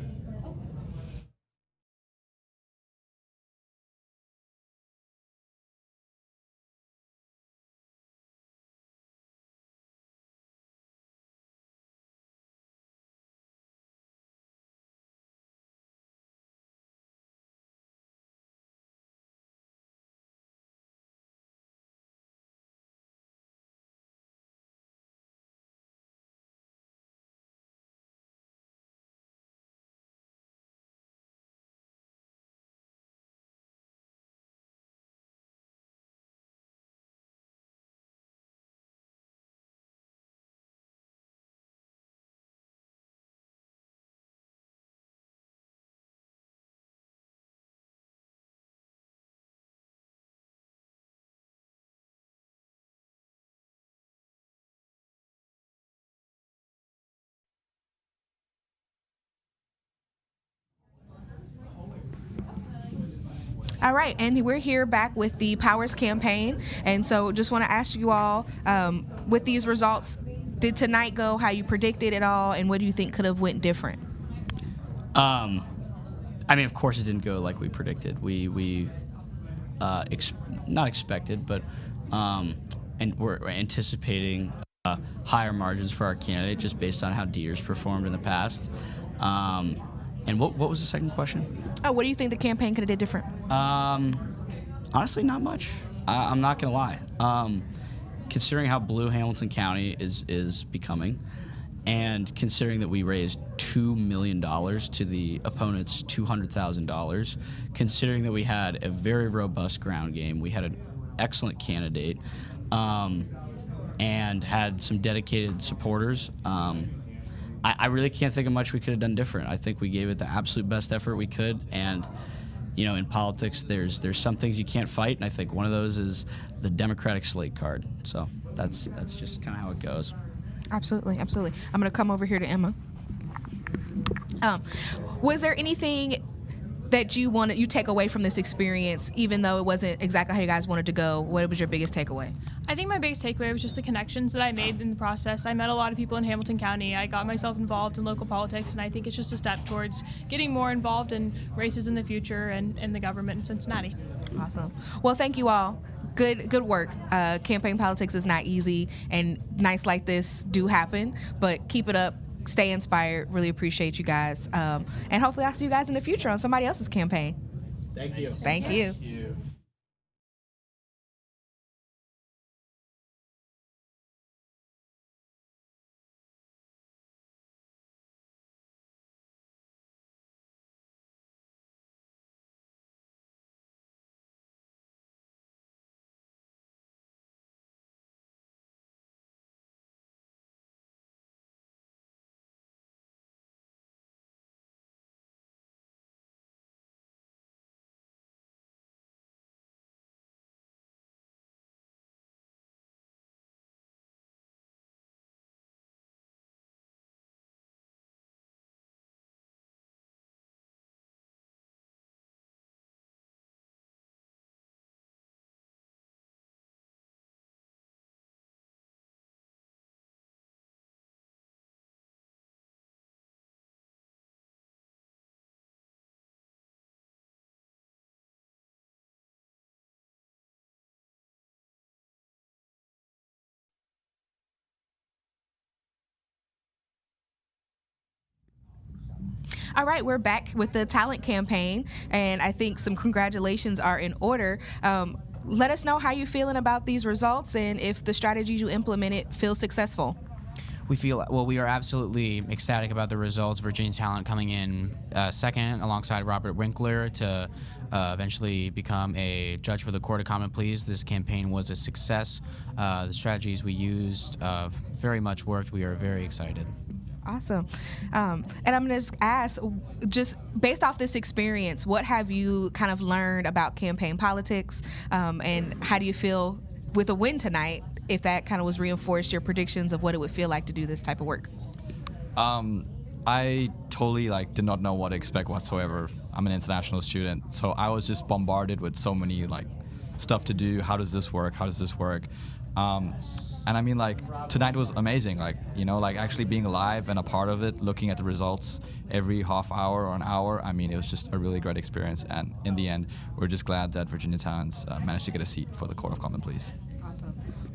All right, and we're here back with the Powers campaign, and so just want to ask you all, with these results, did tonight go how you predicted it all, and what do you think could have went different? I mean, of course, it didn't go like we predicted. We not expected, but and we're anticipating higher margins for our candidate just based on how Deers performed in the past. And what was the second question? Oh, what do you think the campaign could have did different? Honestly, not much. I'm not gonna lie. Considering how blue Hamilton County is becoming, and considering that we raised $2 million to the opponent's $200,000, considering that we had a very robust ground game, we had an excellent candidate, and had some dedicated supporters. I really can't think of much we could have done different. I think we gave it the absolute best effort we could, and in politics, there's some things you can't fight, and I think one of those is the Democratic slate card. So that's just kind of how it goes. Absolutely, absolutely. I'm going to come over here to Emma. Was there anything that you take away from this experience, even though it wasn't exactly how you guys wanted to go? What was your biggest takeaway? I think my biggest takeaway was just the connections that I made in the process. I met a lot of people in Hamilton County. I got myself involved in local politics, and I think it's just a step towards getting more involved in races in the future and the government in Cincinnati. Awesome. Well, thank you all. Good work. Campaign politics is not easy, and nights like this do happen, but keep it up. Stay inspired. Really appreciate you guys. And hopefully I'll see you guys in the future on somebody else's campaign. Thank you. Thank you. All right, we're back with the talent campaign, and I think some congratulations are in order. Let us know how you're feeling about these results and if the strategies you implemented feel successful. We are absolutely ecstatic about the results. Virginia's Talent coming in second alongside Robert Winkler to eventually become a judge for the Court of Common Pleas. This campaign was a success. The strategies we used very much worked. We are very excited. Awesome. And I'm going to ask, just based off this experience, what have you kind of learned about campaign politics, and how do you feel with a win tonight, if that kind of was reinforced your predictions of what it would feel like to do this type of work? I totally did not know what to expect whatsoever. I'm an international student, so I was just bombarded with so many stuff to do. How does this work? How does this work? And I mean, tonight was amazing. Actually being live and a part of it, looking at the results every half hour or an hour. I mean, it was just a really great experience. And in the end, we're just glad that Virginia Talents managed to get a seat for the Court of Common Pleas.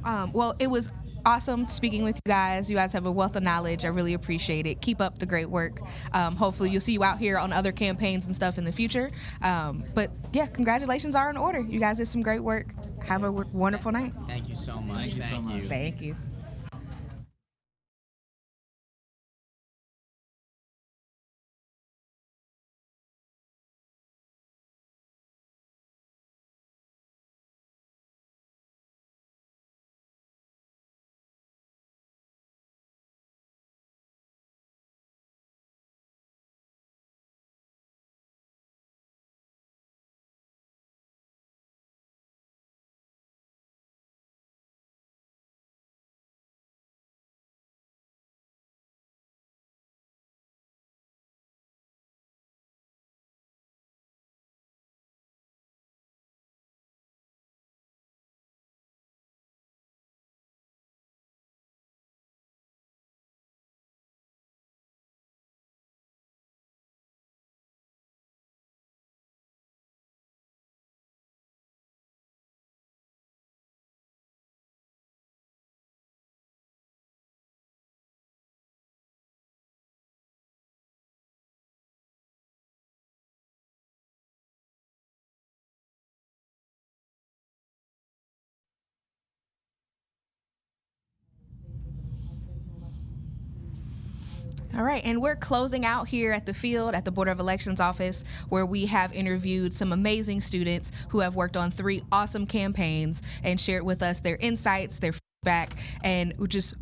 Well, it was awesome speaking with you guys. You guys have a wealth of knowledge. I really appreciate it. Keep up the great work. Hopefully you'll see you out here on other campaigns and stuff in the future. But yeah, congratulations are in order. You guys did some great work. Have a wonderful night. Thank you so much. Thank you so much. Thank you. All right, and we're closing out here at the field at the Board of Elections office, where we have interviewed some amazing students who have worked on 3 awesome campaigns and shared with us their insights, their feedback, and just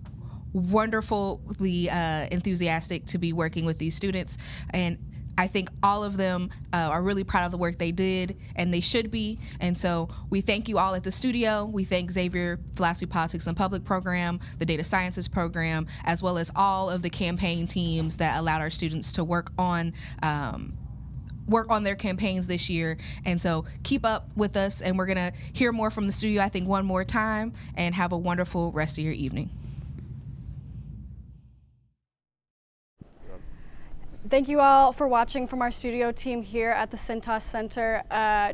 wonderfully enthusiastic to be working with these students. And I think all of them are really proud of the work they did, and they should be. And so we thank you all at the studio. We thank Xavier Philosophy, Politics, and Public program, the Data Sciences program, as well as all of the campaign teams that allowed our students to work on their campaigns this year. And so keep up with us, and we're gonna hear more from the studio, I think, one more time, and have a wonderful rest of your evening. Thank you all for watching from our studio team here at the Cintas Center,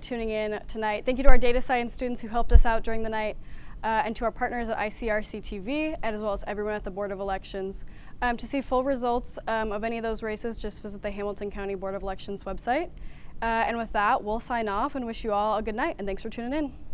tuning in tonight. Thank you to our data science students who helped us out during the night, and to our partners at ICRC-TV, and as well as everyone at the Board of Elections. To see full results of any of those races, just visit the Hamilton County Board of Elections website. And with that, we'll sign off and wish you all a good night, and thanks for tuning in.